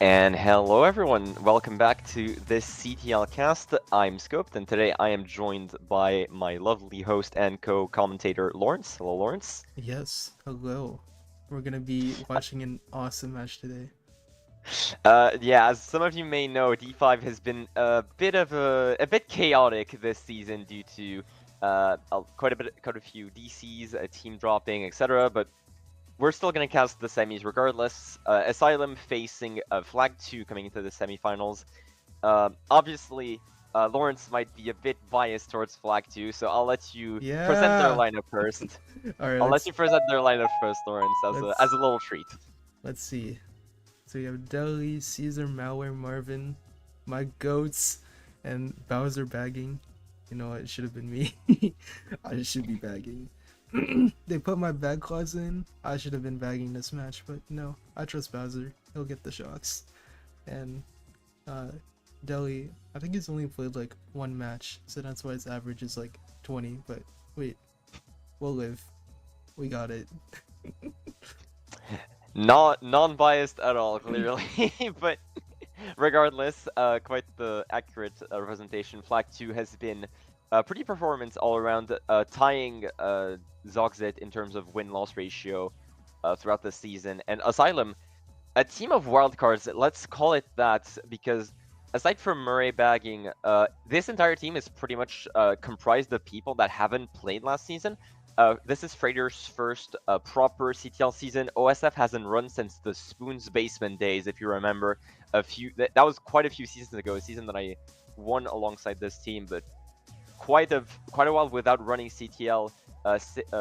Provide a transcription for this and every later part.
And hello everyone, welcome back to this CTL cast. I'm Scoped, and today I am joined by my lovely host and co-commentator Lawrence. Hello Lawrence. Yes, hello. We're gonna be watching an awesome match today. Yeah, as some of you may know, D5 has been a bit chaotic this season due to quite a few DCs, team dropping, etc. But we're still gonna cast the semis regardless. Asylum facing Fl2g coming into the semifinals. Obviously, Lawrence might be a bit biased towards Fl2g, so I'll let you present their Yeah. lineup first. All right, I'll let let's you present their lineup first, Lawrence, as a let's little treat. let's see. So we have Deli, Caesar, Malware, Marvin, my goats, and Bowser bagging. You know what? It should have been me. I should be bagging. They put my bag clause in. I should have been bagging this match, but no. I trust Bowser. He'll get the shocks. And uh, Deli, I think he's only played like one match, so that's why his average is like 20. But wait, we'll live. We got it. Not non-biased at all, clearly, but regardless, quite the accurate representation. Fl2g has been pretty performance all around, tying Zogzit in terms of win-loss ratio throughout the season. And Asylum, a team of wildcards, let's call it that, because aside from Murray bagging, this entire team is pretty much comprised of people that haven't played last season. This is Freighter's first proper CTL season. OSF hasn't run since the Spoon's Basement days, if you remember. That was quite a few seasons ago, a season that I won alongside this team, but quite a while without running CTL.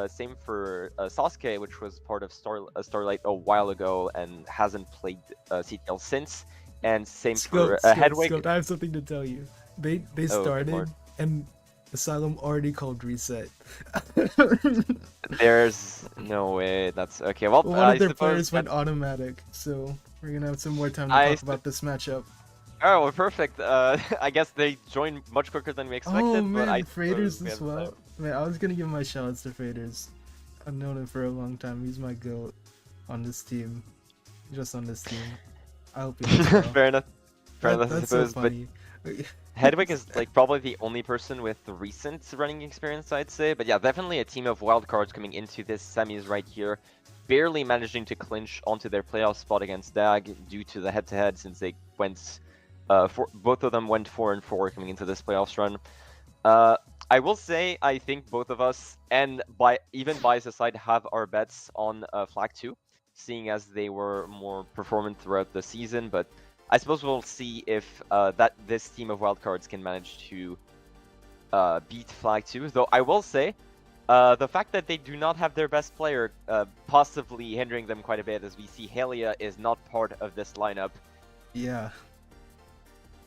Same for Sasuke, which was part of Starlight a while ago and hasn't played CTL since. And same for Hedwig. I have something to tell you. They Oh, good started lord. and Asylum already called reset. There's no way that's okay. Well, Well, one I of their suppose players that went automatic, so we're gonna have some more time to I. talk about this matchup. Oh, well, perfect. I guess they joined much quicker than we Oh expected, but I man, suppose Fraders we as have time. well. Man, I was gonna give my shoutouts to Fraders. I've known him for a long time. He's my goat on this team. Just on this team. I hope he does well. Fair enough. Fair enough, I That's so suppose. But funny. Hedwig is like probably the only person with recent running experience, I'd say. But yeah, definitely a team of wildcards coming into this semis right here, barely managing to clinch onto their playoff spot against DAG due to the head-to-head, since they went, both of them went 4-4 coming into this playoffs run. I will say I think both of us, and even bias aside, have our bets on Fl2g, seeing as they were more performant throughout the season. But I suppose we'll see if this team of wildcards can manage to beat Fl2g. Though I will say, the fact that they do not have their best player possibly hindering them quite a bit, as we see Helia is not part of this lineup. Yeah,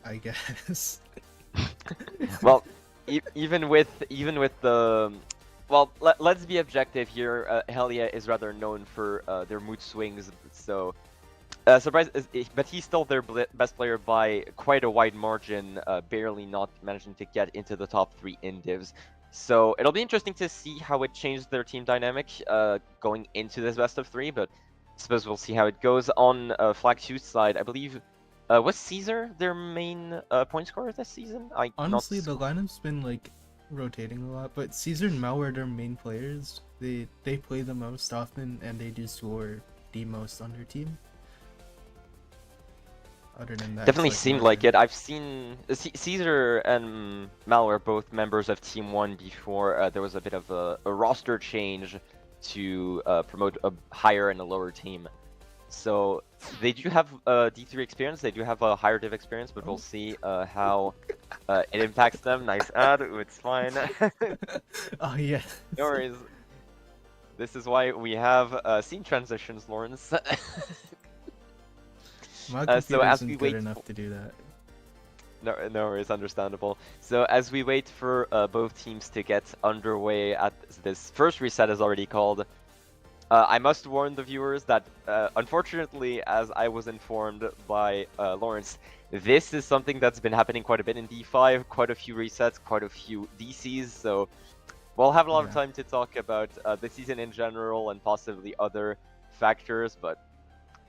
I guess. Well, even with the well, let's be objective here. Helia is rather known for their mood swings, so but he's still their best player by quite a wide margin, barely not managing to get into the top 3 in divs. So it'll be interesting to see how it changes their team dynamic going into this best of 3, but I suppose we'll see how it goes. On Fl2g's side, I believe, was Caesar their main point scorer this season? I not. Honestly, the lineup's been like rotating a lot, but Caesar and Mal are their main players. They play the most often, and they do score the most on their team. Other than that, it's Definitely like seemed like Marvin. it. I've seen Caesar and Mal were both members of Team 1 before there was a bit of a roster change to promote a higher and a lower team. So they do have D3 experience, they do have a higher div experience, but we'll Oh, see how it impacts them. Nice ad, it's fine. oh yeah. No worries. This is why we have scene transitions, Lawrence. My So computer as isn't we good wait. enough to do that. No worries, understandable. So as we wait for both teams to get underway at this first reset is already called, I must warn the viewers that unfortunately, as I was informed by Lawrence, this is something that's been happening quite a bit in D5, quite a few resets, quite a few DCs, so we'll have a lot of Yeah. time to talk about the season in general and possibly other factors, but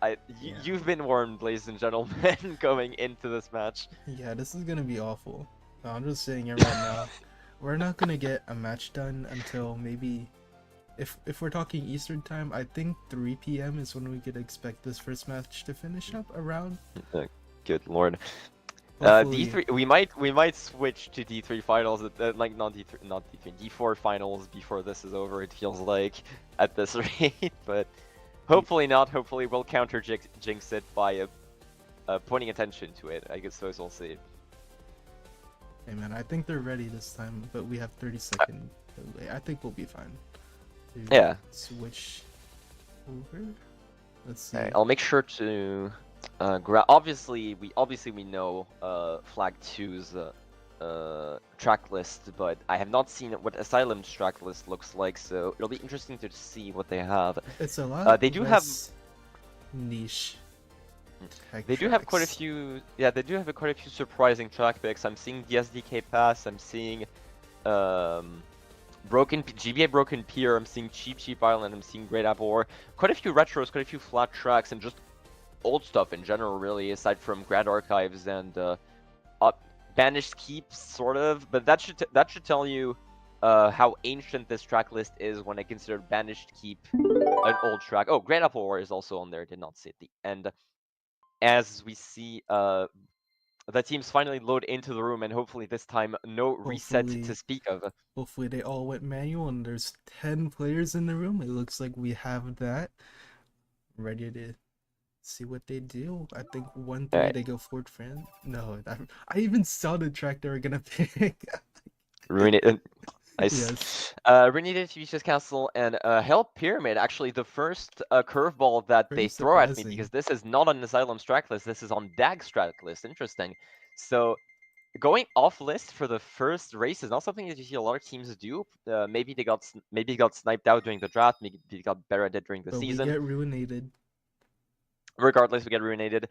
Yeah. You've been warned, ladies and gentlemen, going into this match. Yeah, this is gonna be awful. I'm just saying it right now. We're not gonna get a match done until maybe, if we're talking Eastern time, I think 3 p.m. is when we could expect this first match to finish up around. Good lord. Hopefully, D3, we might switch to D3 finals, like not D3, D4 finals before this is over. It feels like at this rate, but hopefully not. Hopefully we'll counter jinx it by pointing attention to it. I guess we'll see. hey man, I think they're ready this time, but we have 30-second delay. I think we'll be fine. To Yeah. switch over. Let's see. Alright, I'll make sure to obviously we know Fl2g's track list, but I have not seen what Asylum's track list looks like, so it'll be interesting to see what they have. It's a lot They do have niche. They do have quite a few. Yeah, they do have quite a few surprising track picks. I'm seeing the SDK Pass. I'm seeing GBA Broken Pier. I'm seeing Cheap Island. I'm seeing Great Apple Ore. Quite a few retros, quite a few flat tracks, and just old stuff in general, really. Aside from Grand Archives and Banished Keeps, sort of. But that should tell you how ancient this track list is when I consider Banished Keep an old track. Oh, Great Apple Ore is also on there. Did not see at the end. As we see the teams finally load into the room, and hopefully this time no reset to speak of. Hopefully they all went manual and there's 10 players in the room. It looks like we have that. Ready to see what they do. I think 1-3 Right. they go Fort Fran. No, I even saw the track they were gonna pick. Ruinated. Nice. Yes. Ruinated Fuchsia's Castle and Hell Pyramid, actually the first curveball that Pretty they throw at me, surprising. because this is not on Asylum's track list, this is on Dag's track list. Interesting. So going off list for the first race is not something that you see a lot of teams do. Maybe they got sniped out during the draft, maybe they got better at it during the But season. we get ruinated. Regardless, we get ruinated.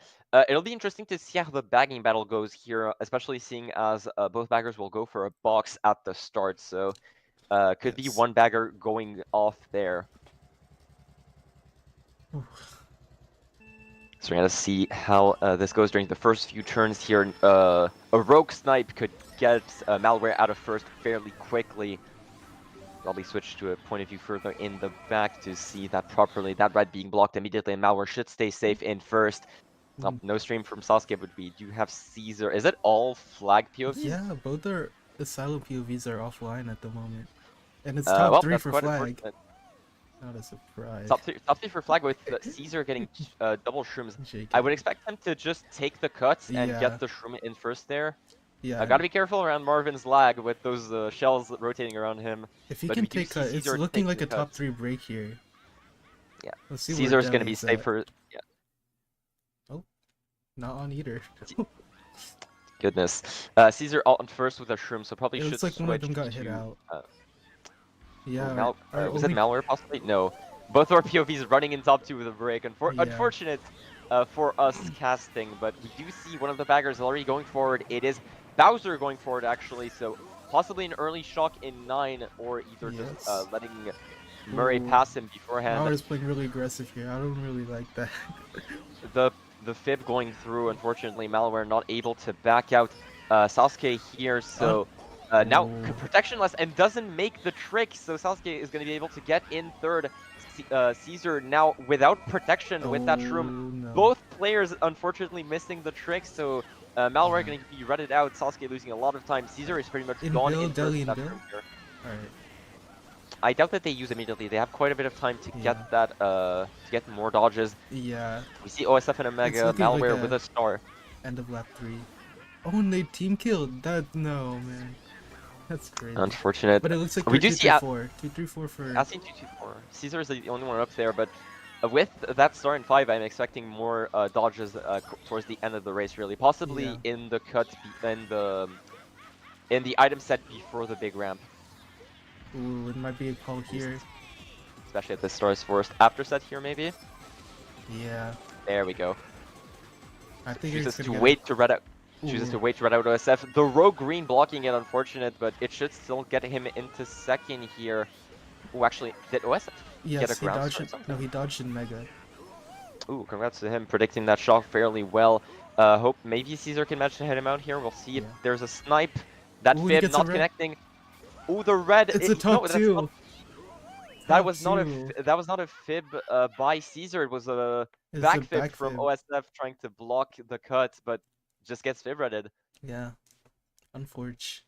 It'll be interesting to see how the bagging battle goes here, especially seeing as both baggers will go for a box at the start, so could be one bagger going off there. So we're gonna see how this goes during the first few turns here. A rogue snipe could get Malware out of first fairly quickly. Probably switch to a point of view further in the back to see that properly. That red being blocked immediately, and Malware should stay safe in first. No stream from Sasuke, but we do have Caesar. Is it all flag POVs? Yeah, both our Asylum POVs are offline at the moment. And it's top 3 for flag. Not a surprise. Top three for flag with Caesar getting double shrooms. I would expect them to just take the cuts and get the shroom in first there. Yeah. I gotta be careful around Marvin's lag with those shells rotating around him. If he can take cut, it's looking like a top 3 break here. Yeah. Let's see. Caesar's gonna be safe for. Yeah. Oh, not on either. Goodness. Caesar on first with a shroom, so probably should switch. Looks like one of them got hit out. Yeah. Was it Malware possibly? No. Both our POVs running in top 2 with a break. Unfortunate for us casting, but we do see one of the baggers already going forward. It is Bowser going forward, actually, so possibly an early shock in 9, or either just letting Murray pass him beforehand. Malware's playing really aggressive here. I don't really like that. The fib going through, unfortunately, Malware not able to back out Sasuke here, so now protectionless and doesn't make the trick, so Sasuke is going to be able to get in third. Caesar now without protection with that shroom. No. Both players unfortunately missing the trick, so Malware going to be redded out. Sasuke losing a lot of time. Caesar is pretty much gone in first. Alright. I doubt that they use immediately. They have quite a bit of time to get that, to get more dodges. Yeah. We see OSF and Omega, Malware like with a star. End of lap 3. Oh, and they team killed. No, man. That's crazy. Unfortunate. But it looks like we do see 2-3-4 for. I've seen 2-2-4. Caesar is the only one up there, but with that star in 5, I'm expecting more dodges towards the end of the race. Really, possibly in the cut in the item set before the big ramp. Ooh, it might be a call here. Especially at the stars forest after set here, maybe. Yeah. There we go. I think chooses to wait to red out. Chooses to wait to red out OSF. The rogue green blocking it, unfortunate, but it should still get him into second here. Oh, actually, did OSF get a ground start? No, he dodged in Mega. Ooh, congrats to him predicting that shot fairly well. Hope maybe Caesar can manage to hit him out here. We'll see if Yeah. there's a snipe. That Ooh, he fib gets a not red. connecting. Ooh, the red. It's a top No, that's not. two. That Top was not two. that was not a fib by Caesar. It was a It's a back fib from backflip. OSF trying to block the cut, but just gets fib redded. Yeah. Unfortunate.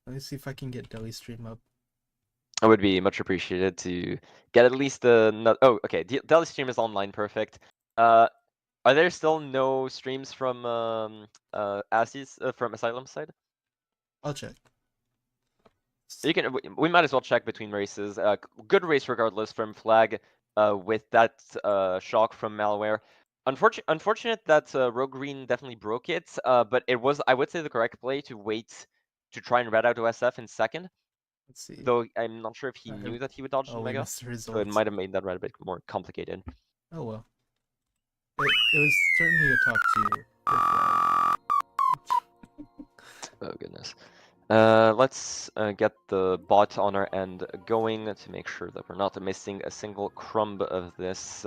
Let me see if I can get Deli stream up. It would be much appreciated to get at least a. Oh, okay. Deli stream is online, perfect. Are there still no streams from from Asylum side? I'll check. You can. We might as well check between races. Good race regardless from Flag. With that shock from malware. Unfortunate that Rogue Green definitely broke it. But it was, I would say, the correct play to wait to try and red out OSF in second. Let's see. Though I'm not sure if he I knew have. that he would dodge the Oh, we Mega, missed the so it result. might have made that red a bit more complicated. Oh well. It was certainly a top two. Oh goodness. Let's get the bot on our end going to make sure that we're not missing a single crumb of this.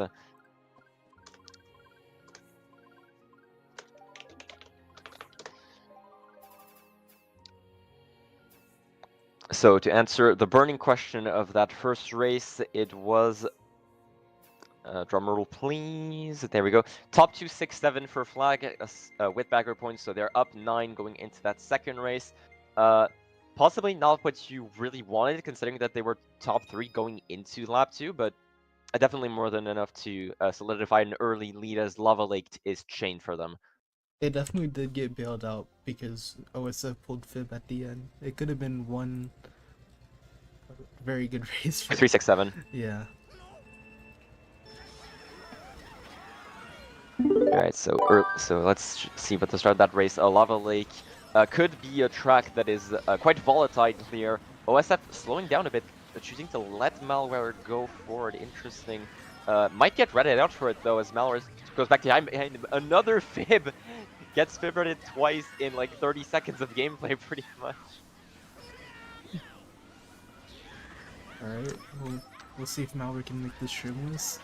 So to answer the burning question of that first race, it was drumroll please. There we go. Top 2, 6, 7 for Flag with bagger points, so they're up 9 going into that second race. Possibly not what you really wanted, considering that they were top 3 going into lap 2, but definitely more than enough to solidify an early lead as Lava Lake is chained for them. They definitely did get bailed out because OSF pulled fib at the end. It could have been one very good race for 3, 6, 7. Yeah. Alright, so let's see what the start of that race. Lava Lake could be a track that is quite volatile here. OSF slowing down a bit, choosing to let Malware go forward. Interesting. Might get redded out for it though, as Malware goes back behind him. Another fib gets fib-redded twice in like 30 seconds of gameplay, pretty much. Alright, we'll see if Malware can make this shrimless.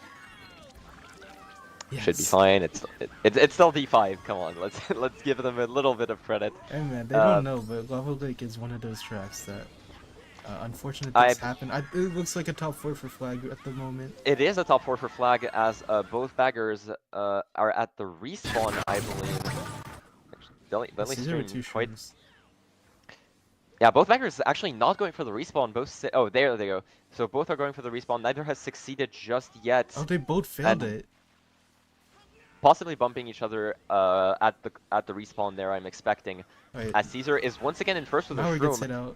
Yes. Should be fine. It's still D5. Come on, let's give them a little bit of credit. Hey man, they don't know, but Lava Lake is one of those tracks that unfortunate things happen. It looks like a top 4 for Flag at the moment. It is a top 4 for Flag, as both baggers are at the respawn, I believe. Actually, Quite... Yeah, both baggers actually not going for the respawn. Oh, there they go. So both are going for the respawn. Neither has succeeded just yet. Oh, they both failed it. Possibly bumping each other at the respawn there, I'm expecting. Right. As Caesar is once again in first with a Malware gets shroom. hit out.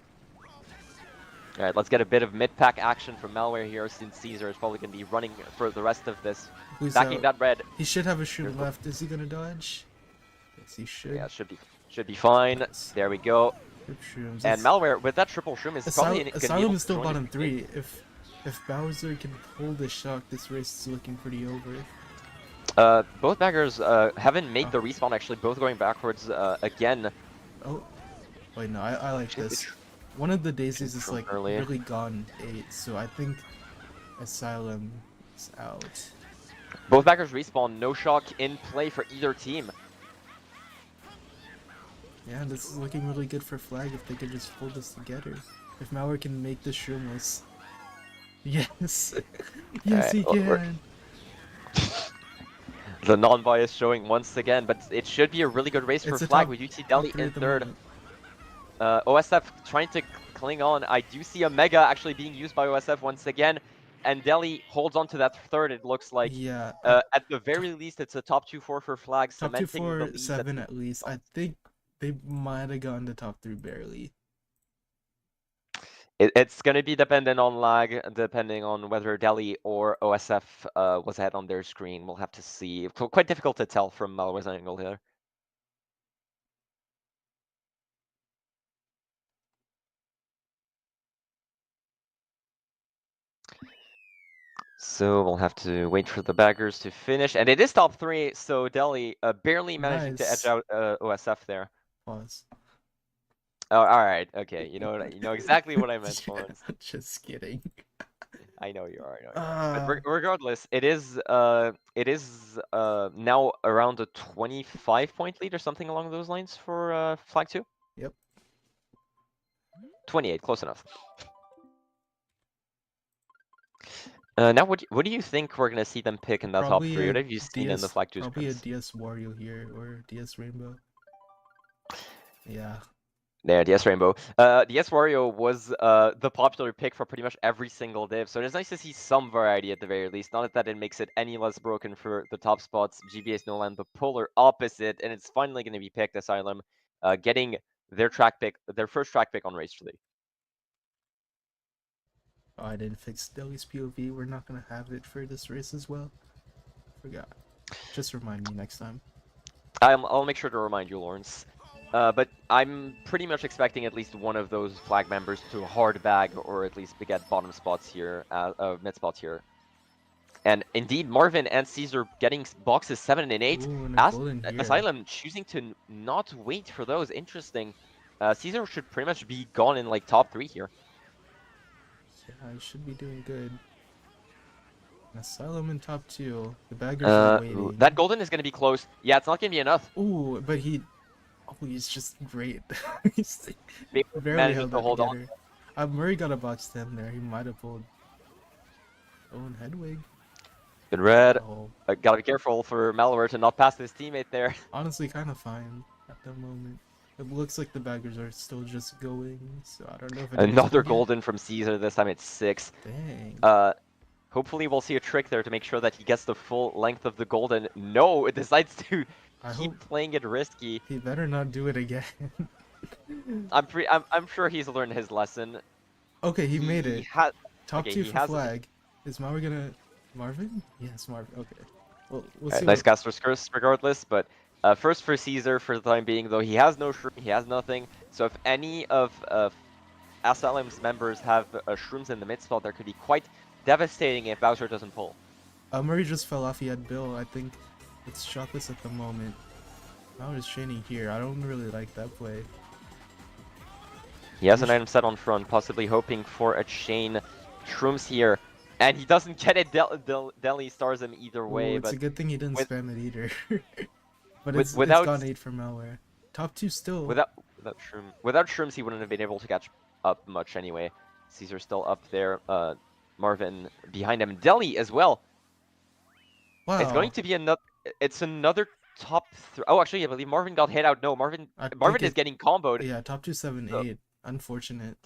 Alright, let's get a bit of mid-pack action from Malware here, since Caesar is probably going to be running for the rest of this. Who's backing out? that red. He should have a shroom left. Is he gonna dodge? Yes, he should. Yeah, should be fine. Nice. There we go. Shrooms. And Malware with that triple shroom is probably Asylum is still bottom 3. If Bowser can pull the shock, this race is looking pretty over. Both baggers haven't made the respawn, actually, both going backwards again. Oh, wait, no, I like this. One of the daisies is like really gone 8, so I think Asylum is out. Both baggers respawn, no shock in play for either team. Yeah, this is looking really good for Flag if they can just pull this together. If Malware can make this shroomless. Yes! Yes, he can! The non-bias showing once again, but it should be a really good race for Flag with UT Delhi in third. OSF trying to cling on. I do see a Mega actually being used by OSF once again, and Delhi holds on to that third, it looks like. Yeah. At the very least, it's a top 2-4 for Flag, top 2-4, 7 at least. I think they might have gotten to top 3 barely. It's going to be dependent on lag, depending on whether Delhi or OSF was ahead on their screen. We'll have to see. Quite difficult to tell from Malware's angle here. So we'll have to wait for the baggers to finish, and it is top 3. So Delhi barely managing to edge out OSF there. Pause. Oh, all right, okay. You know exactly what I meant, Florence. Just kidding. I know you are. I know you are. But Ah, regardless, it is now around a 25-point lead or something along those lines for Flag 2. yep. 28, close enough. Now, what do you think we're gonna see them pick in that top Probably three? What a have you seen in the Flag 2 probably a scrims? DS Wario here or DS Rainbow. Yeah. There, DS Rainbow. DS Wario was the popular pick for pretty much every single div, so it's nice to see some variety at the very least. Not that it makes it any less broken for the top spots. GBA Snowland, the polar opposite, and it's finally going to be picked. Asylum, getting their first track pick on Race 3. Oh, I didn't fix Deli's POV. We're not gonna have it for this race as well. Forgot. Just remind me next time. I'll make sure to remind you, Lawrence. But I'm pretty much expecting at least one of those flag members to hard bag or at least get bottom spots here, mid spots here. And indeed, Marvin and Caesar getting boxes 7 and 8. Ooh, and a As golden here. Asylum choosing to not wait for those. Interesting. Caesar should pretty much be gone in like top 3 here. Yeah, I should be doing good. Asylum in top 2. The baggers are That waiting. golden is going to be close. Yeah, it's not going to be enough. Ooh, but he... Oh, he's just great. He's barely Managing held to that hold on. together. Murray got a box 10 there. He might have pulled... Oh, and Hedwig. Good red. Oh, Gotta be careful for Malware to not pass his teammate there. honestly kind of fine at the moment. It looks like the baggers are still just going, so I don't know if anyone's Another pulled yet. golden from Caesar. This time it's 6. Dang. Hopefully we'll see a trick there to make sure that he gets the full length of the golden. No, it decides to I keep hope playing it risky. he better not do it again. I'm sure he's learned his lesson. Okay, he made He it. has Top okay. 2 He for has flag. Is Mauer gonna... Marvin? Yes, Marvin. Okay. Well, we'll see nice what... caster's curse regardless. But first for Caesar for the time being, though he has no shroom, he has nothing. So if any of Asylum's members have shrooms in the mid spot, that could be quite devastating if Bowser doesn't pull. Murray just fell off. He had Bill. I think it's shotless at the moment. Mauer is chaining here. I don't really like that play. He has an item set on front, possibly hoping for a chain. Shrooms here, and he doesn't get it. Deli stars him either way, Ooh, it's but a good thing he didn't with, spam it either. But it's without gone 8 for Malware. Top 2 still. without shrooms, he wouldn't have been able to catch up much anyway. Caesar's still up there. Marvin behind him. Deli as well. It's going Wow. to be another. It's another top 3. Oh, actually, I believe Marvin got hit out. No, Marvin I think Marvin is it... getting comboed. Yeah, top 2, 7, So, 8. Unfortunate.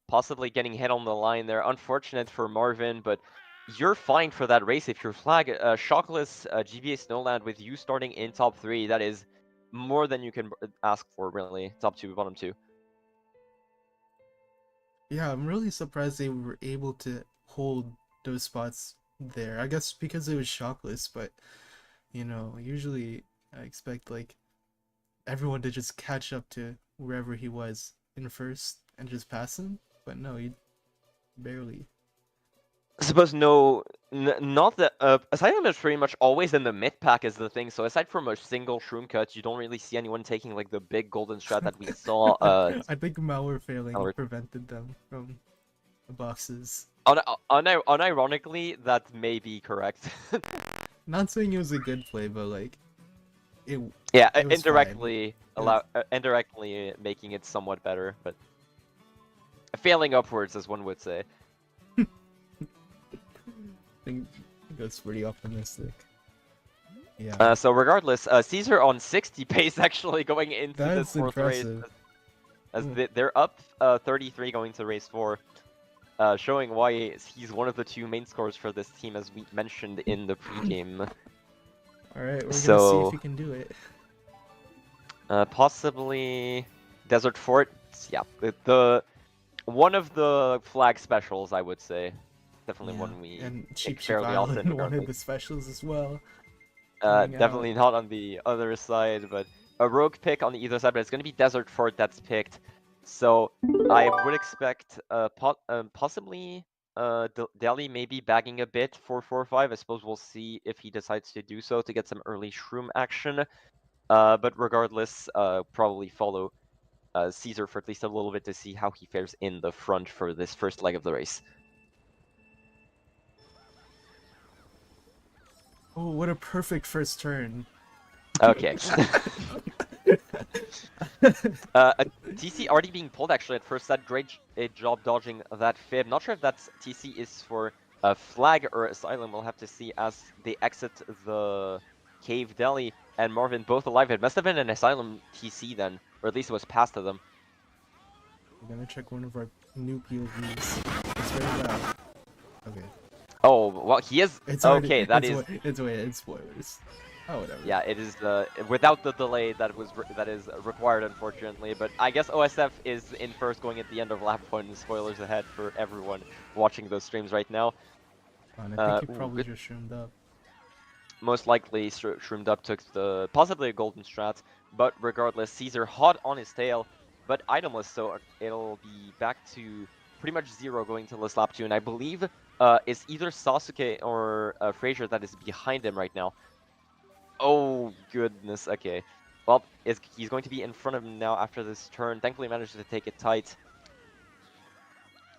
possibly getting hit on the line there. Unfortunate for Marvin, but you're fine for that race if you're flag. Shockless GBA Snowland with you starting in top 3. That is more than you can ask for, really. Top 2, bottom 2. Yeah, I'm really surprised they were able to hold those spots there. I guess because it was shockless, but you know, usually I expect like everyone to just catch up to wherever he was in first and just pass him. But no, he barely. I suppose no, not that. Asylum is pretty much always in the mid pack is the thing. So aside from a single shroom cut, you don't really see anyone taking like the big golden strat that we saw. I think malware failing prevented them from the boxes. Unironically, that may be correct. Not saying it was a good play, but like it Yeah, it was fine. indirectly making it somewhat better, but failing upwards, as one would say. I think that's pretty optimistic. Yeah. So regardless, Caesar on 60 pace actually going into this That's fourth race, impressive. as they're up 33 going to race 4, showing why he's one of the 2 main scorers for this team, as we mentioned in the pregame. Alright, we're gonna see if he can do it. Possibly Desert Fort. Yeah, the one of the flag specials, I would say. Definitely one we and pick Cheap fairly often. Island, one of the specials as well. Coming Definitely out. not on the other side, but a rogue pick on either side, but it's going to be Desert Fort that's picked. So I would expect possibly Delhi maybe bagging a bit for 4-5. I suppose we'll see if he decides to do so to get some early shroom action. But regardless, probably follow Caesar for at least a little bit to see how he fares in the front for this first leg of the race. Oh, what a perfect first turn. Okay. A TC already being pulled actually at first. That great job dodging that fib. Not sure if that's TC is for Fl2g or Asylum. We'll have to see as they exit the cave deli. And Marvin both alive. It must have been an Asylum TC then, or at least it was past to them. We're gonna check one of our new POVs. It's very loud. Okay. Oh, well, he is... It's already. Okay, that is... It's spoilers. Oh, whatever. Yeah, it is without the delay that is required, unfortunately. But I guess OSF is in first, going at the end of lap 1. Spoilers ahead for everyone watching those streams right now. And I think he Ooh, probably good. just shroomed up. Most likely shroomed up, took the possibly a golden strat, but regardless, Caesar hot on his tail, but itemless, so it'll be back to pretty much 0 going to this lap 2, and I believe it's either Sasuke or Frazier that is behind him right now. Oh, goodness, okay. Well, he's going to be in front of him now after this turn. Thankfully managed to take it tight.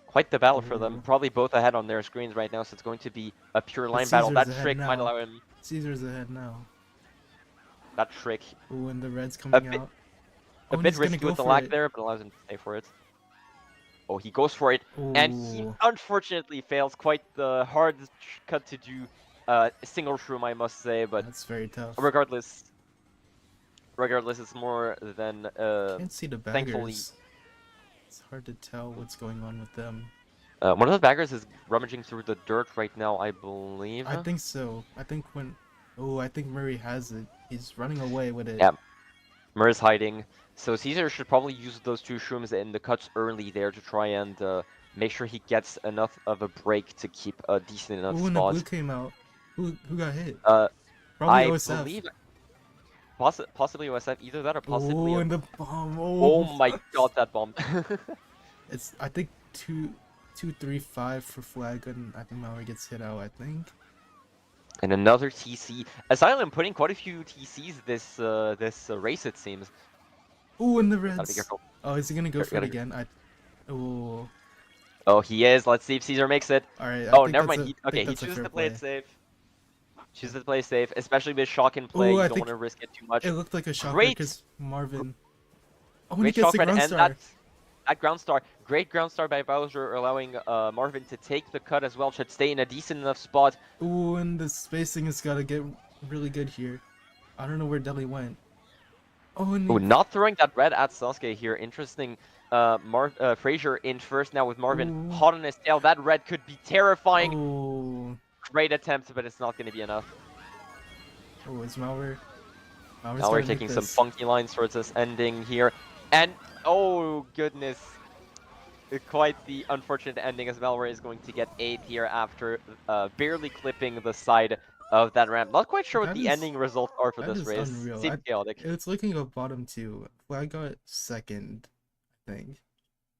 Quite the battle for them. Ooh. Probably both ahead on their screens right now, so it's going to be a pure But line battle. Caesar's That ahead trick might now. allow him... Caesar's ahead now. That trick. Ooh, and the red's A coming bit, out. a Oh, and bit he's gonna risky go with the for lag it. there, but allows him to stay for it. Oh, he goes for it, and he Ooh. unfortunately fails. Quite the hard cut to do. Single shroom, I must say, but That's very tough. regardless, it's more than Can't see the thankfully. baggers. It's hard to tell what's going on with them. One of the baggers is rummaging through the dirt right now, I believe. I think so. I think when... Oh, I think Murray has it. He's running away with it. Yeah, Mur's hiding. So Caesar should probably use those 2 shrooms in the cuts early there to try and make sure he gets enough of a break to keep a decent enough Ooh, and the blue spot. came out. Who got hit? Uh, Probably I OSF. believe possibly OSF, either that or possibly Oh, a... and the bomb. Oh Oh. my god, that bomb. It's, I think, 2-3-5 for Fl2g, and I think Mallory gets hit out, I think. And another TC. Asylum putting quite a few TCs this race, it seems. Ooh, and the Gotta be reds. careful. Oh, is he gonna go for it Gotta... again? Oh. Oh, he is. Let's see if Caesar makes it. Alright, Oh, never mind. I think He that's a chooses fair to play play. it safe. Chooses to play safe, especially with shock in play. Ooh, You I don't think want to risk it too much. it looked like a shocker Great, because Marvin... Oh, and he great gets shock the red, ground and star. that ground star. Great ground star by Bowser, allowing Marvin to take the cut as well. Should stay in a decent enough spot. Ooh, and the spacing has got to get really good here. I don't know where Deli went. Oh, and Oh, he... not throwing that red at Sasuke here. Interesting. Frazier in first now with Marvin Ooh. hot on his tail. That red could be terrifying. Oh. Great attempt, but it's not going to be enough. Oh, it's Malware. Now we're taking some funky lines towards this ending here. And, oh goodness. Quite the unfortunate ending, as Malware is going to get 8 here after barely clipping the side of that ramp. Not quite sure what the ending results are for That this is race. unreal. Seems chaotic. It's looking at bottom 2. Fl2g got second, I think.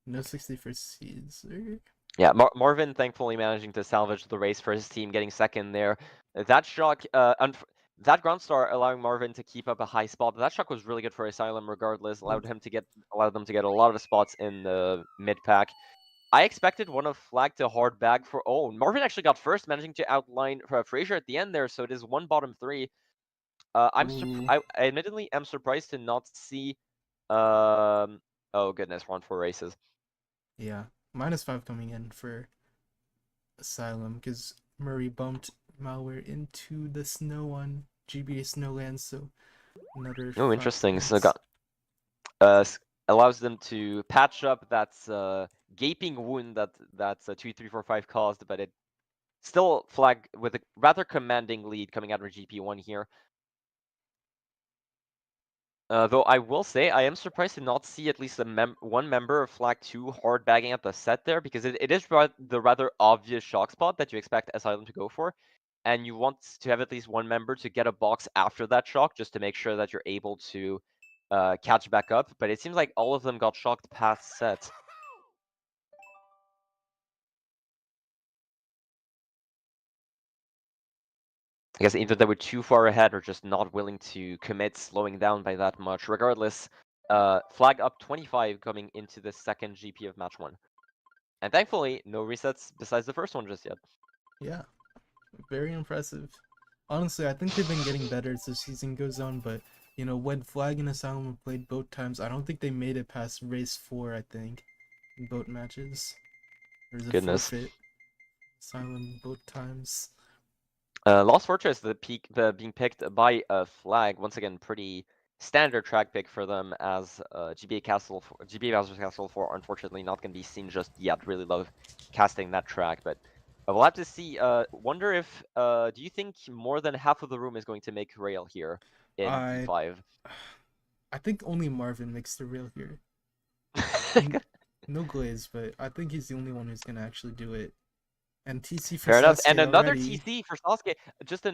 No 60 for Caesar. Yeah, Marvin thankfully managing to salvage the race for his team, getting second there. That shock, that ground star allowing Marvin to keep up a high spot. But that shock was really good for Asylum, regardless. Allowed them to get a lot of spots in the mid pack. I expected one of Fl2g to hard bag for... Oh, Marvin actually got first, managing to outline Frazier at the end there. So it is 1 bottom 3. I admittedly am surprised to not see. Oh goodness, round 4 races. Yeah, -5 coming in for Asylum because Murray bumped Malware into the snow on GBA Snowlands, so another Oh, 5 interesting. So points. allows them to patch up that gaping wound that 2, 3, 4, 5 caused, but it still Fl2g with a rather commanding lead coming out of GP1 here. Though I will say, I am surprised to not see at least one member of Fl2g hard bagging at the set there, because it is the rather obvious shock spot that you expect Asylum to go for, and you want to have at least one member to get a box after that shock, just to make sure that you're able to catch back up. But it seems like all of them got shocked past set. I guess either they were too far ahead or just not willing to commit slowing down by that much. Regardless, Flag up 25 coming into the second GP of match 1. And thankfully, no resets besides the first one just yet. Yeah, very impressive. Honestly, I think they've been getting better as the season goes on, but you know, when Flag and Asylum played both times, I don't think they made it past race 4, I think, in both matches. There's a Goodness. forfeit. Asylum both times. Lost Fortress, being picked by Flag, once again, pretty standard track pick for them as GBA Bowser's Castle 4, unfortunately not going to be seen just yet. Really love casting that track, but we'll have to see. Wonder if, do you think more than half of the room is going to make rail here in I P5? I think only Marvin makes the rail here. No glaze, but I think he's the only one who's gonna actually do it. And TC for Fair enough. And Sasuke another already. TC for Sasuke. Just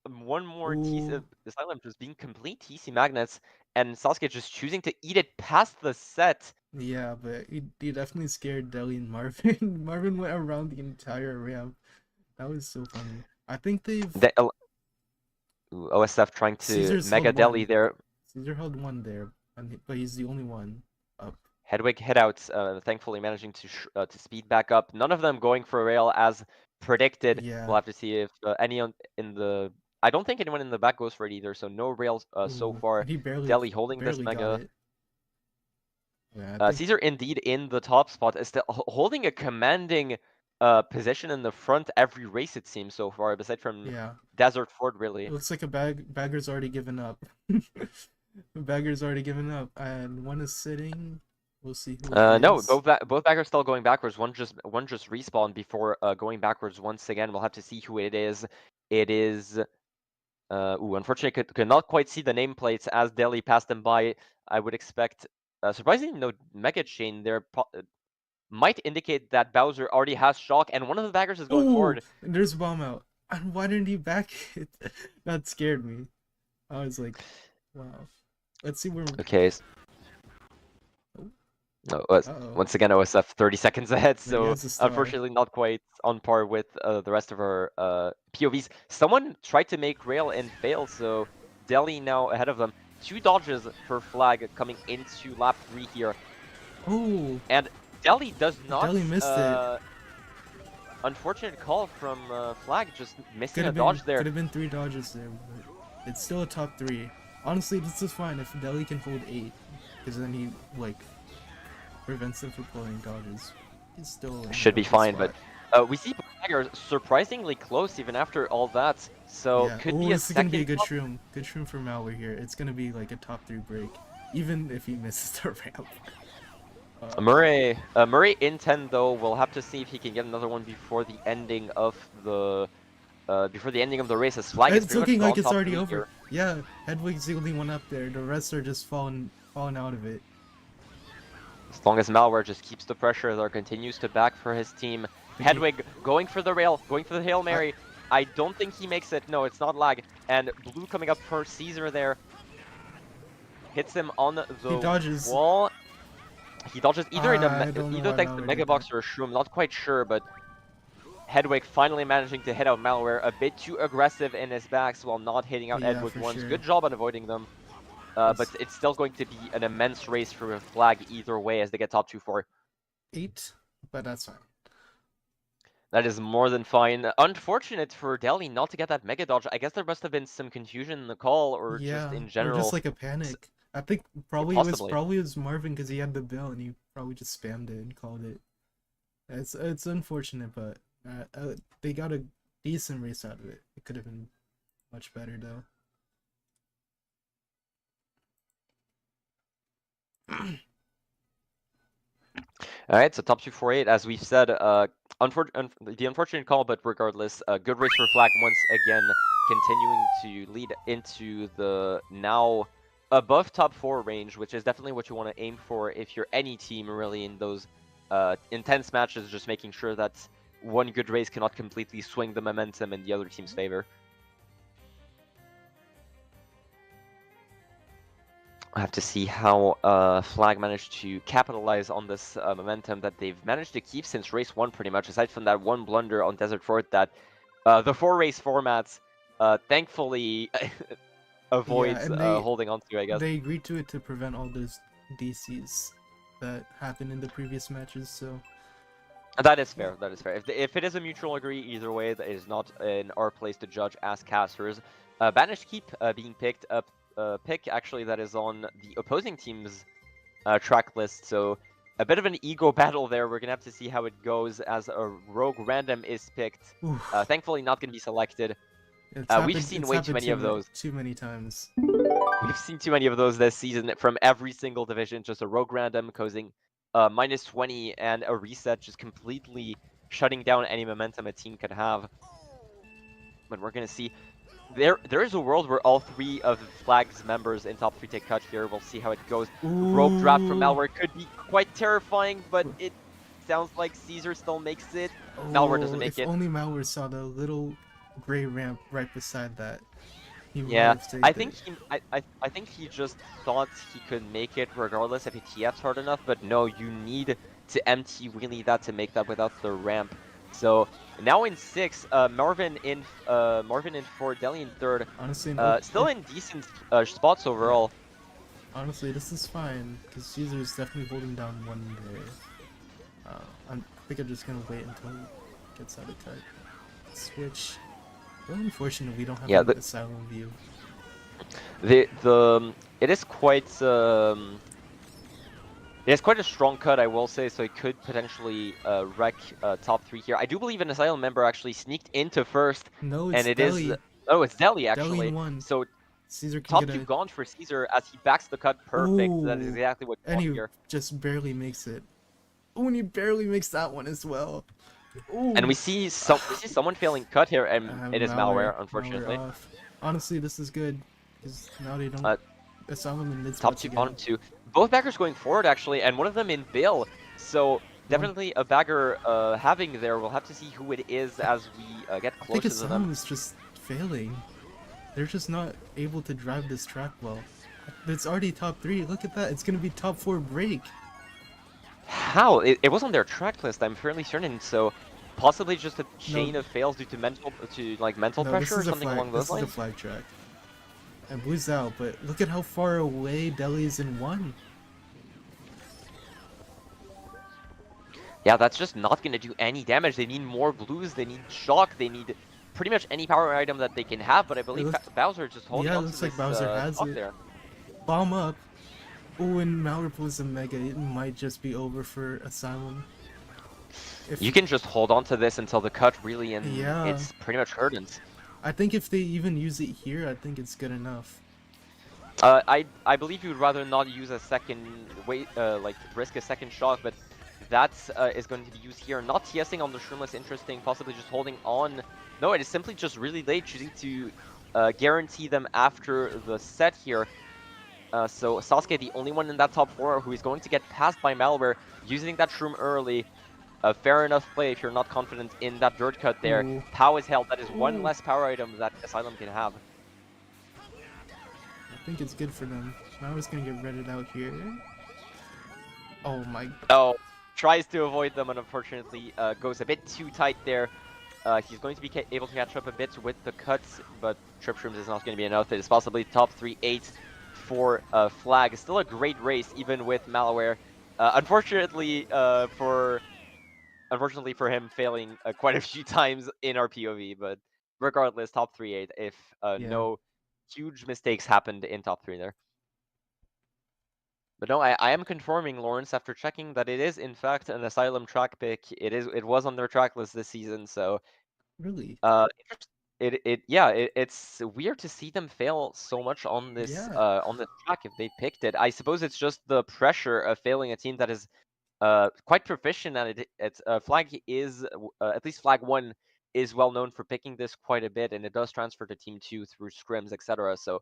one more TC. Ooh, Asylum just being complete TC magnets, and Sasuke just choosing to eat it past the set. yeah, but he definitely scared Deli and Marvin. Marvin went around the entire ramp. That was so funny. I think they've OSF trying to Caesar's Mega held Deli one. there. Caesar held one there, but he's the only one up. Hedwig headouts, thankfully managing to speed back up. None of them going for a rail as predicted. We'll Yeah. have to see if in the. I don't think anyone in the back goes for it either. So no rails so Ooh, far. and he Deli holding this barely got Mega. it. Yeah, I think. Caesar indeed in the top spot is still holding a commanding position in the front every race it seems so far, aside from Yeah. Desert Fort It really. looks like a bagger's already given up. Bagger's already given up, and one is sitting. We'll see who it No, is. both backers still going backwards. One just respawned before going backwards once again. We'll have to see who it is. It is unfortunately could not quite see the nameplates as Delhi passed them by. I would expect surprisingly no Mega Chain there might indicate that Bowser already has shock, and one of the backers is going Oh, forward. and there's a bomb out. And why didn't he back it? That scared me. I was like, wow. Let's see where. Okay. Oh, uh-oh. Once again, OSF 30 seconds ahead, But he so has a star. unfortunately not quite on par with the rest of our POVs. Someone tried to make rail and failed, so Delhi now ahead of them. 2 dodges for Flag coming into lap 3 here. Oh, And Delhi does not, Deli missed it. unfortunate call from Flag, just missing Could a have been dodge there. 3 dodges there, but it's still a top 3. Honestly, this is fine if Deli can hold 8, because then he like prevents them from pulling dodges. He's still in Should a be good fine, but spot. we see Flag are surprisingly close even after all that, so Yeah. could Oh, be a this is gonna be a second good shroom. Good shroom for Malware here. It's gonna be like a top 3 break, even if he misses the ramp. Murray in 10 though. We'll have to see if he can get another one before the ending of the race. His Flag is It's pretty much looking like gone it's top already 3 over. here. Yeah, Hedwig's the only one up there. The rest are just falling out of it. As long as Malware just keeps the pressure there, continues to back for his team. Thinking, Hedwig going for the rail, going for the Hail I, Mary. I don't think he makes it. No, it's not lag. And Blue coming up for Caesar there. Hits him on he the dodges. wall. He dodges either I don't know why thanks to Malware Mega did that. Box or a Shroom, not quite sure, but Hedwig finally managing to hit out Malware, a bit too aggressive in his backs while not hitting out Yeah, Edward for once. sure. Good job on avoiding them. But That's it's still going to be an immense race for a Flag either way as they get top 2-4. 8, but that's fine. That is more than fine. Unfortunate for Delhi not to get that Mega Dodge. I guess there must have been some confusion in the call or just Yeah, in or just general. like a panic. I think Possibly. probably it was Marvin because he had the bell and he probably just spammed it and called it. It's unfortunate, but they got a decent race out of it. It could have been much better though. All right, so top 248, as we've said, the unfortunate call, but regardless, good race for Flag once again, continuing to lead into the now above top 4 range, which is definitely what you want to aim for if you're any team really in those intense matches, just making sure that one good race cannot completely swing the momentum in the other team's favor. I have to see how Flag managed to capitalize on this momentum that they've managed to keep since race 1 pretty much, aside from that one blunder on Desert Fort that the 4-race formats thankfully Yeah, avoids and holding on to, I guess. they agreed to it to prevent all those DCs that happened in the previous matches. So That is fair. That is fair. If it is a mutual agree, either way, that is not in our place to judge as casters. Banished Keep being picked up, pick actually that is on the opposing team's track list. So a bit of an ego battle there. We're gonna have to see how it goes as a rogue random is picked. oof, Thankfully, not gonna be selected. it's We've happened. seen It's way too happened many of those. too many times. We've seen too many of those this season from every single division. Just a rogue random causing minus 20 and a reset, just completely shutting down any momentum a team could have. But we're gonna see. There is a world where all three of Flag's members in top 3 take cut here. We'll see how it goes. Rogue draft from Ooh. Malware could be quite terrifying, but it sounds like Caesar still makes it. Malware doesn't Oh, make if it. only Malware saw the little gray ramp right beside that, he might Yeah, have saved it. I think he just thought he could make it regardless if he TFs hard enough, but no, you need to empty really that to make that without the ramp. So now in 6, Marvin in 4, Deli in 3rd, Honestly, still in decent spots yeah. overall. Honestly, this is fine because Caesar is definitely holding down one there. I think I'm just gonna wait until he gets out of cut. Switch. Really unfortunate we don't have Yeah, an Asylum view. it is quite it is quite a strong cut, I will say, so it could potentially wreck top 3 here. I do believe an Asylum member actually sneaked into first, No, and it's it is... Deli. Oh, it's Deli, Deli in actually. one. So Caesar can top get 2 a. gone for Caesar as he backs the cut perfect. That is Oh, exactly what you and want he here. just barely makes it. Oh, and he barely makes that one as well. And Oh, we see someone failing cut here, and it is malware, Malware, malware unfortunately. off. Honestly, this is good because now they don't Uh, Asylum in mid top spots 2, again. bottom 2. Both backers going forward, actually, and one of them in Bill. So One, definitely a bagger having there. We'll have to see who it is I, as we get I think closer to them. Asylum is just failing. They're just not able to drive this track well. It's already top 3. Look at that. It's gonna be top 4 break. How? It was on their track list, I'm fairly certain, so possibly just a No, chain of fails due to mental no, this pressure or is a something flag. along those This is a lines? flag track. And Blue's out, but look at how far away Delhi's in 1. Yeah, that's just not going to do any damage. They need more blues, they need shock, they need pretty much any power item that they can have, but I It believe looks, Bowser just holding yeah, it on to looks like this Bowser has stock it. there. Bomb up. Oh, and Malware pulls a Mega. It might just be over for Asylum. If You can just hold on to this until the cut really, and Yeah, it's pretty much curtains. I think if they even use it here, I think it's good enough. I believe you would rather not use a second like risk a second shot, but that is going to be used here. Not TSing on the Shroomless, interesting. Possibly just holding on. No, it is simply just really late, choosing to guarantee them after the set here. So Sasuke, the only one in that top 4 who is going to get passed by Malware, using that Shroom early. Fair enough play if you're not confident in that dirt cut there. Ooh, Pow is held. That is one ooh. less power item that Asylum can have. I think it's good for them. Malware's gonna get redded out here. Oh my. Oh, tries to avoid them and unfortunately goes a bit too tight there. He's going to be able to catch up a bit with the cuts, but Trip Shrooms is not going to be enough. It is possibly top 3-8 for Flag. Still a great race, even with Malware. Unfortunately for him, failing quite a few times in our POV, but regardless, top 3-8 if Yeah, no huge mistakes happened in top 3 there. But no, I am confirming, Lawrence, after checking that it is in fact an Asylum track pick. It was on their track list this season, so really. it's weird to see them fail so much Yeah, on this track if they picked it. I suppose it's just the pressure of failing a team that is quite proficient at it. Flag is at least Flag 1 is well known for picking this quite a bit, and it does transfer to Team 2 through scrims, etc. So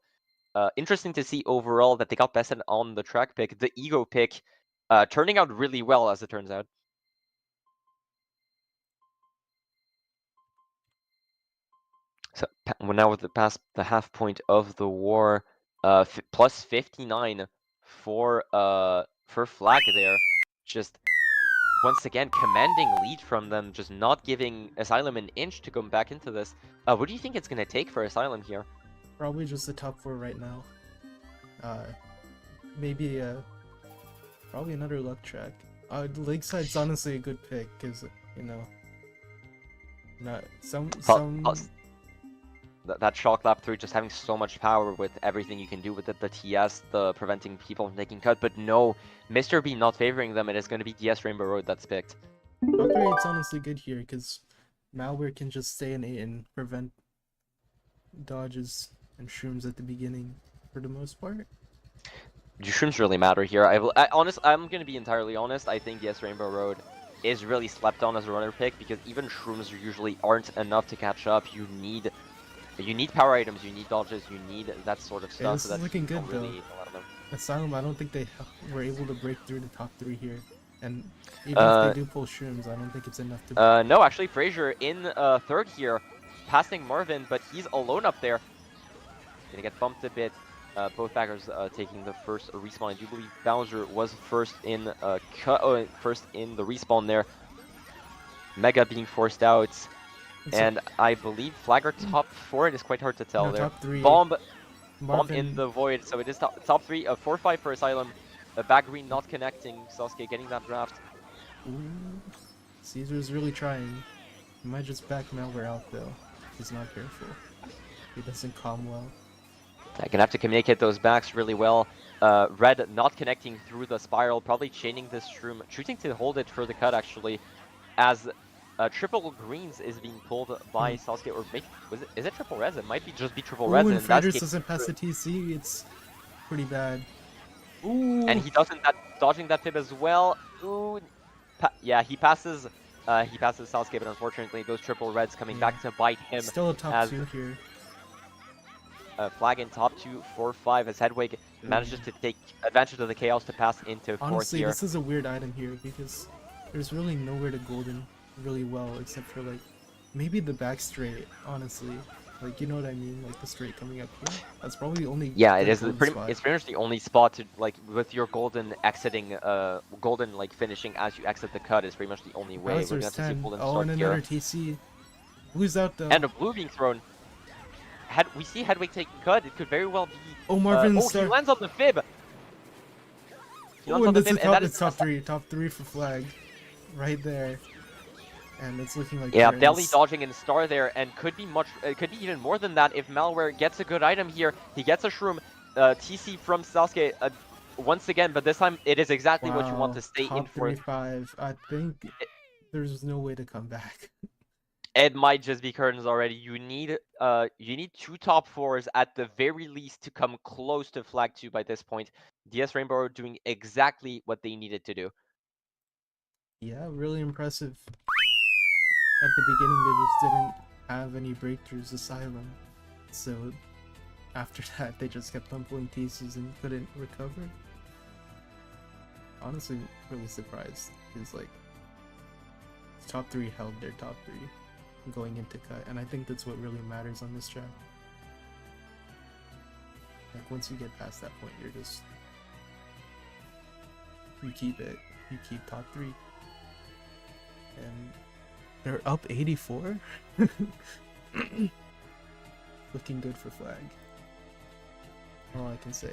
interesting to see overall that they got bested on the track pick. The ego pick turning out really well, as it turns out. So we're now with past the half point of the war, plus 59 for Flag there. Just once again commanding lead from them, just not giving Asylum an inch to come back into this. What do you think it's gonna take for Asylum here? probably just the top 4 right now. Uh, maybe Probably another luck track. Lakeside's honestly a good pick because you know, not some. That Shock Lap 3 just having so much power with everything you can do with it, the TS, the preventing people from taking cut, but no, Mr. B not favoring them, it is going to be DS Rainbow Road that's picked. Top 3 it's honestly good here because Malware can just stay in 8 and prevent dodges and shrooms at the beginning for the most part. Do shrooms really matter here? I'm going to be entirely honest, I think DS Rainbow Road is really slept on as a runner pick because even shrooms usually aren't enough to catch up. You need power items, you need dodges, you need that sort of Yeah, stuff. this So is that looking you good don't though. really need a lot of them. Asylum, I don't think they were able to break through the top 3 here. And even if they do pull shrooms, I don't think it's enough to... No, actually, Frazier in third here, passing Marvin, but he's alone up there. Gonna get bumped a bit. Both backers taking the first respawn. I do believe Bowser was first in the respawn there. Mega being forced out. And I believe Flagger top 4, it is quite hard to tell No, there. top 3. Bomb Marvin... in the void, so it is top 3, 4-5 for Asylum. Back green not connecting, Sasuke getting that draft. Ooh. Caesar's really trying. He might just back Malware out though. He's not careful. He doesn't calm well. Gonna have to communicate those backs really well. Red not connecting through the spiral, probably chaining this shroom, choosing to hold it for the cut actually, as triple greens is being pulled by Sasuke, or maybe, is it triple reds? It might be just be triple reds, Ooh, and in that Frederick case, doesn't pass the TC, it's pretty bad. and Ooh! he doesn't dodging that pip as well. Ooh, yeah, he passes Sasuke, but unfortunately those triple reds coming back to bite him. Still a top 2 here. Flag in top 2, 4-5 as Hedwig manages to take advantage of the chaos to pass into fourth Honestly, here. this is a weird item here because there's really nowhere to golden really well except for like maybe the back straight, honestly. Like, you know what I mean? Like the straight coming up here. That's probably the only Yeah, it is spot. it's pretty much the only spot to, like, with your golden exiting, golden, like, finishing as you exit the cut is pretty much the only way. We're gonna have to see golden start and here. another TC. Blue's out though. And a blue being thrown. We see Hedwig taking cut. It could very well be. Oh, Marvin he lands on the fib. He lands Oh, on and the it's fib, and that is top 3. Top 3 for Flag. Right there. And it's looking like yeah, Deli dodging and Star there, and could be even more than that if Malware gets a good item here. He gets a shroom, TC from Sasuke once again, but this time it is exactly what you want to stay in for. 3-5. I think there's no way to come back. It might just be curtains already. You need 2 top 4s at the very least to come close to Flag 2 by this point. DS Rainbow are doing exactly what they needed to do. Yeah, really impressive. At the beginning, they just didn't have any breakthroughs, Asylum. So after that, they just kept on pulling TCs and couldn't recover. Honestly, really surprised. Because, like, top 3 held their top 3 going into cut, and I think that's what really matters on this track. Like, once you get past that point, you're just... You keep it. You keep top 3. And... they're up 84? Looking good for Flag. All I can say.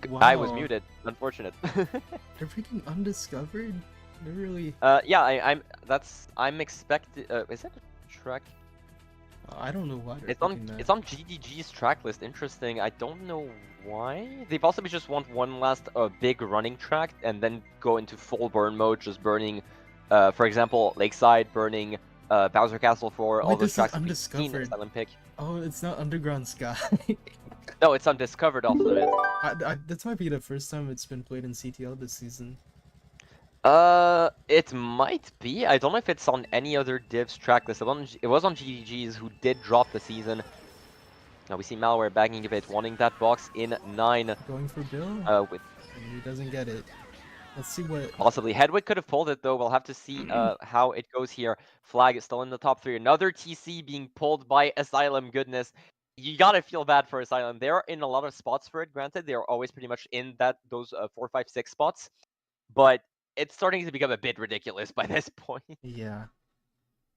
Wow. I was muted. Unfortunate. They're freaking undiscovered. They're really. Yeah, I'm expecting. Is that a track? I don't know why. It's on GDG's track list. Interesting. I don't know why. They possibly just want one last big running track and then go into full burn mode, just burning, for example, Lakeside, burning Bowser Castle for all those tracks. Undiscovered. Olympic. Oh, it's not Underground Sky. No, it's undiscovered off of it. This might be the first time it's been played in CTL this season. It might be. I don't know if it's on any other divs track list. It was on GDG's, who did drop the season. Now we see Malware bagging a bit, wanting that box in 9. Going for Bill? And he doesn't get it. Let's see what. Possibly. Hedwig could have pulled it, though. We'll have to see how it goes here. Fl2g is still in the top 3. Another TC being pulled by Asylum. Goodness. You gotta feel bad for Asylum. They're in a lot of spots for it, granted. They're always pretty much in those 4, 5, 6 spots. But it's starting to become a bit ridiculous by this point. Yeah,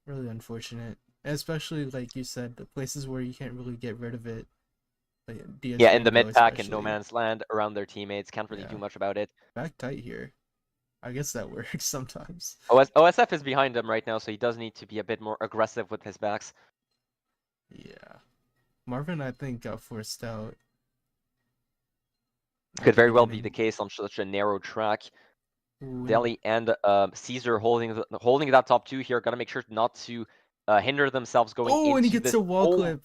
really unfortunate. Especially, like you said, the places where you can't really get rid of it. Like Yeah, in DS1 the Go mid pack and no especially. man's land around their teammates. Can't really Yeah. do much about it. Back tight here. I guess that works sometimes. OSF is behind him right now, so he does need to be a bit more aggressive with his backs. Yeah. Marvin, I think, got forced out Could at the very well be beginning. the case on such a narrow track. Ooh, Deli and Caesar holding that top 2 here. Gotta make sure not to hinder themselves going oh, and he into gets this. a wall Oh, clip.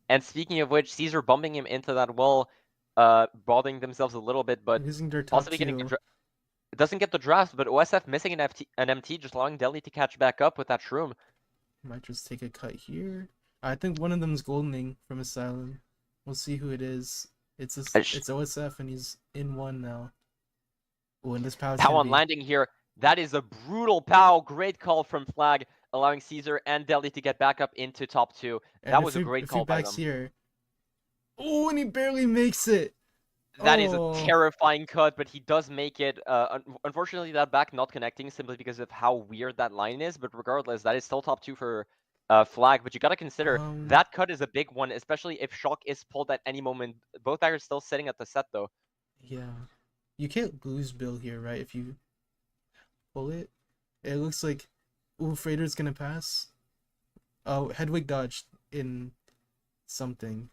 and speaking of which, Caesar bumping him into that wall, bothering themselves a little bit, but Losing their top possibly getting the 2. it doesn't get the draft, but OSF missing an MT, just allowing Deli to catch back up with that shroom. Might just take a cut here. I think one of them is goldening from Asylum. We'll see who it is. It's OSF and he's in 1 now. Oh, and this pow's Pow gonna on be. landing here. That is a brutal Pow. Great call from Fl2g, allowing Caesar and Deli to get back up into top 2. And That was a great if he call by backs them. here. Oh, and he barely makes it. That is a Oh, terrifying cut, but he does make it. Unfortunately, that back not connecting simply because of how weird that line is. But regardless, that is still top 2 for Fl2g. But you got to consider um, that cut is a big one, especially if Shock is pulled at any moment. Both backers still sitting at the set, though. yeah. You can't lose Bill here, right? If you pull it. It looks like. Ooh, Freighter's gonna pass. Oh, Hedwig dodged in something.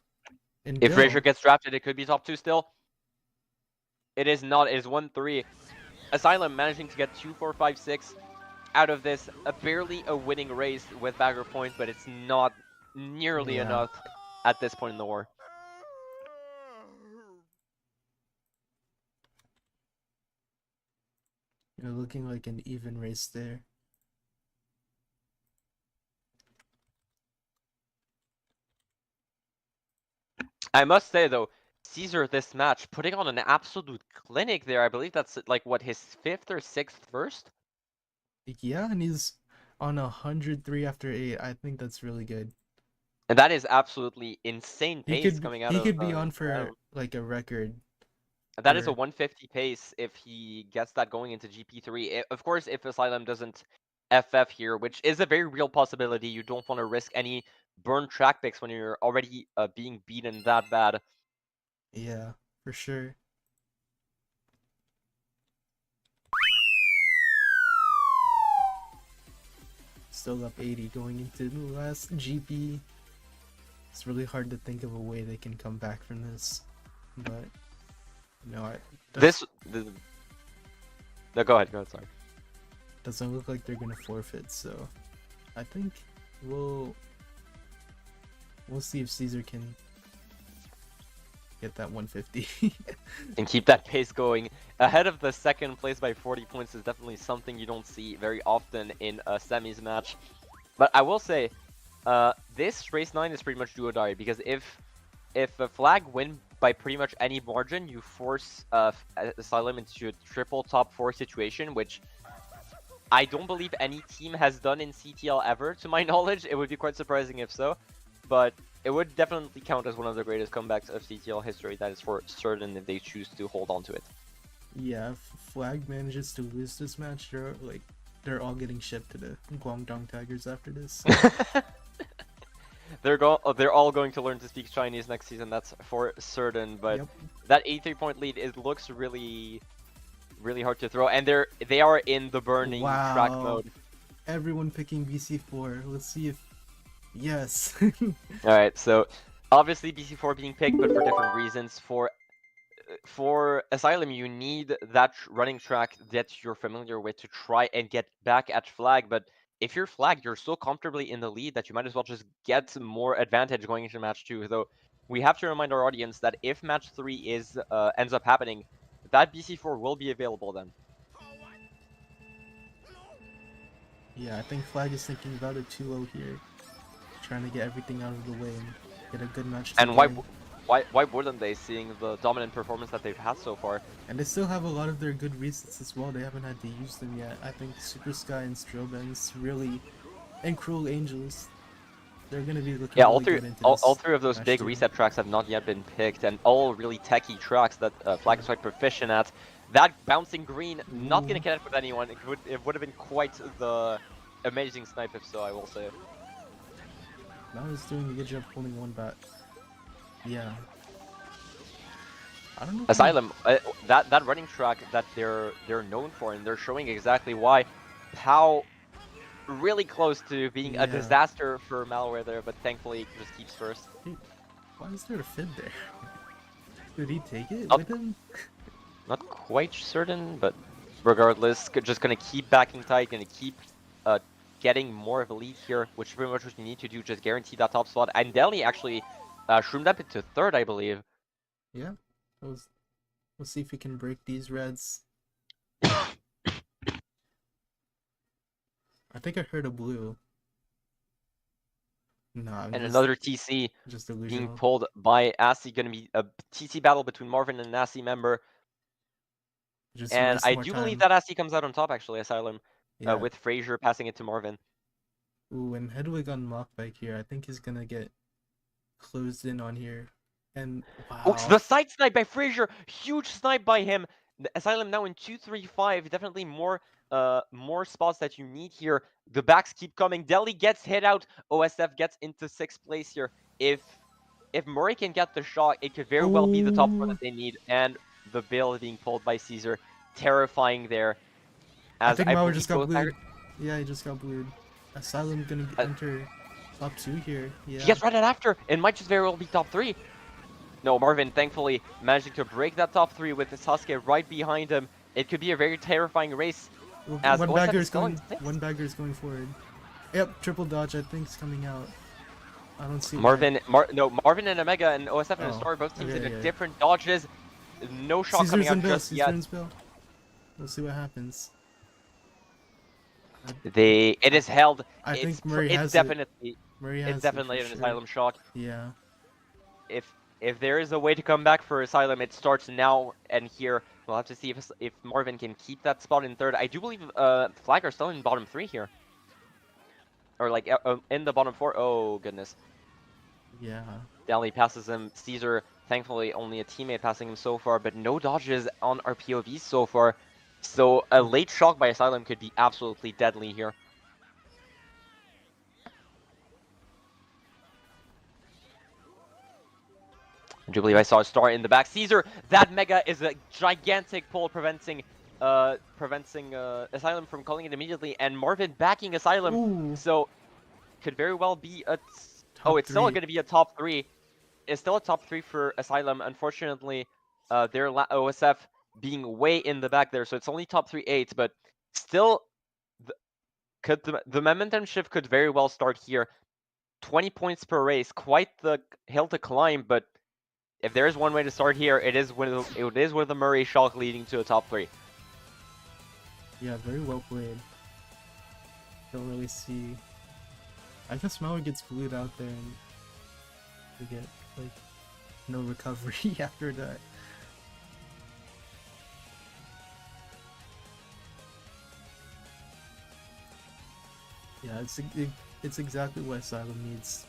In If Frazier Bill. gets drafted, it could be top 2 still. It is not. It is 1-3. Asylum managing to get 2, 4, 5, 6 out of this. Barely a winning race with bagger point, but it's not nearly Yeah. enough at this point in the war. Looking like an even race there. I must say, though, Caesar this match, putting on an absolute clinic there. I believe that's like, what, his 5th or 6th first? Yeah, and he's on 103 after 8. I think that's really good. And that is absolutely insane He pace could coming out he of could be on for Asylum. like a record That is a for 150 pace if he gets that going into GP3. Of course, if Asylum doesn't FF here, which is a very real possibility, you don't want to risk any burn track picks when you're already being beaten that bad. yeah, for sure. Still up 80 going into the last GP. It's really hard to think of a way they can come back from this, but no, This, no, go ahead, sorry. doesn't look like they're gonna forfeit. So I think we'll see if Caesar can get that 150. And keep that pace going. Ahead of the second place by 40 points is definitely something you don't see very often in a semis match. But I will say, this race 9 is pretty much do or die, because if a Fl2g win by pretty much any margin, you force Asylum into a triple top 4 situation, which I don't believe any team has done in CTL ever, to my knowledge. It would be quite surprising if so, but it would definitely count as one of the greatest comebacks of CTL history. That is for certain if they choose to hold on to it. Yeah, if Flag manages to lose this match, they're all getting shipped to the Guangdong Tigers after this. They're all going to learn to speak Chinese next season, that's for certain. But Yep. that 83-point lead, looks really, really hard to throw, and they are in the burning track Wow. mode. Everyone picking BC4. Let's see if yes. All right, so obviously BC4 being picked, but for different reasons. For Asylum, you need that running track that you're familiar with to try and get back at Fl2g. But if you're Fl2g, you're so comfortably in the lead that you might as well just get more advantage going into match 2. Though we have to remind our audience that if match 3 ends up happening, that BC4 will be available then. Yeah, I think Flag is thinking about a 2-0 here. Trying to get everything out of the way and get a good match 2 And why going. why wouldn't they, seeing the dominant performance that they've had so far? And they still have a lot of their good resets as well. They haven't had to use them yet. I think Super Sky and Strobens really, and Cruel Angels, they're gonna be looking Yeah, really good into all this three of those match big too. reset tracks have not yet been picked, and all really techy tracks that Fl2g is quite proficient at. That bouncing green, not gonna Ooh, connect with anyone. It would have been quite the amazing snipe if so, I will say. now he's doing a good job holding one back. Yeah, I don't know why. Asylum, that running track that they're known for, and they're showing exactly why. How really close to being a Yeah, disaster for Malware there, but thankfully just keeps first. hey, why is there a Fid there? Did he take it Not with him? not quite certain, but regardless, just gonna keep backing tight, gonna keep uh, getting more of a lead here, which is pretty much what you need to do, just guarantee that top spot. And Delhi actually shroomed up into third, I believe. Yeah, let's, let's see if we can break these reds. I think I heard a blue. No, I'm And another TC just being delusional. pulled by Assy, gonna be a TC battle between Marvin and an Assy member. Just And waste I more do believe time. that Assy comes out on top, actually, Asylum, Yeah. with Frazier passing it to Marvin. Ooh, and Hedwig on Mockbike here. I think he's gonna get closed in on here. And Oh, wow. the side snipe by Frazier! Huge snipe by him! The Asylum now in 2-3-5. Definitely more spots that you need here. The backs keep coming. Delhi gets hit out. OSF gets into 6th place here. If Murray can get the shot, it could very well be the top 4 that Oh, they need. And the bill being pulled by Caesar. Terrifying there. I As think I Mauer just believe got both blued. Yeah, he just got blued. Asylum gonna uh, enter top 2 here. he Yeah. gets right after. It might just very well be top 3. No, Marvin thankfully managing to break that top 3 with Sasuke right behind him. It could be a very terrifying race as One OSF bagger is is still in going. 6th. One bagger is going forward. Yep, triple dodge. I think is coming out. I don't see why. Marvin and Omega and OSF and Oh, Star both teams in okay, a yeah. different dodges. No shot coming Caesar's in out Bill. just Caesar yet. in Bill. We'll see what happens. I, It is held. I think Murray It's has it. definitely Murray it's has it for definitely an sure. Asylum shock. Yeah. If there is a way to come back for Asylum, it starts now and here. We'll have to see if Marvin can keep that spot in third. I do believe Fl2g are still in bottom 3 here. Or like in the bottom 4. Oh goodness. Yeah. Dally passes him. Caesar, thankfully, only a teammate passing him so far, but no dodges on our POVs so far. So a late shock by Asylum could be absolutely deadly here. I do believe I saw a star in the back. Caesar, that Mega is a gigantic pull preventing Asylum from calling it immediately, and Marvin backing Asylum. Ooh. So could very well be a... Oh, Top it's still 3. going to be a top 3. It's still a top 3 for Asylum. Unfortunately, their OSF being way in the back there, so it's only top 3-8, but still, the momentum shift could very well start here. 20 points per race, quite the hill to climb, but if there is one way to start here, it is with the Murray shock leading to a top 3. Yeah, very well played. Don't really see. I guess Mauer gets glued out there and we get like no recovery after that. Yeah, it's exactly what Asylum needs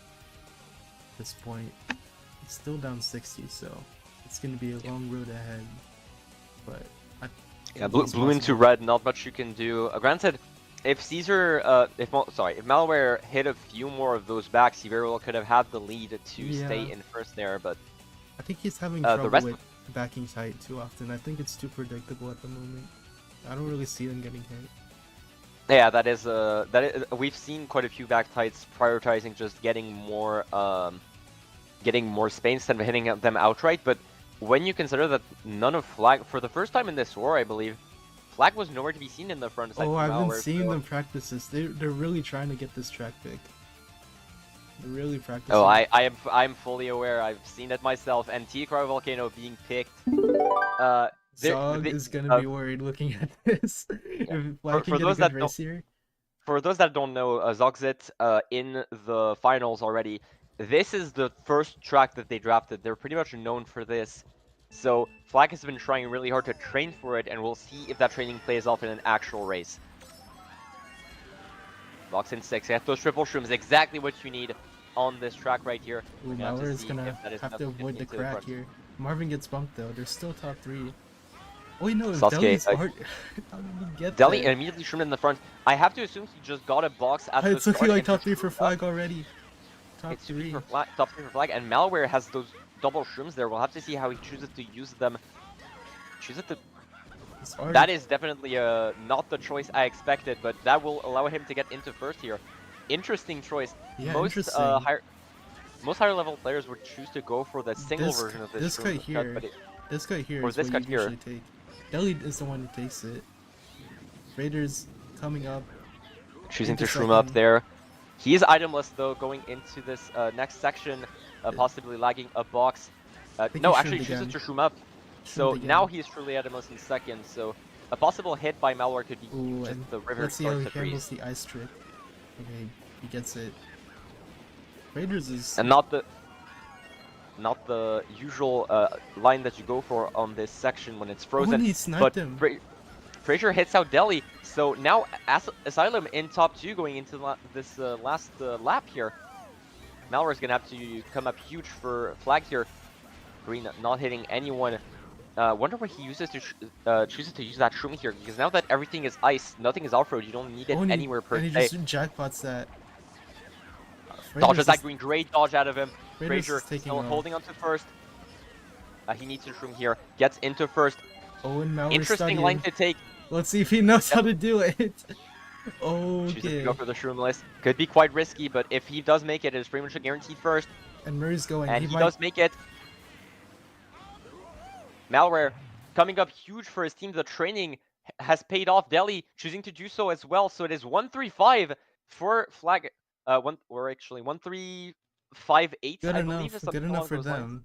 at this point. It's still down 60, so it's gonna be a long road ahead. But I Yeah, think it's blue into possible. red, not much you can do. Granted, if Caesar, if Malware hit a few more of those backs, he very well could have had the lead to stay Yeah, in first there, but I think he's having the trouble rest... with backing tight too often. I think it's too predictable at the moment. I don't really see him getting hit. Yeah, we've seen quite a few back tights prioritizing just getting more space instead of hitting them outright, but when you consider that none of Fl2g, for the first time in this war, I believe, Fl2g was nowhere to be seen in the front aside Oh, from I've been Malware, seeing so... them practice this. They're really trying to get this track pick. They're really practicing. Oh, I'm fully aware. I've seen it myself. And T-Cry Volcano being picked. Zog is gonna be worried looking at this. Yeah. If Fl2g can For get a those good that don't race here. For those that don't know, Zogzit in the finals already this is the first track that they drafted. They're pretty much known for this. So Fl2g has been trying really hard to train for it, and we'll see if that training plays off in an actual race. Box in 6, get those triple shrooms, exactly what you need on this track right here. Ooh, We're gonna have Malware to is see gonna if that is have enough to to get avoid the into the crack front. here. Marvin gets bumped though. There's still top 3. Oh wait, no, Sasuke, Deli's art. How did he get Deli there? immediately shroomed in the front. I have to assume he just got a box at the It's looking start like and top just 3 for shroomed up. Fl2g already. Top It's 2P 3. for Fl2g, top 3 for Fl2g, and Malware has those double shrooms there. We'll have to see how he chooses to use them. His art. That is definitely not the choice I expected, but that will allow him to get into first here. Interesting choice. Yeah, interesting. Most higher level players would choose to go for the single version of this This guy shroom cut, here, but this guy here or is this what you cut here. usually take. Deli is the one who takes it. Raiders coming up. Choosing to into shroom up second. there. He is itemless though, going into this next section, possibly lagging a box. think No, he actually shroomed chooses again. to shroom up. So Shroomed again. now he is truly itemless in second. So a possible hit by Malware could be Ooh, just and the river let's see how starts he to handles freeze. the ice trick. Okay, he gets it. Raiders is And not the usual line that you go for on this section when it's oh, frozen. and he sniped But him. Frazier hits out Deli, so now Asylum in top 2 going into this last lap here. Malware's gonna have to come up huge for Fl2g here. Green not hitting anyone. Wonder what he uses to chooses to use that shroom here, because now that everything is ice, nothing is off-road, you don't need it Oh, anywhere per and he se. just jackpots that. Dodges that green, great dodge out of him. Raiders Frazier is taking still off. holding on to first. He needs to shroom here, gets into first. Oh, and Malware's Interesting studying. line to take. Let's see if he knows how to do it. Chooses to go Okay. for the shroomless. Could be quite risky, but if he does make it, it's pretty much a guaranteed first. And Murray's going. And He he might. does make it. Malware coming up huge for his team. The training has paid off. Deli choosing to do so as well. So it is 1-3-5 for Fl2g. Actually 1-3-5-8, Good I believe, enough. is something Good enough along for those lines. them.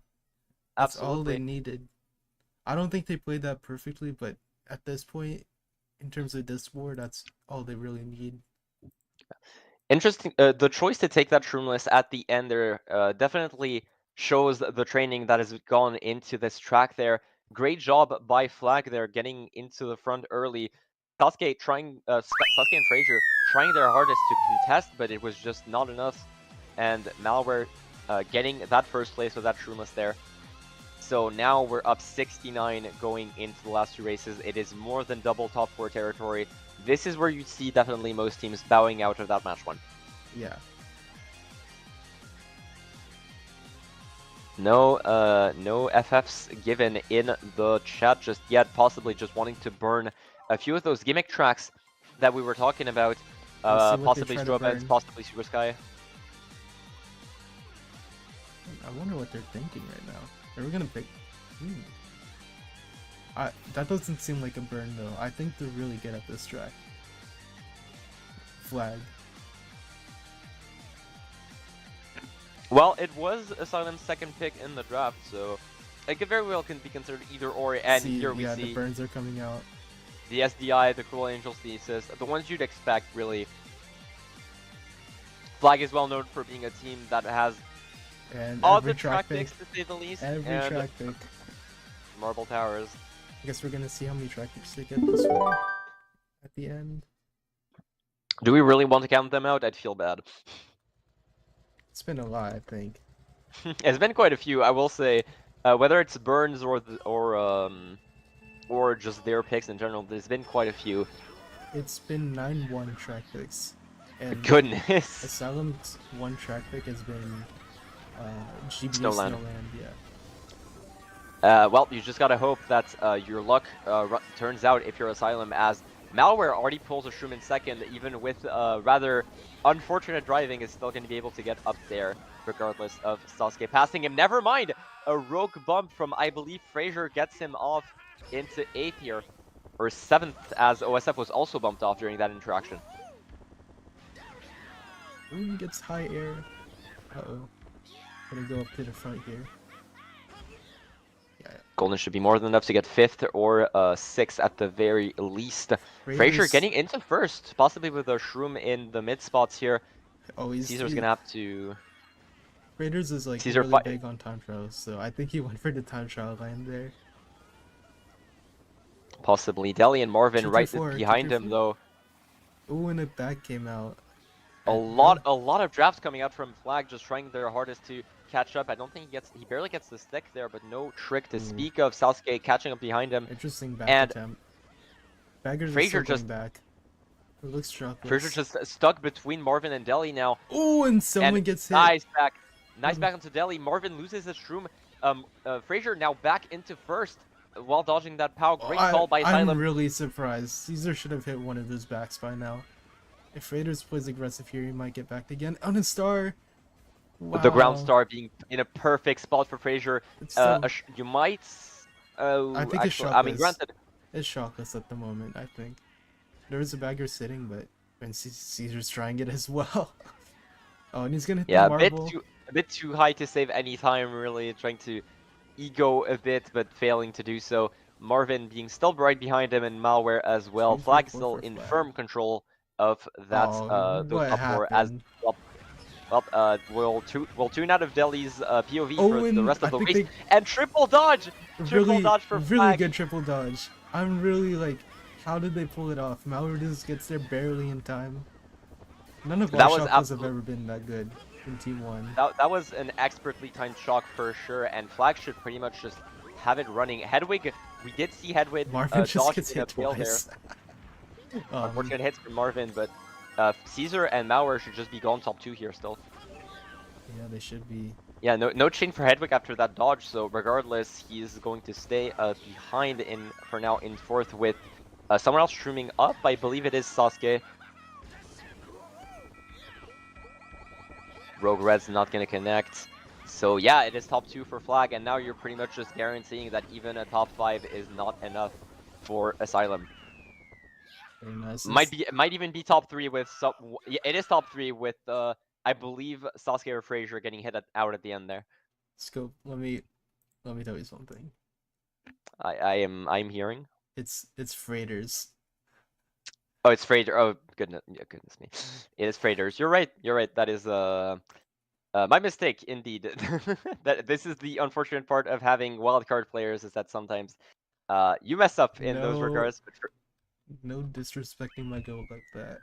That's all they Absolutely. needed. I don't think they played that perfectly, but at this point, in terms of this war, that's all they really need. Interesting. The choice to take that shroomless at the end there definitely shows the training that has gone into this track there. Great job by Fl2g there, getting into the front early. Sasuke and Frazier trying their hardest to contest, but it was just not enough. And Malware getting that first place with that shroomless there. So now we're up 69 going into the last 2 races. It is more than double top 4 territory. This is where you see definitely most teams bowing out of that match 1. Yeah. No FFs given in the chat just yet, possibly just wanting to burn a few of those gimmick tracks that we were talking about. Possibly Strobens, possibly Super Sky. I wonder what they're thinking right now. Are we gonna pick? That doesn't seem like a burn though. I think they're really good at this track. Flag. Well, it was Asylum's second pick in the draft, so it could very well be considered either or. And here we see the burns are coming out. The SDI, the Cruel Angels Thesis, the ones you'd expect, really. Fl2g is well known for being a team that has and other track picks, to say the least. Every track pick. Marble Towers. I guess we're gonna see how many track picks they get this way at the end. Do we really want to count them out? I'd feel bad. It's been a lot, I think. It's been quite a few, I will say. Whether it's Burns or just their picks in general, there's been quite a few. It's been 9-1 track picks. And goodness. Asylum's 1 track pick has been GB Snowland. Yeah. Well, you just gotta hope that your luck turns out if you're Asylum, as Malware already pulls a shroom in second, even with rather unfortunate driving, is still going to be able to get up there, regardless of Sasuke passing him. Never mind! A rogue bump from, I believe, Frazier gets him off into 8th here, or 7th, as OSF was also bumped off during that interaction. Ooh, gets high air. Uh-oh. Gonna go up to the front here. Yeah. Golden should be more than enough to get 5th or 6th at the very least. Frazier getting into 1st, possibly with a shroom in the mid spots here. Oh, Caesar's gonna have to... Raiders is like Caesar really fi big on time trials, so I think he went for the time trial line there. possibly. Deli and Marvin 2 through right 4, 2 behind through him 4. though. Oh, and a back came out. A That was, lot of drafts coming out from Fl2g, just trying their hardest to catch up. I don't think he barely gets the stick there, but no trick to ooh, speak of. Sasuke catching up behind him, interesting back and attempt. Baggers is still Frazier going just back. It looks Frazier trackless. just stuck between Marvin and Deli now, Oh, and and someone gets hit. nice back onto Deli. Marvin loses his shroom. Frazier now back into first while dodging that pow. Great call by I'm Asylum. really surprised. Caesar should have hit one of those backs by now. If Raiders plays aggressive here, he might get backed again. On a star. The ground Wow. star being in a perfect spot for Frazier. It's still. You might. I Oh, think it's actually, I mean, shockless. granted, It's shockless at the moment, I think. There was a bagger sitting, but when Caesar's trying it as well. Oh, and he's gonna hit the yeah, marble. a bit too high to save any time. Really trying to ego a bit, but failing to do so. Marvin being still right behind him, and Malware as well. 3 through Flag 4 still for in Flag. firm control of that Oh, those what top four as happened? well. Well, we'll tune out of Delhi's POV for the Owen, rest I of the think race, they and triple really, dodge for really Flag. good triple dodge. I'm really like, how did they pull it off? Malware just gets there barely in time. None of our That was shockless have absolute. ever been that good in Team 1. That was an expertly timed shock for sure, and Flag should pretty much just have it running. Hedwig, we did see Hedwig Marvin just dodge gets in a hit fail there. twice. um, Unfortunate hits from Marvin, but Caesar and Mauer should just be gone top 2 here still. yeah, they should be. Yeah, no chain for Hedwig after that dodge, so regardless, he's going to stay behind for now in 4th with someone else streaming up. I believe it is Sasuke. Rogue Red's not going to connect. So yeah, it is top 2 for Flag, and now you're pretty much just guaranteeing that even a top 5 is not enough for Asylum. Very nice. Might even be top 3 with some. Yeah, it is top 3 with I believe Sasuke or Frazier getting hit out at the end there. Scope. Let me tell you something. I'm hearing. It's freighters. Oh, it's Fraser. Oh, goodness, yeah, goodness me. It is Freighters. You're right. You're right. That is my mistake indeed. That this is the unfortunate part of having wildcard players is that sometimes you mess up in those No, regards. But no disrespecting my goat like that.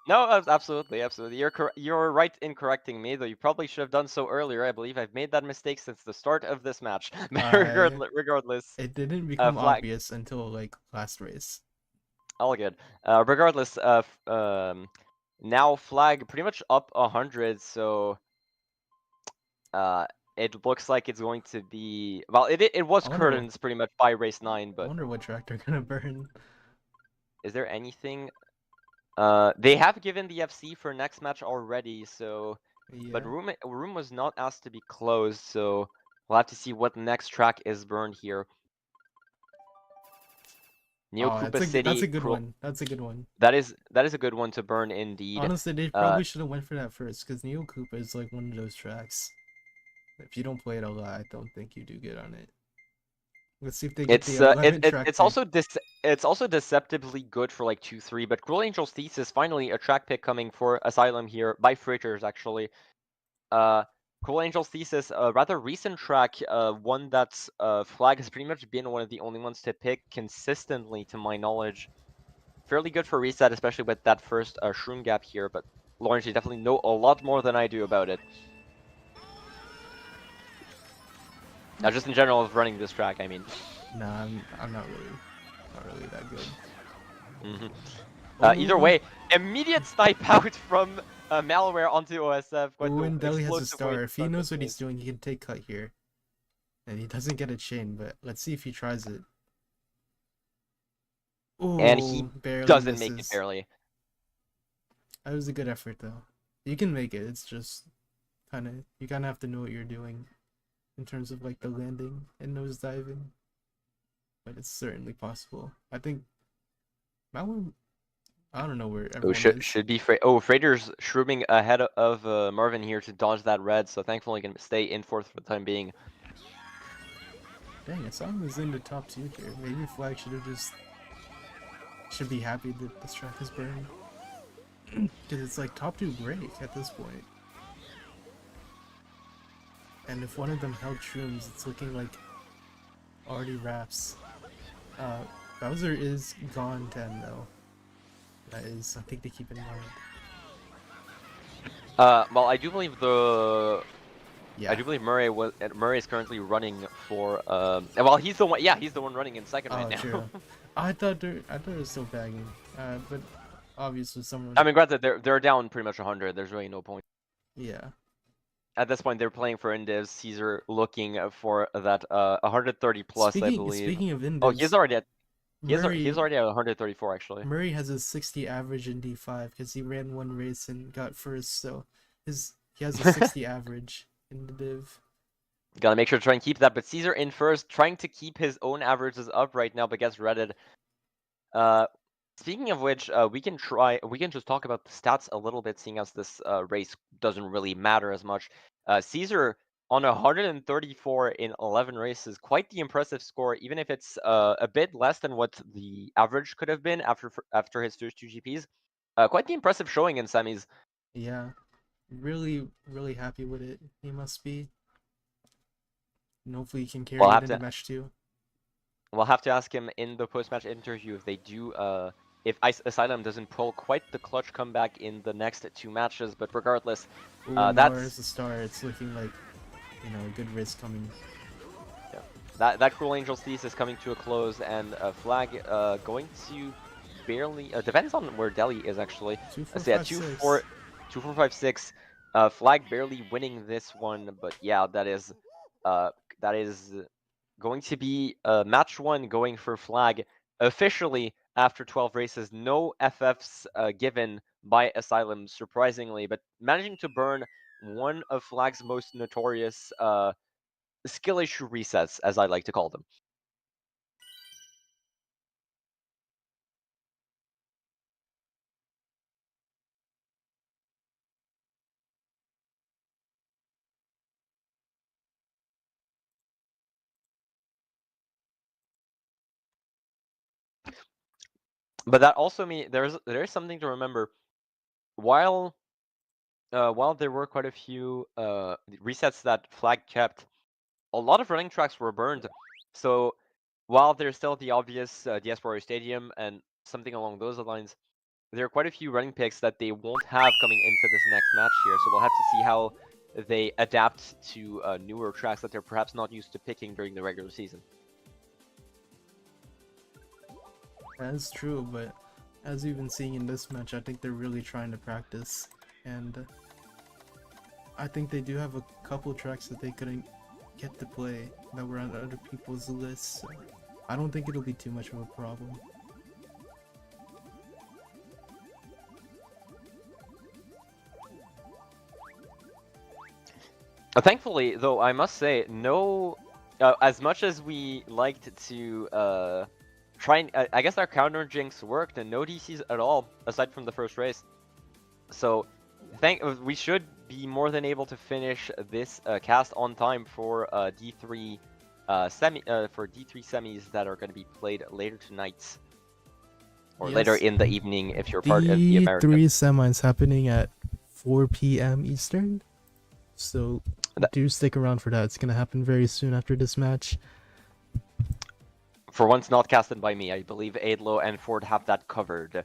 no, absolutely, absolutely. You're right in correcting me, though you probably should have done so earlier. I believe I've made that mistake since the start of this match. I Regardless, It didn't become Flag. obvious until like last race. All good. Regardless, now Flag pretty much up 100, so it looks like it's going to be well. It was I wonder curtains pretty much by race 9, I but wonder what track they're gonna burn. is there anything? They have given the FC for next match already, so but Yeah. room was not asked to be closed, so we'll have to see what next track is burned here. Neo Oh, Koopa that's a City, good one. That's a good one. that is a good one to burn indeed. Honestly, they Uh, probably should have went for that first, because Neo Koopa is like one of those tracks. If you don't play it a lot, I don't think you do good on it. Let's see if they get the 11th track pick. It's also deceptively good for like 2-3, but Cruel Angel's Thesis finally a track pick coming for Asylum here by Fritters actually. Cruel Angel's Thesis, a rather recent track, one that's Flag has pretty much been one of the only ones to pick consistently to my knowledge. Fairly good for reset, especially with that first Shroom gap here, but Lawrence, you definitely know a lot more than I do about it. Just in general of running this track, I mean. Nah, I'm not really that good. Mm-hmm. Either Oh, way, immediate snipe out from Malware onto OSF. Quite the Owen Deli has a explosive way star. to If he start this knows what he's race. doing, he can take cut here. And he doesn't get a chain, but let's see if he tries it. And Oh, he barely doesn't make it misses. barely. That was a good effort though. You can make it. It's just you kind of have to know what you're doing in terms of like the landing and nose diving. But it's certainly possible. I think Malware. I don't know where Oh, everyone is. should be Freighter's shrooming ahead of Marvin here to dodge that red, so thankfully he can stay in 4th for the time being. Dang, Asylum is in the top 2 here. Maybe Flag should be happy that this track is burned. Because it's like top 2 break at this point. And if one of them held shrooms, it's looking like already wraps. Uh, Bowser is gone 10 though. That is something to keep in mind. Well, I do believe I Yeah. do believe Murray is currently running for well, he's the one. Yeah, he's the one running in second right Oh, now. true. I thought it was still bagging. But obviously I someone. mean, granted, they're down pretty much 100. There's really no point. Yeah. At this point, they're playing for Indiv. Caesar looking for that 130 plus, I believe. Speaking of Oh, Indivs, he's Murray already at 134 actually. Murray has a 60 average in D5 because he ran one race and got first. So he has a 60 average in the div. Gotta make sure to try and keep that. But Caesar in first, trying to keep his own averages up right now, but gets redded. Uh, Speaking of which, we can just talk about the stats a little bit, seeing as this race doesn't really matter as much. Caesar on 134 in 11 races, quite the impressive score, even if it's a bit less than what the average could have been after his first two GPs. Quite the impressive showing in semis. Yeah, really, really happy with it. He must be. And hopefully he can We'll carry it have into to match two. we'll have to ask him in the post-match interview if they do if Asylum doesn't pull quite the clutch comeback in the next two matches. But regardless, Ooh, and Mauer that's is the star. It's looking like, a good race coming. yeah. That Cruel Angel's thesis coming to a close, and Fl2g going to barely depends on where Delhi is actually. Two, four, Let's see, at five, 6. 2 4 5 6. Fl2g barely winning this one, but yeah, uh that is going to be match one going for Fl2g officially after 12 races. No FFs given by Asylum, surprisingly, but managing to burn one of Fl2g's most notorious skill issue resets, as I like to call them. But that also means there's something to remember. While while there were quite a few resets that Fl2g kept, a lot of running tracks were burned. So while there's still the obvious DS Warrior Stadium and something along those lines, there are quite a few running picks that they won't have coming into this next match here. So we'll have to see how they adapt to newer tracks that they're perhaps not used to picking during the regular season. That's true, but as we've been seeing in this match, I think they're really trying to practice. And I think they do have a couple tracks that they couldn't get to play that were on other people's lists. So I don't think it'll be too much of a problem. Thankfully, though, I must say, no. As much as we liked to try and, I guess our counter jinx worked, and no DCs at all aside from the first race. So, we should be more than able to finish this cast on time for D3 for D3 semis that are going to be played later tonight or later Yes, in the evening if you're part of the the Americas. three semis happening at 4 p.m. Eastern. So do stick around for that. It's gonna happen very soon after this match. For once not casted by me, I believe Aidlo and Ford have that covered.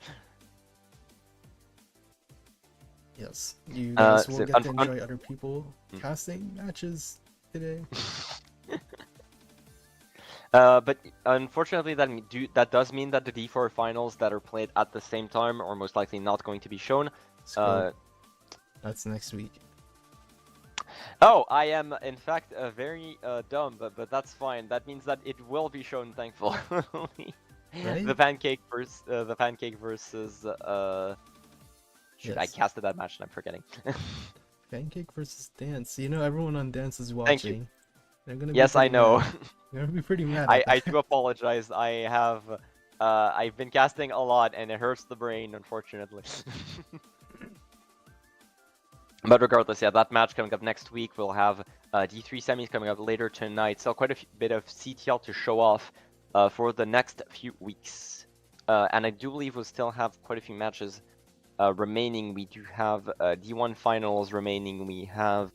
Yes, you guys will So get to enjoy other people casting matches today. But unfortunately, that does mean that the D4 finals that are played at the same time are most likely not going to be shown. That's next week. Oh, I am in fact very dumb, but that's fine. That means that it will be shown, thankfully. Right? The pancake versus shoot, Yes. I casted that match and I'm forgetting. Pancake versus Dance. You know, everyone on Dance is Thank you. watching. They're gonna be Yes, I pretty know. mad. They're gonna be pretty mad at I that. do apologize. I've been casting a lot and it hurts the brain, unfortunately. But regardless, yeah, that match coming up next week. We'll have D3 semis coming up later tonight. So quite a bit of CTL to show off for the next few weeks. And I do believe we'll still have quite a few matches remaining. We do have D1 finals remaining. We have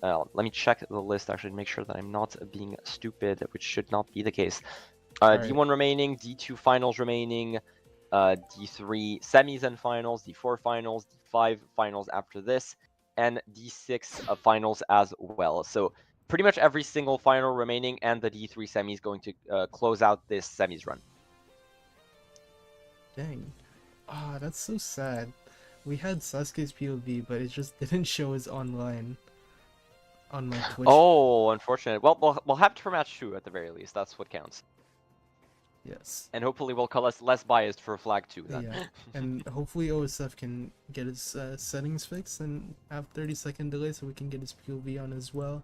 Let me check the list actually to make sure that I'm not being stupid, which should not be the case. All right. D1 remaining, D2 finals remaining, D3 semis and finals, D4 finals, D5 finals after this, and D6 finals as well. So pretty much every single final remaining, and the D3 semis going to close out this semis run. Dang. Ah, that's so sad. We had Sasuke's POV, but it just didn't show us online on my Twitch. Oh, unfortunate. Well, we'll have it for match 2 at the very least. That's what counts. Yes. And hopefully we'll call us less biased for Fl2g then. Yeah. And hopefully OSF can get his settings fixed and have 30-second delay so we can get his POV on as well.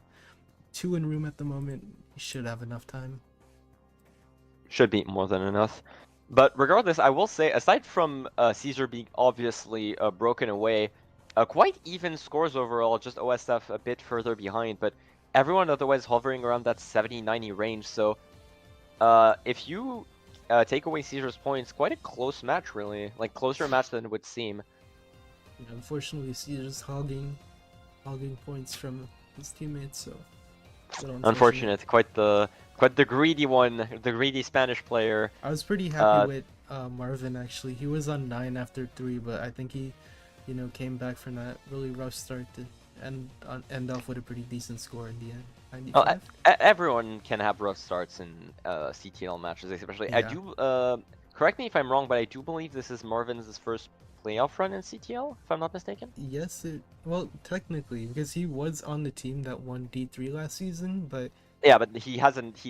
2 in room at the moment. We should have enough time. Should be more than enough. But regardless, I will say, aside from Caesar being obviously broken away, quite even scores overall, just OSF a bit further behind, but everyone otherwise hovering around that 70-90 range. So if you take away Caesar's points, quite a close match, really. Like, closer match than it would seem. Yeah, unfortunately, Caesar's hogging points from his teammates, so Unfortunate. Quite the greedy one, the greedy Spanish player. I was pretty happy with Marvin actually. He was on 9 after 3, but I think he, came back from that really rough start to end off with a pretty decent score in the end. 95. Everyone can have rough starts in CTL matches, especially. Yeah. I do. Correct me if I'm wrong, but I do believe this is Marvin's first playoff run in CTL, if I'm not mistaken. Yes, well, technically, because he was on the team that won D3 last season, but yeah, but he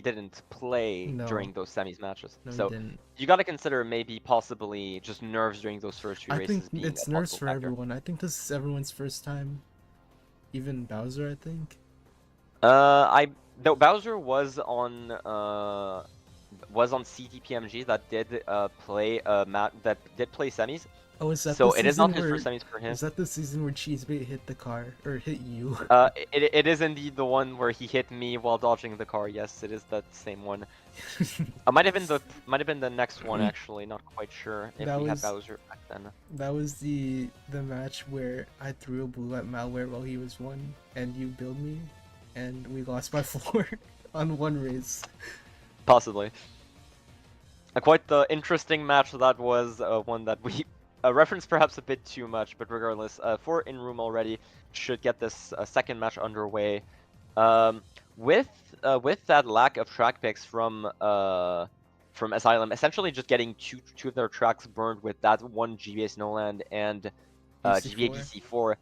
didn't play No. during those semis matches. No, so he didn't. you got to consider maybe possibly just nerves during those first few I races think being it's a nerves possible for factor. everyone. I think this is everyone's first time. Even Bowser, I think. No, Bowser was on CTPMG that did play semis. Oh, is that So the it is not season his where? first semis for him. Is that the season where Cheesebait hit the car or hit you? It is indeed the one where he hit me while dodging the car. Yes, it is that same one. Might have been the next one actually. Not quite sure if we had Bowser back then. That was the match where I threw a blue at Malware while he was 1, and you billed me, and we lost by 4 on 1 race. Possibly. Quite the interesting match that was. One that we referenced perhaps a bit too much, but regardless, 4 in room already should get this second match underway. With that lack of track picks from Asylum, essentially just getting two of their tracks burned with that one GBA Snowland and GBA DC4.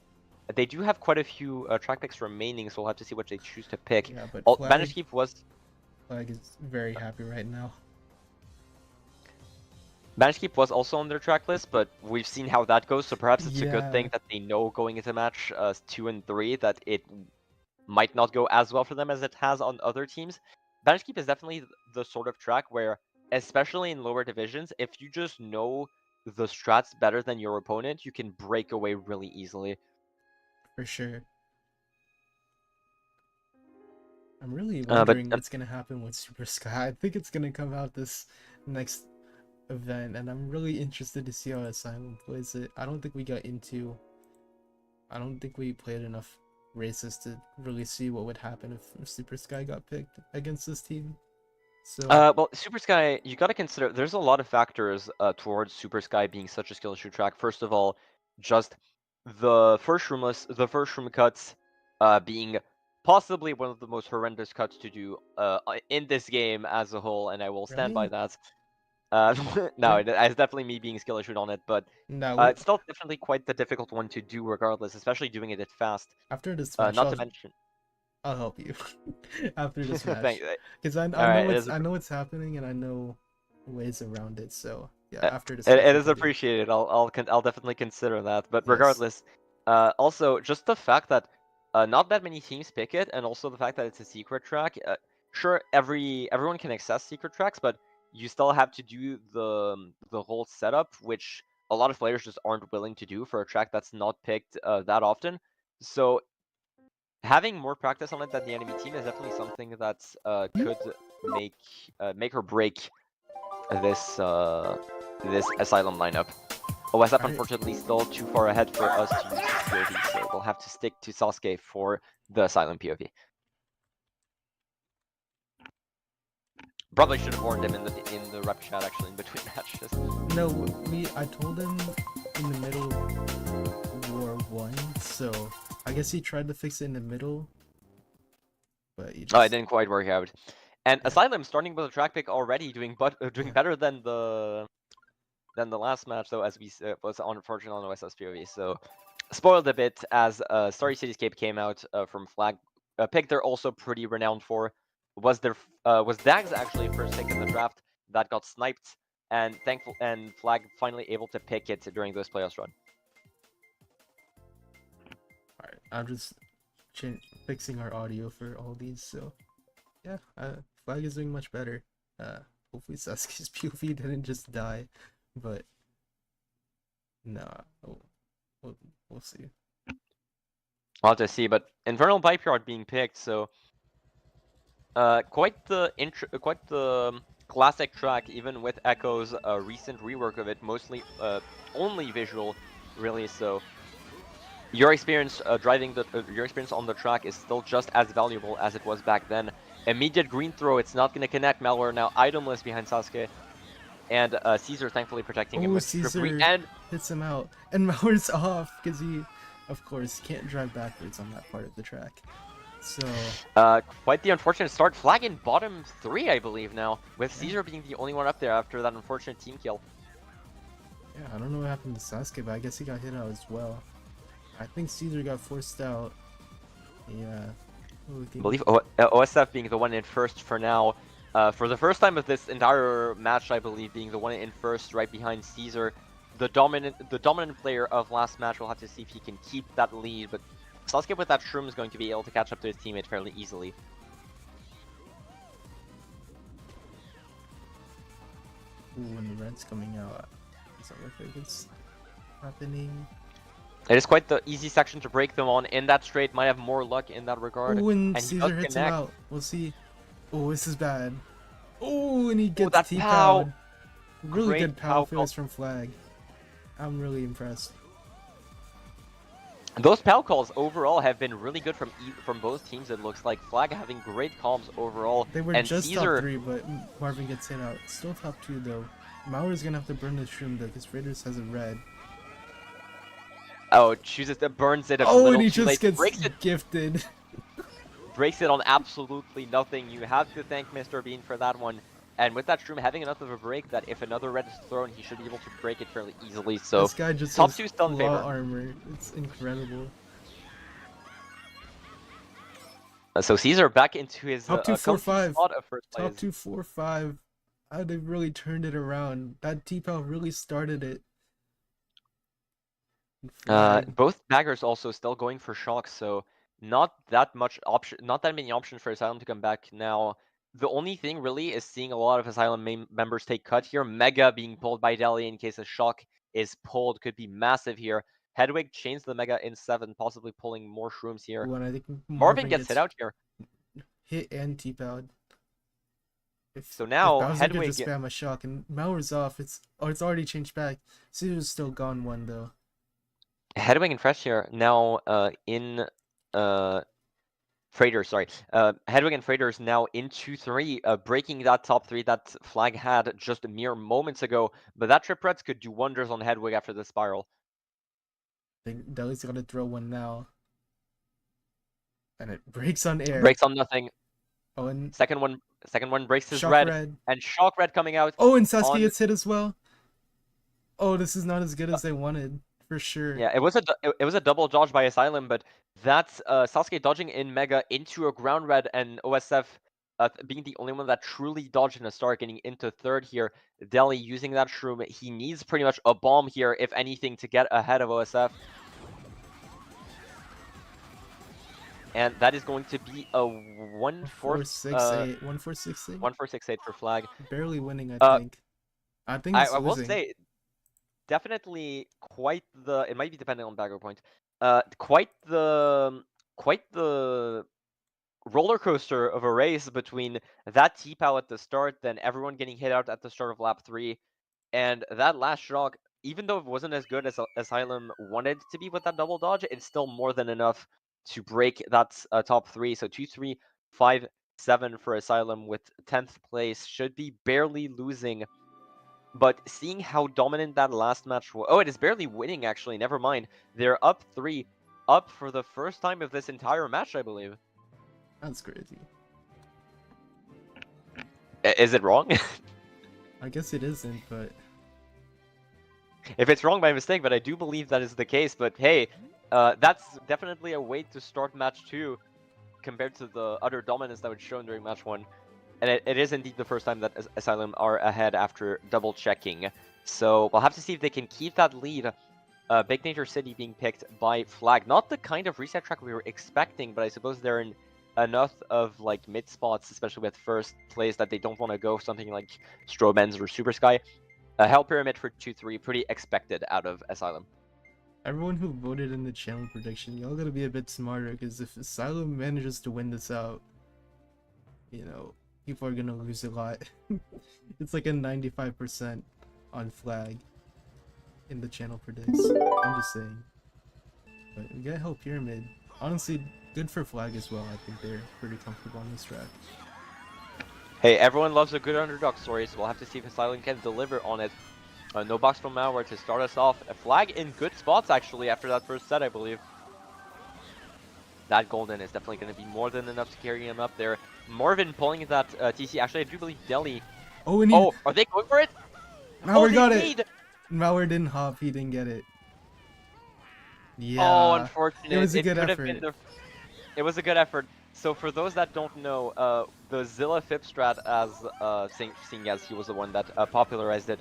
They do have quite a few track picks remaining, so we'll have to see what they choose to pick. Yeah, but Fl2g is very happy right now. Banishkeep was also on their track list, but we've seen how that goes, so perhaps it's a good thing that they know going into match 2 and 3 that it might not go as well for them as it has on other teams. Banishkeep is definitely the sort of track where, especially in lower divisions, if you just know the strats better than your opponent, you can break away really easily. For sure. I'm really wondering what's gonna happen with Super Sky. I think it's gonna come out this next event, and I'm really interested to see how Asylum plays it. I don't think we played enough races to really see what would happen if Super Sky got picked against this team. So well, Super Sky, you got to consider there's a lot of factors towards Super Sky being such a skill issue track. First of all, just the first room cuts being possibly one of the most horrendous cuts to do in this game as a whole, and I will stand by that. No, it's definitely me being skill issued on it, but it's still definitely quite the difficult one to do regardless, especially doing it fast. After this match, not to mention, I'll help you after this match, Thanks. because I know what's happening and I know ways around it. So yeah, after this, it is appreciated. I'll definitely consider that. But regardless, also just the fact that not that many teams pick it, and also the fact that it's a secret track. Sure, everyone can access secret tracks, but you still have to do the whole setup, which a lot of players just aren't willing to do for a track that's not picked that often. So having more practice on it than the enemy team is definitely something that could make or break this Asylum lineup. OSF Alright. unfortunately still too far ahead for us to use this POV, so they'll have to stick to Sasuke for the Asylum POV. Probably should have warned him in the rep chat actually in between matches. No, I told him in the middle of War 1, so I guess he tried to fix it in the middle, but he Oh, it just... didn't quite work out. And Yeah. Asylum starting with a track pick already, doing better than the last match though, as we was unfortunate on OSS POV. So spoiled a bit as Starry Cityscape came out from Flag. A pick they're also pretty renowned for was Dag's actually first pick in the draft that got sniped, and Flag finally able to pick it during this playoffs run. Alright, I'm just fixing our audio for all these, so yeah, Flag is doing much better. Hopefully Sasuke's POV didn't just die, but nah, we'll see. I'll have to see, but Infernal Pipe Yard being picked, so quite the classic track, even with Echo's recent rework of it, mostly only visual, really. So your experience your experience on the track is still just as valuable as it was back then. Immediate green throw, it's not going to connect. Malware now itemless behind Sasuke, and Caesar thankfully protecting him Oh, with trippery, Caesar and hits him out, and Mauer's off because he, of course, can't drive backwards on that part of the track. So quite the unfortunate start. Flag in bottom 3, I believe now, with Caesar being the only one up there after that unfortunate team kill. yeah, I don't know what happened to Sasuke, but I guess he got hit out as well. I think Caesar got forced out. Yeah. I believe OSF being the one in first for now. For the first time of this entire match, I believe, being the one in first right behind Caesar. The dominant player of last match, we'll have to see if he can keep that lead, but Sasuke with that shroom is going to be able to catch up to his teammate fairly easily. Ooh, and the red's coming out. Doesn't look like it's happening. It is quite the easy section to break them on. In that straight, might have more luck in that regard. Oh, and And he Caesar does hits him connect. out. We'll see. Oh, this is bad. Oh, and he gets that T-Powed. Really Great good pow pow fails from Flag. I'm really impressed. Those PAL calls overall have been really good from both teams. It looks like Flag having great comms overall. They were and just Caesar... top 3, but Marvin gets hit out. Still top 2 though. Mauer's gonna have to burn the shroom though, because Raiders has a red. Oh, chooses to burns it a Oh, and little he too just late. gets Breaks it. gifted. Breaks it on absolutely nothing. You have to thank Mr. Bean for that one. And with that shroom having enough of a break that if another red is thrown, he should be able to break it fairly easily. So This guy just top has 2 still in law favor. armor. It's incredible. So Caesar back into his Top 2, 4, comfy 5. spot of first place. Top 2, 4, 5. They've really turned it around. That T-Pow really started it. Both baggers also still going for shocks, so not that many options for Asylum to come back now. The only thing really is seeing a lot of Asylum members take cut here. Mega being pulled by Delhi in case a shock is pulled could be massive here. Hedwig chains the Mega in 7, possibly pulling more shrooms here. When I think Marvin gets hit out here. hit and T-Powed. So If now Bowser could Hedwig just spam a shock and Mauer's off, it's already changed back. Caesar's still gone 1 though. Hedwig and Fresh here now in Freighters, sorry. Hedwig and Freighters now in 2-3, breaking that top 3 that Flag had just mere moments ago. But that trip Reds could do wonders on Hedwig after the spiral. I think Deli's gonna throw 1 now. And it breaks on air. Breaks on nothing. Oh, and second one breaks his Shock red. Red. And Shock Red coming out. Oh, and Sasuke gets hit as well. Oh, this is not as good as they wanted, for sure. Yeah, it was a double dodge by Asylum, but that's Sasuke dodging in Mega into a ground red, and OSF being the only one that truly dodged in a start, getting into third here. Delhi using that shroom. He needs pretty much a bomb here, if anything, to get ahead of OSF. And that is going to be a 1-4-6-8. 1-4-6-8. 1-4-6-8 for Flag. Barely winning, I think. I think it's I will losing. say, definitely quite the. It might be depending on bagger point. Quite the roller coaster of a race between that T-Pow at the start, then everyone getting hit out at the start of lap 3, and that last shock even though it wasn't as good as Asylum wanted to be with that double dodge, it's still more than enough to break that top 3. So 2, 3, 5, 7 for Asylum with 10th place should be barely losing. But seeing how dominant that last match was... Oh, it is barely winning, actually. Never mind. They're up 3. Up for the first time of this entire match, I believe. That's crazy. Is it wrong? I guess it isn't, but... If it's wrong by mistake, but I do believe that is the case. But hey, that's definitely a way to start match 2 compared to the utter dominance that was shown during match 1. And it is indeed the first time that Asylum are ahead after double checking. So we'll have to see if they can keep that lead. Big Nature City being picked by Fl2g. Not the kind of reset track we were expecting, but I suppose they're in enough of like mid spots, especially with first place, that they don't want to go something like Strobens or Super Sky. Hell Pyramid for 2-3, pretty expected out of Asylum. Everyone who voted in the channel prediction, y'all gotta be a bit smarter, because if Asylum manages to win this out, you know, people are gonna lose a lot. It's like a 95% on Fl2g in the channel predicts. I'm just saying. But we got Hell Pyramid. Honestly, good for Fl2g as well. I think they're pretty comfortable on this track. Hey, everyone loves a good underdog story, so we'll have to see if Asylum can deliver on it. No box from Malware to start us off. A Fl2g in good spots, actually, after that first set, I believe. That golden is definitely going to be more than enough to carry him up there. Marvin pulling that TC. Actually, I do believe Delhi. Oh, and Oh, are they going for it? Malware They got paid! it! Malware didn't hop, he didn't get it. Oh, Yeah. It unfortunate. was a It good could have effort. been the... It was a good effort. So for those that don't know, the Zilla Fip strat, as seeing as he was the one that popularized it,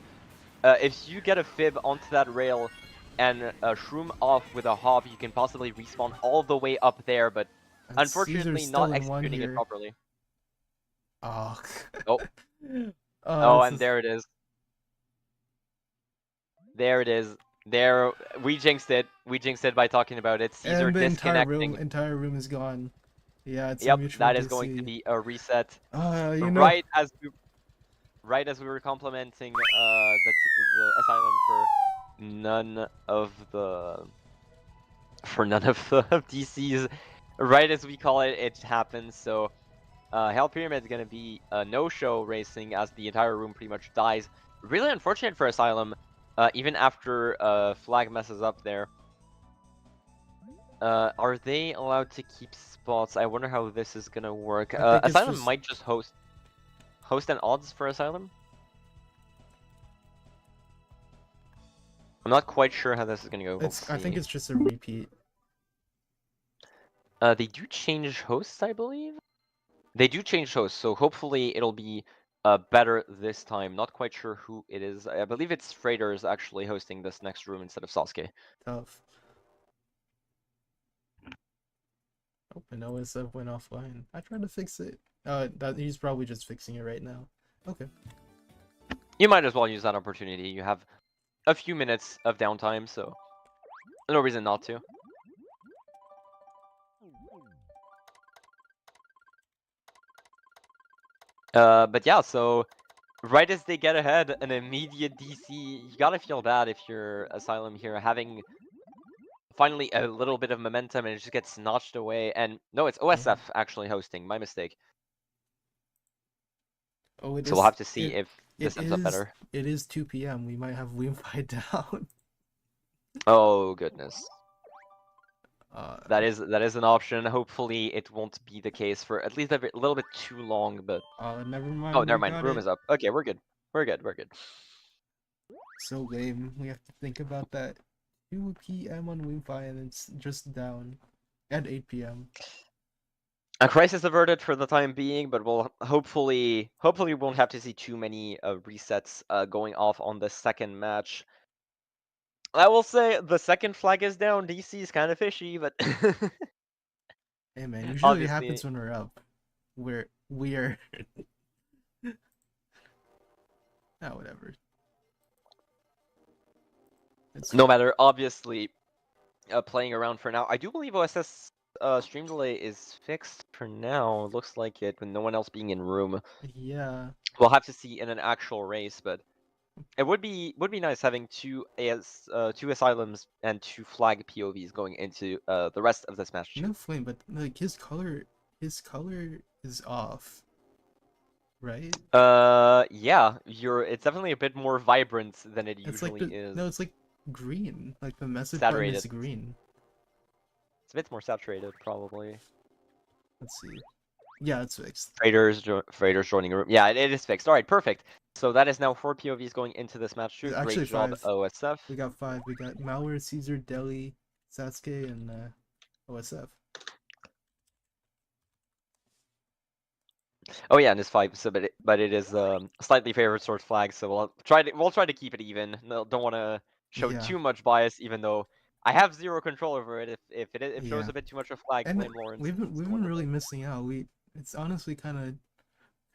if you get a fib onto that rail and shroom off with a hop, you can possibly respawn all the way up there, but And Caesar's unfortunately not still in one executing it here. properly. Oh. Oh, Oh, oh, this and is... there it is. There it is. There, we jinxed it. We jinxed it by talking about it. Caesar And the disconnecting. entire room is gone. Yeah, it's a Yep, mutual that is going to DC. be a reset. You know... Right as we were complimenting the Asylum for none of the DCs, right as we call it, it happens. So Hell Pyramid is going to be no-show racing as the entire room pretty much dies. Really unfortunate for Asylum, even after Fl2g messes up there. Are they allowed to keep spots? I wonder how this is going to work. I think it's Asylum just... might just host an odds for Asylum. I'm not quite sure how this is gonna go. We'll I think see. it's just a repeat. They do change hosts, I believe. They do change hosts, so hopefully it'll be better this time. Not quite sure who it is. I believe it's Freighters actually hosting this next room instead of Sasuke. Tough. Oh, and OSF went offline. I tried to fix it. He's probably just fixing it right now. Okay. You might as well use that opportunity. You have a few minutes of downtime, so no reason not to. But yeah, so right as they get ahead, an immediate DC. You gotta feel bad if you're Asylum here, having finally a little bit of momentum and it just gets notched away. And no, it's OSF actually hosting. My mistake. Oh, So we'll have to see if it this ends up better. is 2 p.m. We might have Leomfi down. Oh goodness. Uh, That is an option. Hopefully it won't be the case for at least a little bit too long, but Never oh, mind. never We mind. got Room it. is up. Okay, we're good. We're good. We're good. So lame. We have to think about that. 2 p.m. on Leomfi and it's just down at 8 p.m. A crisis averted for the time being, but we'll hopefully we won't have to see too many resets going off on the second match. I will say the second flag is down. DC is kind of fishy, but Hey man, usually it happens obviously, when we're up. We are... Oh, whatever. It's no fine. matter, obviously, playing around for now. I do believe OSS stream delay is fixed for now. Looks like it, with no one else being in room. Yeah. We'll have to see in an actual race, but It would be nice having two asylums and two flag POVs going into the rest of this match No too. flame, but like his color is off, right? Yeah, it's definitely a bit more vibrant than it It's like usually the is. no, it's like green. Like the message button is Saturated. green. It's a bit more saturated, probably. Let's see. Yeah, it's fixed. Freighters joining the room. Yeah, it is fixed. All right, perfect. So that is now four POVs going into this match too. Great Actually, job, five. OSF. We got five. We got Malware, Caesar, Deli, Sasuke, and OSF. Oh yeah, and it's five. So, but it is slightly favored source flag. So we'll try to keep it even. No, don't want to show Yeah, too much bias, even though I have zero control over it. If it shows yeah. a bit too much of flag, And blame Lawrence. we've been It's we've the one been to really blame. missing out. It's honestly kind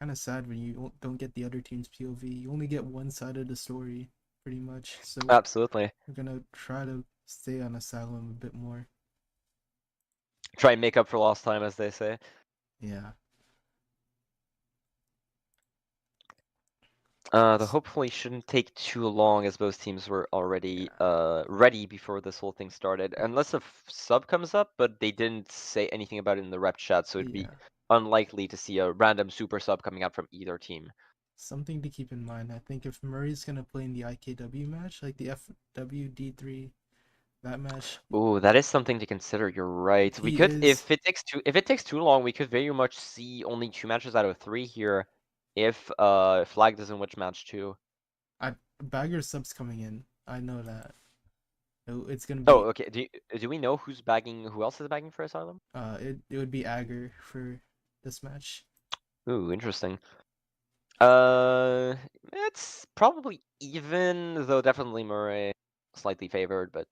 of sad when you don't get the other team's POV. You only get one side of the story, pretty much. So Absolutely. we're gonna try to stay on Asylum a bit more. Try and make up for lost time, as they say. Yeah. The hopefully shouldn't take too long, as both teams were already Yeah. ready before this whole thing started. Unless a sub comes up, but they didn't say anything about it in the rep chat, so it'd be Yeah. unlikely to see a random super sub coming out from either team. Something to keep in mind. I think if Murray's gonna play in the IKW match, like the FWD3, that match, Ooh, that is something to consider. You're right. We he could, is. if it takes too long, we could very much see only two matches out of three here, if Flag doesn't win match two. I Bagger subs coming in. I know that. It's gonna Oh, be. okay. Do we know who's bagging? Who else is bagging for Asylum? It would be Agger for this match. Ooh, interesting. Uh, it's probably even, though definitely Murray slightly favored, but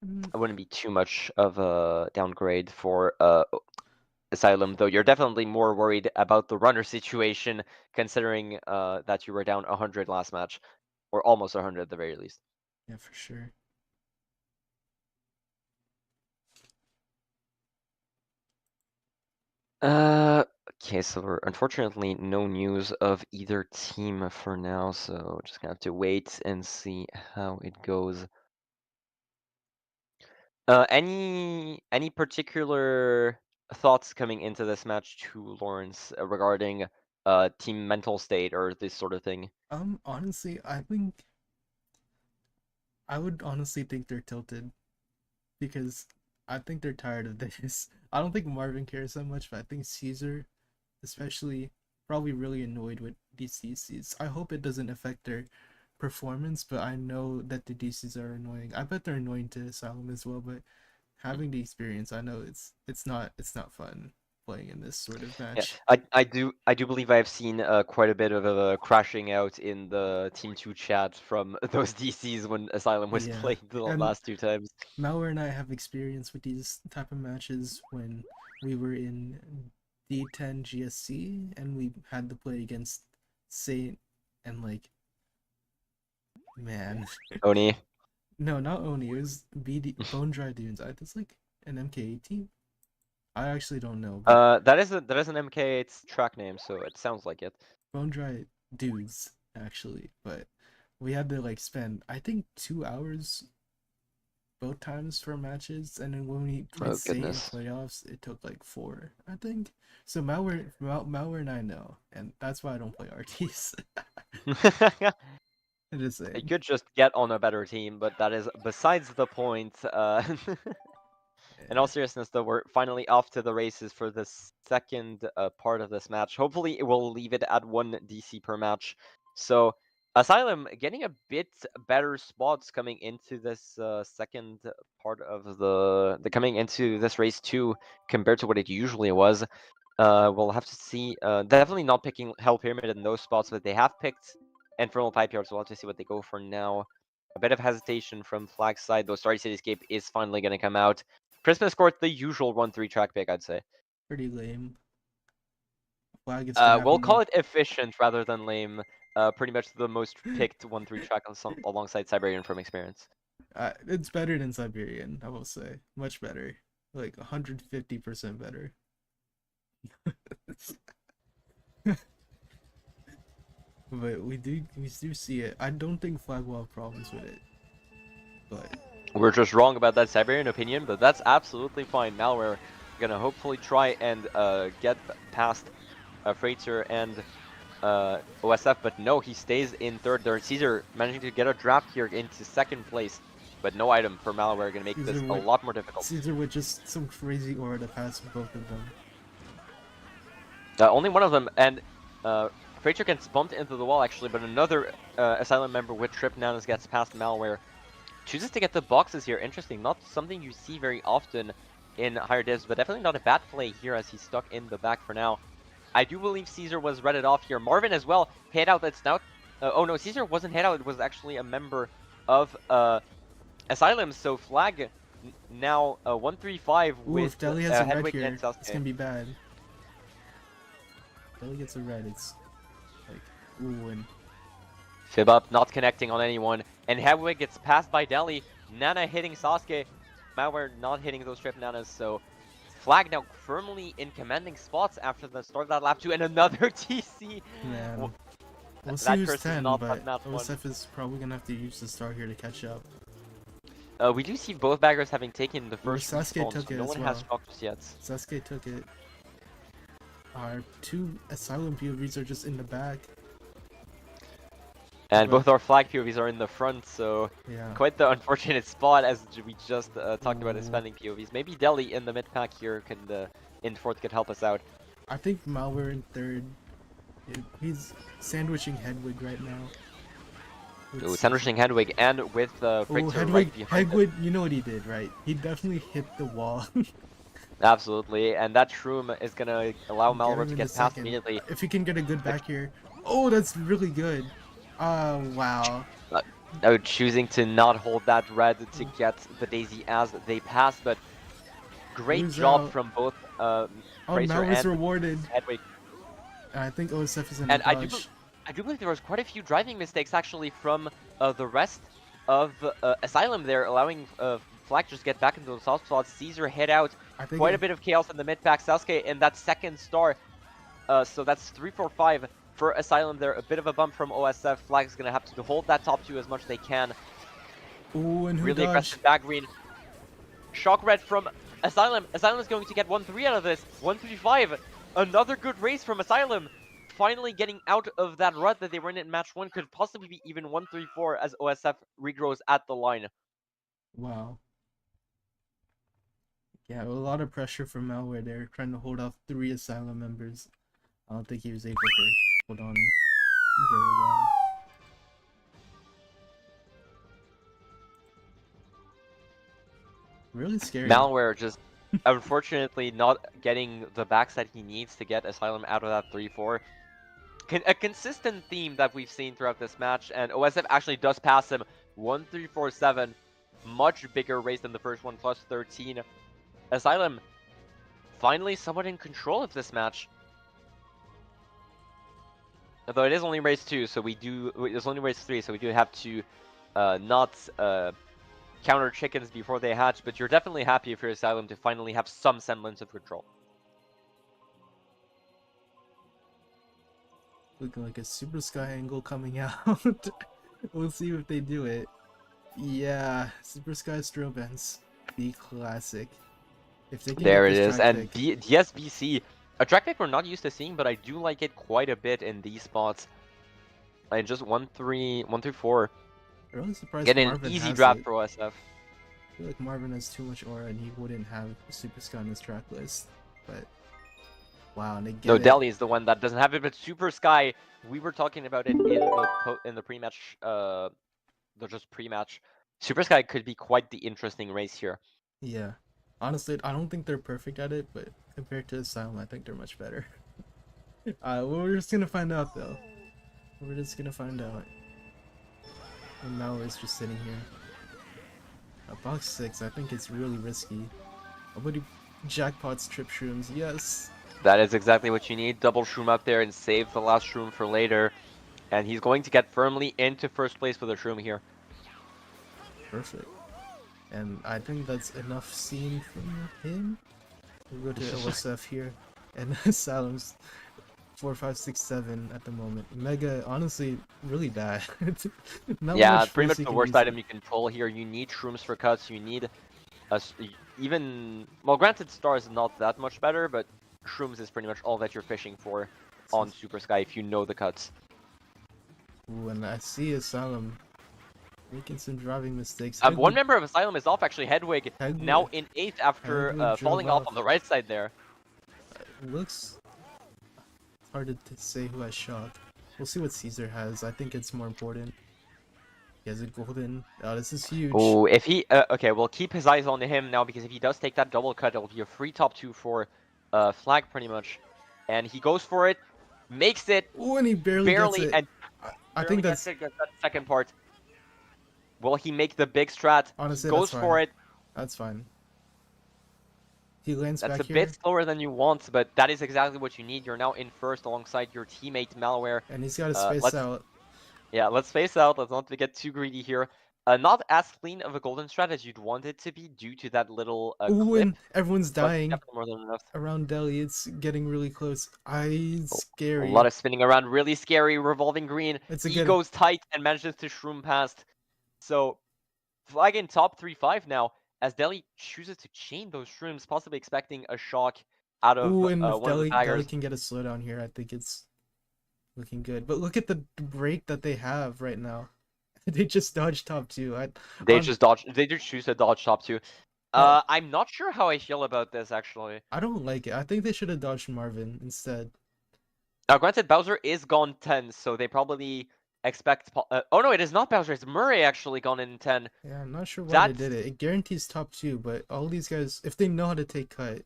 Mm, it wouldn't be too much of a downgrade for Asylum, though you're definitely more worried about the runner situation, considering that you were down 100 last match, or almost 100 at the very least. yeah, for sure. Uh, okay, so we're unfortunately no news of either team for now, so just gonna have to wait and see how it goes. Any particular thoughts coming into this match to Lawrence regarding team mental state or this sort of thing? Honestly, I would honestly think they're tilted because I think they're tired of this. I don't think Marvin cares so much, but I think Caesar, especially, probably really annoyed with these DCs. I hope it doesn't affect their performance, but I know that the DCs are annoying. I bet they're annoying to Asylum as well, but having the experience, I know it's not fun playing in this sort of Yeah, match. I do believe I've seen quite a bit of crashing out in the Team 2 chat from those DCs when Asylum was Yeah, played the and last two times. Malware and I have experience with these type of matches when we were in D10 GSC and we had to play against Saint and like man. Oni. No, not Oni, it was BD Bone Dry Dunes. It's like an MK18. I actually don't know, but That is an MK8's track name, so it sounds like it. Bone Dry Dudes actually, but we had to like spend I think 2 hours both times for matches, and then when we played Oh Saint in goodness. playoffs, it took like four, I think. So Malware and I know, and that's why I don't play RTs. I'm just You saying. could just get on a better team, but that is besides the point. In all Yeah, seriousness, though, we're finally off to the races for the second part of this match. Hopefully, it will leave it at one DC per match. So, Asylum getting a bit better spots coming into this second part of the coming into this race too, compared to what it usually was. We'll have to see. Definitely not picking Hell Pyramid in those spots, but they have picked Infernal Pipe Yards. We'll have to see what they go for now. A bit of hesitation from Flag's side, though Starry Cityscape is finally going to come out. Christmas Court, the usual 1-3 track pick, I'd say. pretty lame. Flag is gonna have We'll me. call it efficient rather than lame. Pretty much the most picked 1-3 track alongside Siberian from experience. It's better than Siberian, I will say. Much better. Like 150% better. But we do see it. I don't think Flag will have problems with it. But We're just wrong about that Siberian opinion, but that's absolutely fine. Malware gonna hopefully try and get past Freighter and OSF, but no, he stays in third there. Caesar managing to get a draft here into second place, but no item for Malware, gonna make this a lot more difficult. Caesar with just some crazy aura to pass both of them. Only one of them, and Freighter gets bumped into the wall actually, but another Asylum member with Trip Nanas gets past Malware. Chooses to get the boxes here. Interesting. Not something you see very often in higher divs, but definitely not a bad play here as he's stuck in the back for now. I do believe Caesar was redded off here. Marvin as well. Head out. That's now. Oh no, Caesar wasn't head out. It was actually a member of Asylum. So Fl2g now 135 Ooh, with if Deli has a red Hedwig here, and Sasuke. it's gonna be bad. Deli gets a red, it's like, ooh, and Fib up, not connecting on anyone. And Hedwig gets passed by Deli. Nana hitting Sasuke. Malware not hitting those Trip Nanas, so Fl2g now firmly in commanding spots after the start of that lap 2, and another TC. man. We'll see That who's curse is 10, not but that one. OSF is probably gonna have to use the star here to catch up. We do see both baggers having taken the first Sasuke respawn, took so it no as one well. has shockers yet. Sasuke took it. Our two Asylum POVs are just in the back. And both our Fl2g POVs are in the front, so yeah, quite the unfortunate spot as we just talked about expanding POVs. Maybe Deli in the mid pack here can, in fourth, could help us out. I think Malware in third. He's sandwiching Hedwig right now. Ooh, sandwiching Hedwig and with Freighter right behind him. Hedwig, you know what he did, right? He definitely hit the wall. Absolutely, and that shroom is gonna allow Malware to get past second. immediately. If he can get a good back here. Oh, that's really good. Wow. Choosing to not hold that red to get the Daisy as they pass, but great job from both Freighter Malware's and rewarded. Hedwig. I think OSF is in And a dodge. I do believe there was quite a few driving mistakes actually from the rest of Asylum there, allowing Fl2g just get back into the soft spots. Caesar head out. Quite a bit of chaos in the mid pack. Sasuke in that second star. So that's 3-4-5 for Asylum there. A bit of a bump from OSF. Fl2g is going to have to hold that top two as much as they can. Ooh, and really aggressive back green. Shock red from Asylum. Asylum is going to get 1-3 out of this. 1-3-5. Another good race from Asylum. Finally getting out of that rut that they were in match 1. Could possibly be even 1-3-4 as OSF regrows at the line. Wow. Yeah, a lot of pressure from Malware there, trying to hold off 3 Asylum members. I don't think he was able to hold on very well. Really scary. Malware just unfortunately not getting the backs that he needs to get Asylum out of that 3-4. A consistent theme that we've seen throughout this match, and OSF actually does pass him 1-3-4-7. Much bigger race than the first one, plus 13. Asylum finally somewhat in control of this match. Although it is only race 2, so it's only race 3, so we do have to not counter chickens before they hatch, but you're definitely happy for Asylum to finally have some semblance of control. Looking like a Super Sky angle coming out. We'll see if they do it. Yeah, Super Sky Strobens. The classic. If they can there get it this is, track and pick. DSBC, a track pick we're not used to seeing, but I do like it quite a bit in these spots. And just 1-3-4. Really surprised Get an Marvin easy has draft it. for OSF. I feel like Marvin has too much aura and he wouldn't have Super Sky on his track list. But wow, and they get No, it. Delhi is the one that doesn't have it, but Super Sky, we were talking about it in the pre-match, just pre-match. Super Sky could be quite the interesting race here. Yeah. Honestly, I don't think they're perfect at it, but compared to Asylum, I think they're much better. Well, we're just gonna find out though. We're just gonna find out. And now it's just sitting here. Box 6, I think it's really risky. Nobody jackpots trip shrooms, yes! That is exactly what you need. Double shroom up there and save the last shroom for later. And he's going to get firmly into first place with a shroom here. Perfect. And I think that's enough seen from him. We'll go to OSF here. And Asylum's 4, 5, 6, 7 at the moment. Mega, honestly, really bad. Not Yeah, much pretty force much you the can worst use item it. you can pull here. You need shrooms for cuts. You need even, well, granted, Star is not that much better, but shrooms is pretty much all that you're fishing for on Super Sky if you know the cuts. Ooh, and I see Asylum making some driving mistakes. One Hedwig, member of Asylum is off, actually. Hedwig now in 8th after Hedwig drove falling off off. on the right side there. Looks hard to say who has shock. We'll see what Caesar has. I think it's more important. He has a golden. Oh, this is huge. Oh, if he... okay, we'll keep his eyes on him now, because if he does take that double cut, it'll be a free top 2 for Fl2g, pretty much. And he goes for it, makes it, Oh, and he barely gets barely, it. and I barely think gets that's... it, gets that second part. Will he make the big strat? He Honestly, that's goes for fine. it. That's fine. He lands That's back a here. bit slower than you want, but that is exactly what you need. You're now in first alongside your teammate Malware. And he's got to space out. Let's space out. Let's not get too greedy here. Not as clean of a golden strat as you'd want it to be due to that little Ooh, clip, and everyone's but dying definitely more than enough. around Delhi. It's getting really close. Oh, Scary. a lot of spinning around, really scary, revolving green. It's a He good... goes tight and manages to shroom past. So, Fl2g in top 3-5 now, as Delhi chooses to chain those shrooms, possibly expecting a shock out of Ooh, and if one of the Delhi baggers. can get a slowdown here, I think it's looking good. But look at the break that they have right now. They just dodged top 2. They just dodge. They just choose to dodge top 2. Oh, I'm not sure how I feel about this, actually. I don't like it. I think they should have dodged Marvin instead. Now, granted, Bowser is gone 10, so they probably expect... oh no, it is not Bowser, it's Murray actually gone in 10. Yeah, I'm not sure why they That's... did it. It guarantees top 2, but all these guys, if they know how to take cut,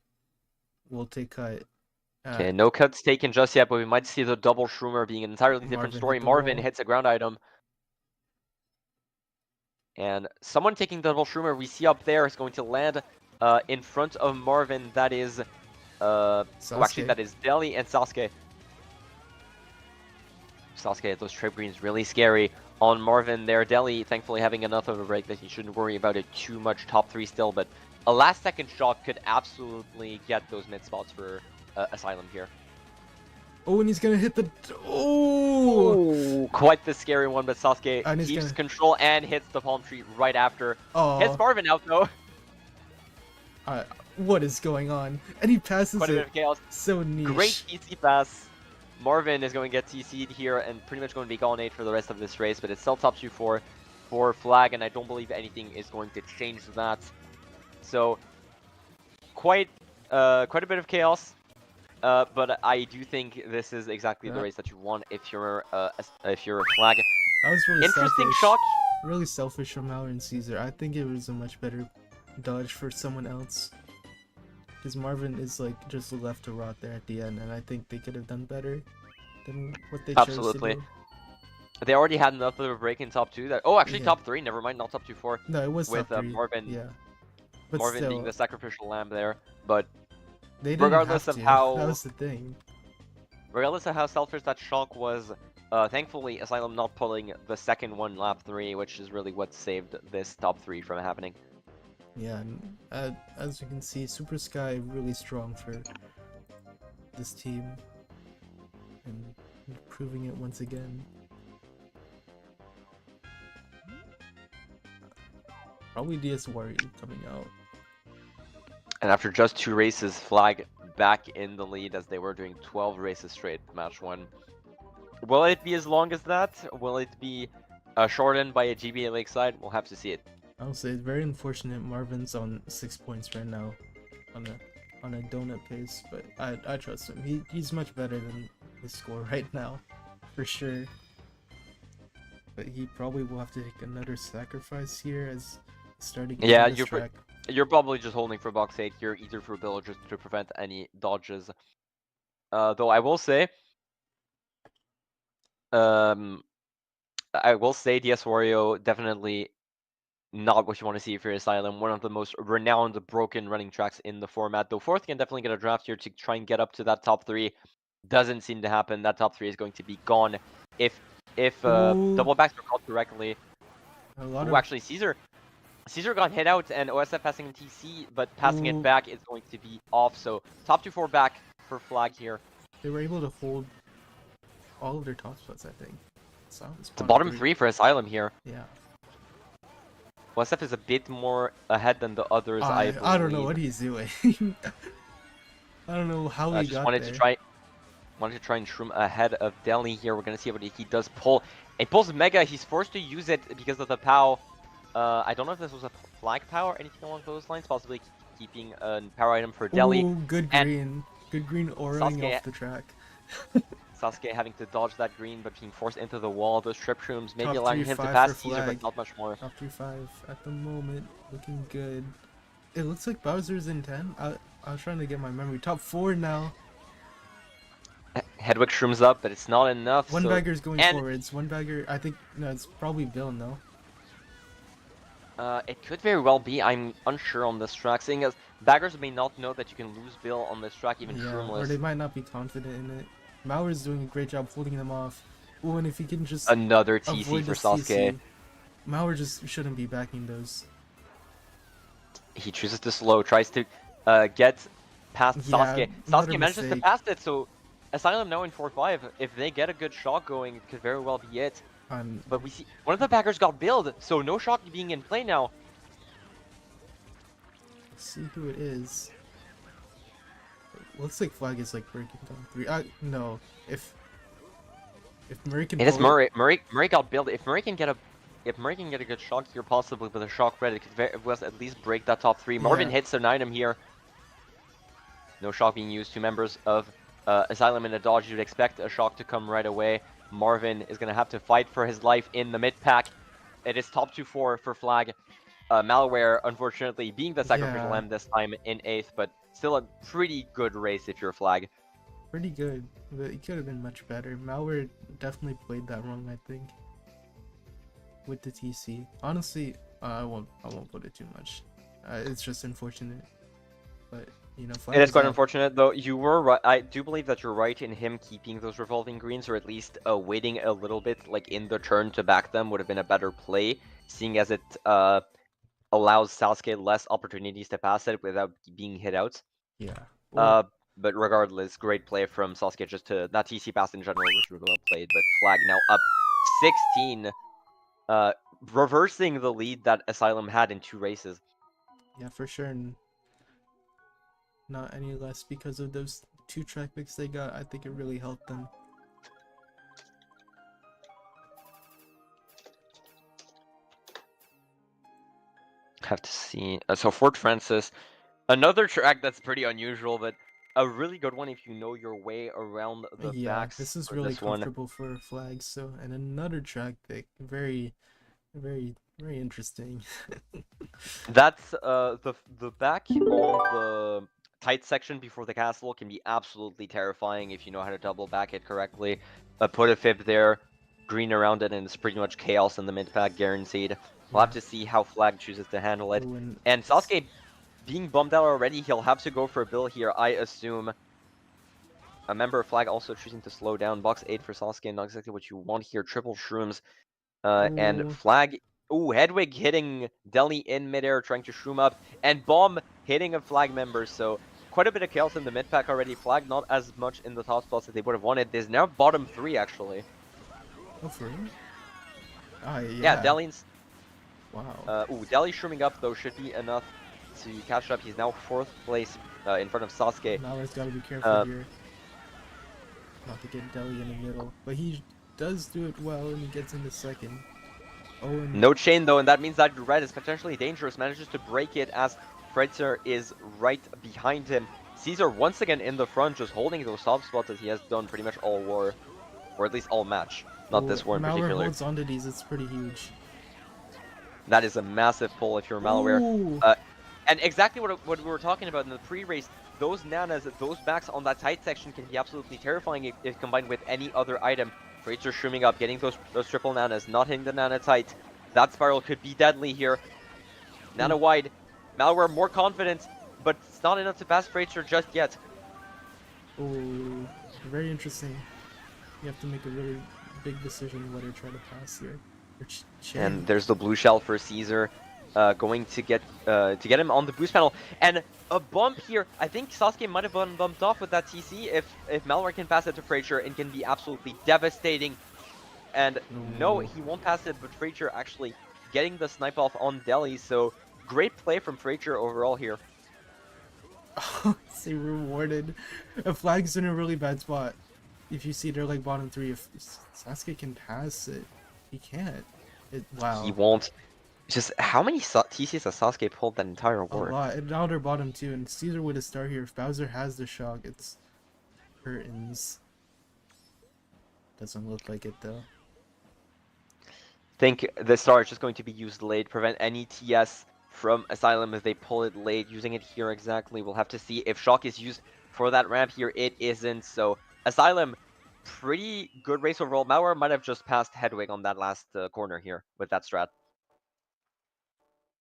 will take cut. Okay, no cuts taken just yet, but we might see the double Shroomer being an entirely different Marvin story. hit the Marvin wall. hits a ground item. And someone taking the double Shroomer we see up there is going to land in front of Marvin. That is... oh, actually, that is Delhi and Sasuke. Sasuke, those trip greens really scary on Marvin there. Delhi, thankfully, having enough of a break that he shouldn't worry about it too much. Top 3 still, but a last-second shot could absolutely get those mid spots for Asylum here. Oh, and he's gonna hit the... Oh! Quite the scary one, but Sasuke And keeps control and hits the palm tree right after. Oh. Hits Marvin out, though. What is going on? And he passes Quite a bit of chaos. So niche. Great TC pass. Marvin is going to get TC'd here and pretty much going to be gone 8 for the rest of this race, but it's still top 2 for Fl2g, and I don't believe anything is going to change that. So, quite a bit of chaos, but I do think this is exactly the race that you want if you're Fl2g. That was really interesting selfish. shock. Really selfish from Malware and Caesar. I think it was a much better dodge for someone else. Because Marvin is like just left to rot there at the end, and I think they could have done better than what they chose to do. They already had enough of a break in top 2 that... Oh, actually top 3, never mind, not top 2-4. No, it was with top 3. Marvin. Yeah. But Marvin still, being the sacrificial lamb there, but they didn't regardless have of to. how... That was the thing. Regardless of how selfish that shock was, thankfully Asylum not pulling the second one lap 3, which is really what saved this top 3 from happening. Yeah, and as you can see, Super Sky really strong for this team, and proving it once again. Probably DS Warrior coming out. And after just 2 races, Fl2g back in the lead as they were doing 12 races straight, match 1. Will it be as long as that? Will it be shortened by a GBA Lakeside? We'll have to see it. I'll say it's very unfortunate Marvin's on 6 points right now on a donut pace, but I trust him. He's much better than his score right now, for sure. But he probably will have to take another sacrifice here as starting. Yeah, you're probably just holding for box 8 here, either for Bill or just to prevent any dodges. Though I will say, DS Wario definitely not what you want to see for Asylum. One of the most renowned broken running tracks in the format. Though Fourth can definitely get a draft here to try and get up to that top 3. Doesn't seem to happen. That top 3 is going to be gone if double backs are called correctly. Actually, Caesar got hit out and OSF passing in TC, but passing it back is going to be off. So top 2-4 back for Fl2g here. They were able to hold all of their top spots, I think. So The bottom three for Asylum here. Yeah. WSF is a bit more ahead than the others, I believe. I don't know what he's doing. I don't know how he just got wanted there. wanted to try and shroom ahead of Delhi here. We're gonna see what he does pull. It pulls Mega. He's forced to use it because of the POW. I don't know if this was a flag POW or anything along those lines. Possibly keeping a power item for Delhi. Ooh, good green. Good green oraing Sasuke, off the track. Sasuke having to dodge that green, but being forced into the wall. Those trip shrooms maybe Top allowing 3, him to 5 pass for Caesar, flag. but not much more. Top 3, 5 at the moment. Looking good. It looks like Bowser's in 10. I was trying to get my memory. Top 4 now. Hedwig shrooms up, but it's not enough. One so... bagger's going forwards. One bagger, I think, no, it's probably Bill, no? It could very well be. I'm unsure on this track, seeing as baggers may not know that you can lose Bill on this track even shroomless. Or they might not be confident in it. Mauer's doing a great job holding them off. Ooh, and if he can just another TC avoid for this Sasuke. TC, Mauer just shouldn't be backing those. He chooses to slow, tries to get past Sasuke. Sasuke manages to pass it, so Asylum now in 4-5. If they get a good shot going, it could very well be it. But we see one of the baggers got billed, so no shot being in play now. Let's see who it is. Looks like Flag is like breaking down 3. No. If Murray can. It is Murray. Murray got billed. If Murray can get a good shot here, possibly with a shock red, it could at least break that top 3. Marvin hits an item here. No shock being used. 2 members of Asylum in a dodge. You'd expect a shock to come right away. Marvin is going to have to fight for his life in the mid-pack. It is top 2-4 for Flag. Malware, unfortunately, being the sacrificial lamb this time in 8th, but still a pretty good race if you're Flag. Pretty good, but it could have been much better. Malware definitely played that wrong, I think, with the TC. Honestly, I won't put it too much. It's just unfortunate, but you know, it is quite unfortunate, though. You were right. I do believe that you're right in him keeping those revolving greens, or at least waiting a little bit, like in the turn to back them would have been a better play, seeing as it allows Sasuke less opportunities to pass it without being hit out. Yeah. But regardless, great play from Sasuke just to that TC pass in general was really well played. But Flag now up 16, reversing the lead that Asylum had in 2 races. Yeah, for sure. And not any less because of those 2 track picks they got. I think it really helped them. Have to see. So Fort Francis, another track that's pretty unusual, but a really good one if you know your way around the backs. This is really comfortable for Flags. So, and another track pick, very interesting. That's the back on the tight section before the castle can be absolutely terrifying if you know how to double back it correctly. Put a fib there, green around it, and it's pretty much chaos in the mid pack guaranteed. We'll have to see how Flag chooses to handle it. And Sasuke being bummed out already, he'll have to go for a bill here, I assume. A member of Flag also choosing to slow down. Box 8 for Sasuke, not exactly what you want here. Triple shrooms. And Flag... Ooh, Hedwig hitting Delhi in midair, trying to shroom up. And Bomb hitting a Flag member, so quite a bit of chaos in the mid-pack already. Flag not as much in the top spots as they would have wanted. There's now bottom 3, actually. Oh, for real? Yeah, Delhi's... Wow. Ooh, Delhi shrooming up, though, should be enough to catch up. He's now 4th place in front of Sasuke. Now he's got to be careful here. Not to get Delhi in the middle. But he does do it well, and he gets into 2nd. Oh, and no chain, though, and that means that red is potentially dangerous. Manages to break it as Fredzer is right behind him. Caesar once again in the front, just holding those top spots as he has done pretty much all war. Or at least all match. Not this war in particular. Malware holds onto these, it's pretty huge. That is a massive pull if you're Malware. And exactly what we were talking about in the pre-race, those nanas, those backs on that tight section can be absolutely terrifying if combined with any other item. Freights shrooming up, getting those triple nanas, not hitting the nana tight. That spiral could be deadly here. Nana wide. Malware more confident, but it's not enough to pass Freightster just yet. Oh, very interesting. You have to make a really big decision whether to try to pass here. And there's the blue shell for Caesar. going to get him on the boost panel. And a bump here. I think Sasuke might have been bumped off with that TC. If Malware can pass it to Frazier, it can be absolutely devastating. And no, Ooh. he won't pass it, but Frazier actually getting the snipe off on Deli. So great play from Frazier overall here. Say rewarded. A flag's in a really bad spot. If you see they're like bottom 3, if Sasuke can pass it, he can't. He Wow. won't. Just how many TCs has Sasuke pulled that entire A war? lot. And now they're bottom 2, and Caesar with a star here. If Bowser has the shock, it's curtains. Doesn't look like it though. Think the star is just going to be used late, prevent any TS from Asylum if they pull it late. Using it here exactly. We'll have to see if shock is used for that ramp here. It isn't. So Asylum, pretty good race overall. Mauer might have just passed Hedwig on that last corner here with that strat.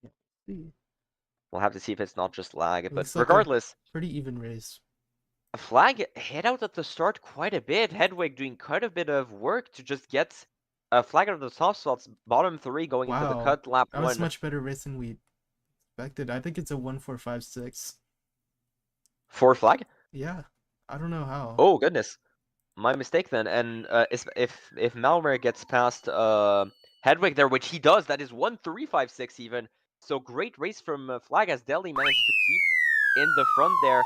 Yeah. See. We'll have to see if it's not just lag. It But looks like a regardless, pretty even race. Flag hit out at the start quite a bit. Hedwig doing quite a bit of work to just get a Flag out of the top spots. Bottom 3 going into the Wow. cut lap That was 1. much better race than we expected. I think it's a 1-4-5-6. For Flag? Yeah. I don't know how. Oh goodness, my mistake then. And if Malware gets past Hedwig there, which he does, that is 1-3-5-6 even. So great race from Flag as Deli managed to keep in the front there.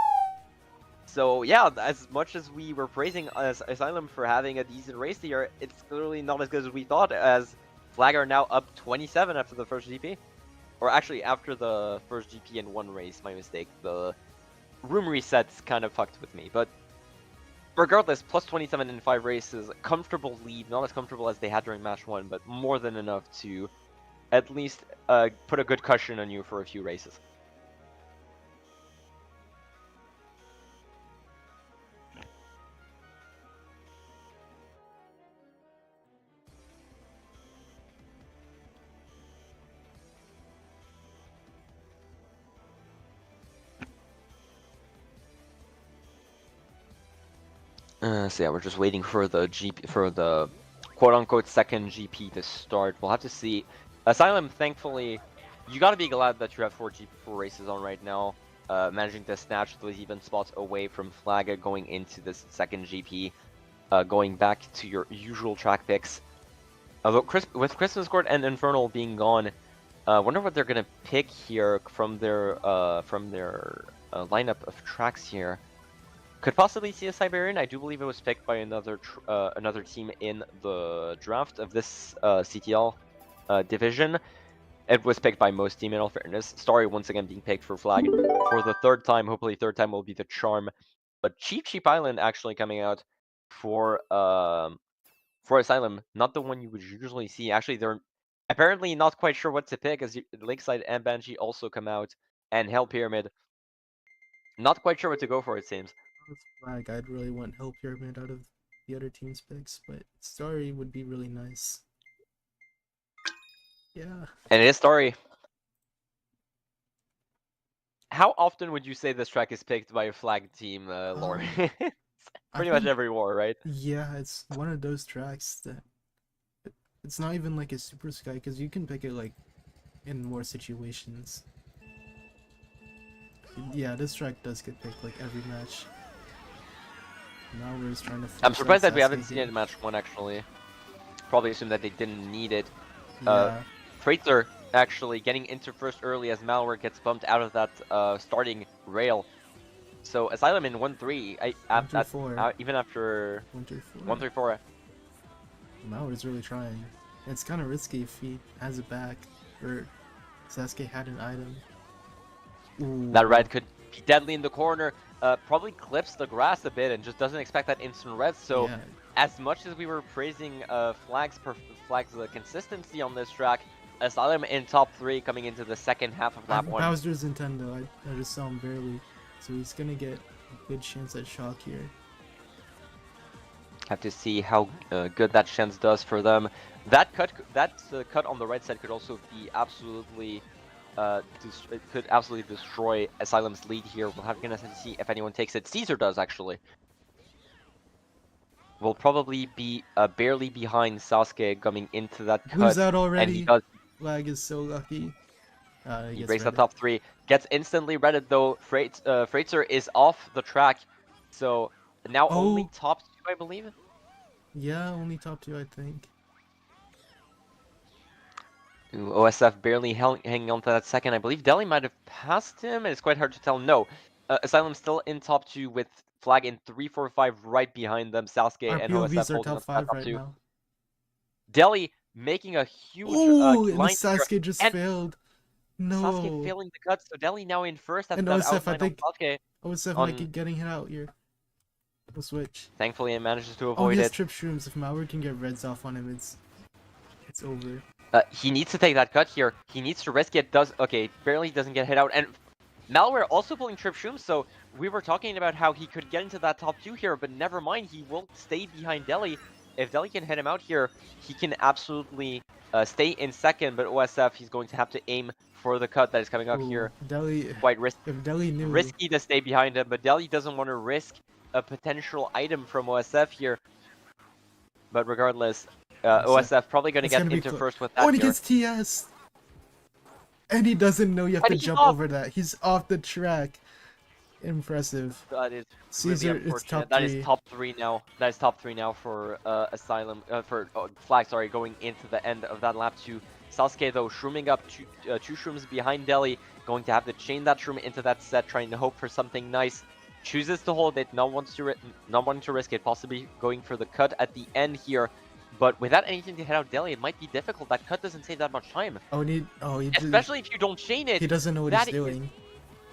So yeah, as much as we were praising Asylum for having a decent race here, it's clearly not as good as we thought, as Flag are now up 27 after the first GP. Or actually, after the first GP in one race, my mistake. The room resets kind of fucked with me, but regardless, plus 27 in 5 races, comfortable lead, not as comfortable as they had during match 1, but more than enough to at least put a good cushion on you for a few races. So yeah, we're just waiting for the quote-unquote second GP to start. We'll have to see. Asylum, thankfully, you gotta be glad that you have 4 races on right now, managing to snatch those even spots away from Flag going into this second GP, going back to your usual track picks. Although with Christmas Court and Infernal being gone, I wonder what they're gonna pick here from their lineup of tracks here. Could possibly see a Siberian. I do believe it was picked by another team in the draft of this CTL division. It was picked by most team in all fairness. Starry once again being picked for Flag for the third time. Hopefully third time will be the charm. But Cheap Island actually coming out for Asylum. Not the one you would usually see. Actually, they're apparently not quite sure what to pick, as Lakeside and Banshee also come out, and Hell Pyramid. Not quite sure what to go for, it seems. With Flag, I'd really want Hell Pyramid out of the other team's picks, but Starry would be really nice. Yeah. And it is Starry. How often would you say this track is picked by a Flag team, Lauren? I Pretty much think, every war, right? yeah, it's one of those tracks that it's not even like a Super Sky, because you can pick it like in more situations. Yeah, this track does get picked like every match. Now we're just trying to I'm force that surprised that we haven't Sasuke seen it game. in match 1, actually. Probably assumed that they didn't need it. Yeah, Freighter actually getting into first early as Malware gets bumped out of that starting rail. So Asylum in 1-3, one through four, even after 1-4. 1-3-4. Mauer's really trying. It's kind of risky if he has it back, or Sasuke had an item. That Ooh, red could be deadly in the corner. Probably clips the grass a bit and just doesn't expect that instant red. So yeah. as much as we were praising Flag's consistency on this track, Asylum in top 3 coming into the second half of lap 1. Bowser's Nintendo. I just saw him barely, so he's gonna get a good chance at shock here. Have to see how good that chance does for them. That cut on the right side could also be absolutely it could absolutely destroy Asylum's lead here. We'll have to see if anyone takes it. Caesar does, actually. Will probably be barely behind Sasuke coming into that Who's cut, out and he already? does. Flag is so lucky. He Gets breaks that ready. top 3, gets instantly redded though. Freitzer is off the track, so now only Oh, top 2, I believe. yeah, only top 2, I think. Ooh, OSF barely hanging on to that second. I believe Delhi might have passed him. It's quite hard to tell. No, Asylum still in top 2 with Fl2g in 3-4-5 right behind them. Sasuke Our and OSF POVs are holding top on to that 5 top right 2. now. Delhi making a huge Oh, and the line here, Sasuke just and failed. Sasuke No. failing the cut. So Delhi now in first at And that OSF, I outline on think Sasuke. OSF might On keep getting hit out here. We'll switch. Thankfully, it manages to Oh, he avoid has it. trip shrooms. If Malware can get reds off on him, it's over. He needs to take that cut here. He needs to risk it. Okay, barely doesn't get hit out. And Malware also pulling Trip Shroom, so we were talking about how he could get into that top 2 here, but never mind, he will stay behind Delhi. If Delhi can hit him out here, he can absolutely stay in second, but OSF, he's going to have to aim for the cut that is coming up Ooh, here. Delhi. Quite If Delhi knew, risky to stay behind him, but Delhi doesn't want to risk a potential item from OSF here. But regardless, OSF probably going to it's get gonna be into close. first with Oh, that and he here. gets TS. And he doesn't know you have And to he's jump off! over that. He's off the track. Impressive. That is really Caesar, it's unfortunate. top That is 3. top 3 now. That is top 3 now for Asylum, for Fl2g, sorry, going into the end of that lap 2. Sasuke, though, shrooming up two shrooms behind Delhi, going to have to chain that shroom into that set, trying to hope for something nice. Chooses to hold it, not wanting to risk it, possibly going for the cut at the end here. But without anything to head out Delhi, it might be difficult. That cut doesn't save that much time. Especially if you don't chain it. He doesn't know what he's That is doing.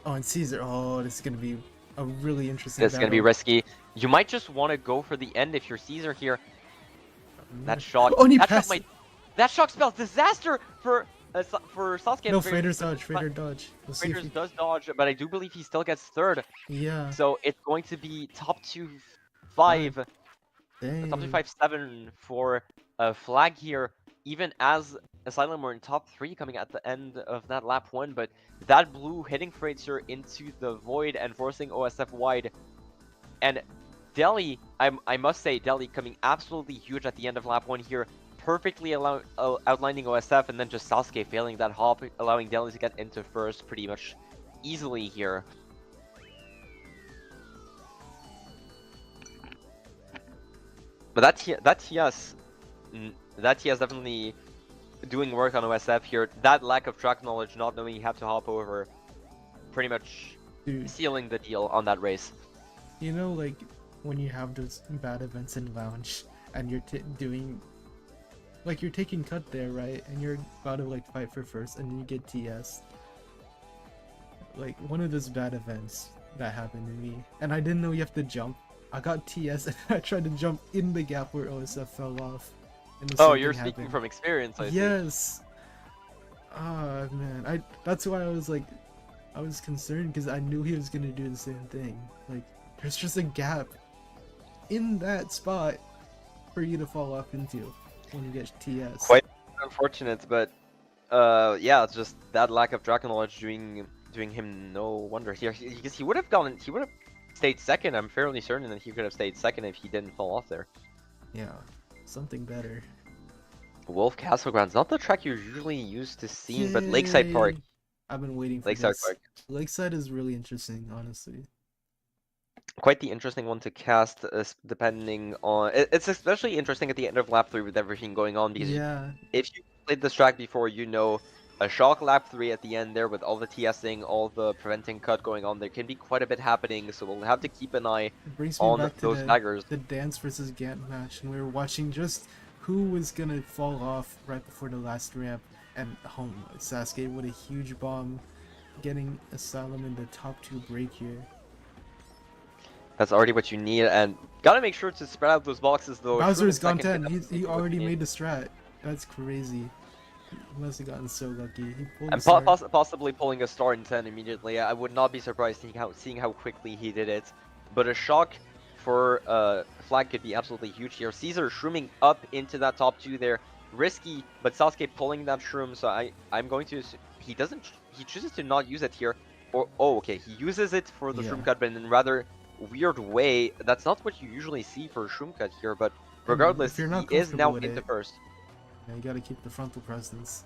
Oh, and Caesar. Oh, this is gonna be a really interesting This is going to be battle. risky. You might just want to go for the end if you're Caesar here. That shock. Oh, and he That shock passed. might. That shock spells disaster for Sasuke. No, Freighter's dodge. Freighter dodge. We'll see if Raiders he... does dodge, but I do believe he still gets third. Yeah. So it's going to be top 2-5. Top 2 Dang. 5-7 for Fl2g here. Even as Asylum were in top 3 coming at the end of that lap 1, but that blue hitting Freitzer into the void and forcing OSF wide. And Delhi, I must say, Delhi coming absolutely huge at the end of lap 1 here, perfectly outlining OSF, and then just Sasuke failing that hop, allowing Delhi to get into first pretty much easily here. But that TS definitely doing work on OSF here. That lack of track knowledge, not knowing you have to hop over, pretty much sealing the deal on that race. You know, like, when you have those bad events in Lounge, and you're doing... Like, you're taking cut there, right? And you're about to, like, fight for first, and then you get TS. Like, one of those bad events that happened to me. And I didn't know you have to jump. I got TS, and I tried to jump in the gap where OSF fell off. And Oh, you're speaking from experience, I see. Yes! Ah, man. That's why I was, like... I was concerned, because I knew he was gonna do the same thing. Like, there's just a gap in that spot for you to fall off into when you get TS. Quite unfortunate, but yeah, it's just that lack of track knowledge doing him no wonder here. Because he would have stayed second. I'm fairly certain that he could have stayed second if he didn't fall off there. Yeah, something better. Wolf Castle Grounds, not the track you're usually used to seeing, but Lakeside Park. I've been waiting for Lakeside this. Park. Lakeside is really interesting, honestly. Quite the interesting one to cast, depending on... It's especially interesting at the end of lap 3 with everything going on, because if you played this track before, you know a shock lap 3 at the end there with all the TSing, all the preventing cut going on. There can be quite a bit happening, so we'll have to keep an eye on those daggers. The Dance versus Gant match, and we were watching just who was gonna fall off right before the last ramp, and Sasuke with a huge bomb, getting Asylum in the top 2 break here. That's already what you need, and gotta make sure to spread out those boxes though. Bowser's gone 10. He already made the strat. That's crazy. He must have gotten so lucky. He pulled and possibly pulling a star in 10 immediately. I would not be surprised seeing how quickly he did it. But a shock for Fl2g could be absolutely huge here. Caesar shrooming up into that top 2 there. Risky, but Sasuke pulling that shroom, so I'm going to... He chooses to not use it here. Or, oh, okay, he uses it for the shroom cut, but in rather weird way. That's not what you usually see for a shroom cut here, but regardless, he is now into first. Yeah, you gotta keep the frontal presence.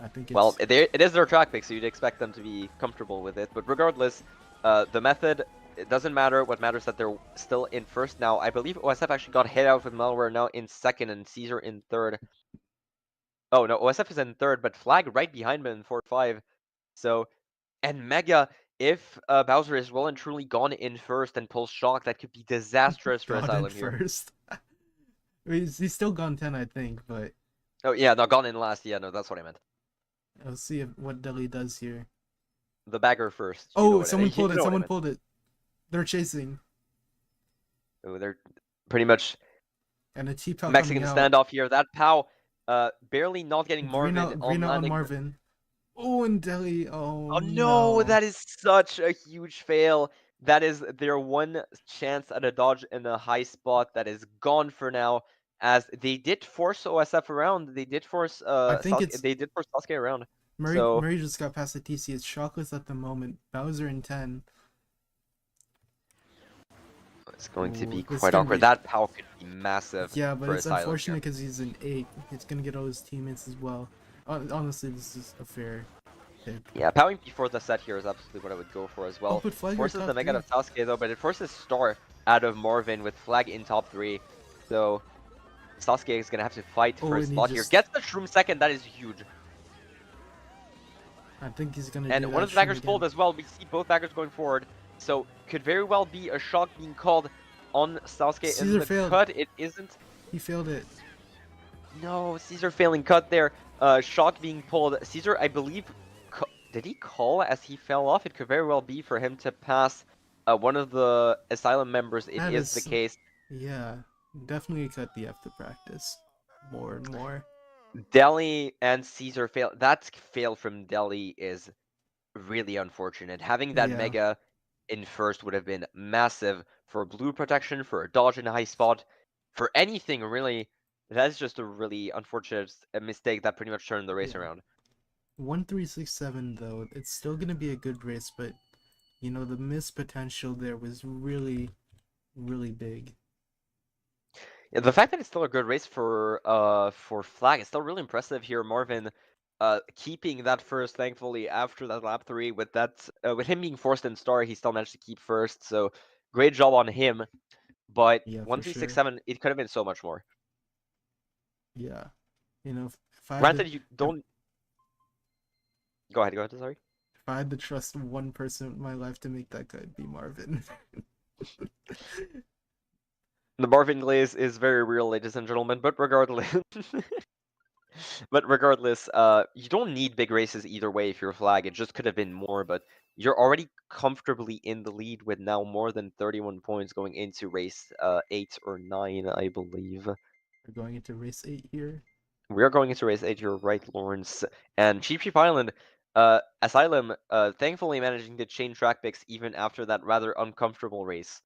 I think Well, it's it is their track pick, so you'd expect them to be comfortable with it. But regardless, the method, it doesn't matter. What matters is that they're still in first now. I believe OSF actually got hit out with Malware now in second and Caesar in third. Oh, no, OSF is in third, but Fl2g right behind him in 4-5. So, and Mega, if Bowser is well and truly gone in first and pulls Shock, that could be disastrous for gone in Asylum here. first. I mean, he's still gone 10, I think, but Oh, yeah, no, gone in last. Yeah, no, that's what I meant. I'll see what Deli does here. The bagger first. You know Oh, what someone you pulled it. know what I Someone meant. pulled it. They're chasing. Oh, they're pretty much And a T-Pow coming Mexican out. standoff here. That POW barely not getting Green Marvin out, on green out on landing. Marvin. Oh, and Deli. Oh, Oh no, no. that is such a huge fail. That is their one chance at a dodge in a high spot that is gone for now. As they did force OSF around, they did force I think it's Sasuke around. Murray. So Murray just got past the TC. It's Shockless at the moment. Bowser in 10. it's going to Ooh, be this is quite gonna awkward. be. That POW could be massive Yeah, but for it's Asylum unfortunate here. because he's an 8. He's gonna get all his teammates as well. Honestly, this is a fair pick. Yeah, powering before the set here is absolutely what I would go for as Oh, well. but Flag are Forces the top Mega out 3. of Sasuke though, but it forces Star out of Marvin with Fl2g in top 3. So Sasuke is gonna have to fight Oh, for a and he spot here. just. Gets the Shroom second, that is huge. I think he's gonna And do one that of the shroom baggers again. pulled as well. We see both baggers going forward. So could very well be a shock being called on Sasuke in Caesar the failed. cut. It isn't. He failed it. No, Caesar failing cut there. Shock being pulled. Caesar, I believe, did he call as he fell off? It could very well be for him to pass one of the Asylum members. It That is the is. case. Yeah. Definitely cut the F to practice. More and more. Delhi and Caesar fail. That fail from Delhi is really unfortunate. Having that Yeah. Mega in first would have been massive for blue protection, for a dodge in a high spot, for anything really. That's just a really unfortunate mistake that pretty much turned the race Yeah. around. 1367 though. It's still gonna be a good race, but you know the missed potential there was really, really big. Yeah, the fact that it's still a good race for Fl2g is still really impressive here. Marvin keeping that first, thankfully, after that lap 3 with that with him being forced in star, he still managed to keep first. So great job on him. But Yeah, for sure. 1367, it could have been so much more. Yeah. You know, if I had to, Granted, you don't. Go ahead. Go ahead. Sorry. if I had to trust one person in my life to make that cut, it'd be Marvin. The Marvin glaze is very real, ladies and gentlemen. But regardless, you don't need big races either way if you're a Fl2g. It just could have been more, but you're already comfortably in the lead with now more than 31 points going into race 8 or 9, I believe. We're going into race 8 here. We are going into race 8. You're right, Lawrence. And Cheap Cheap Island, Asylum, thankfully managing to chain track picks even after that rather uncomfortable race.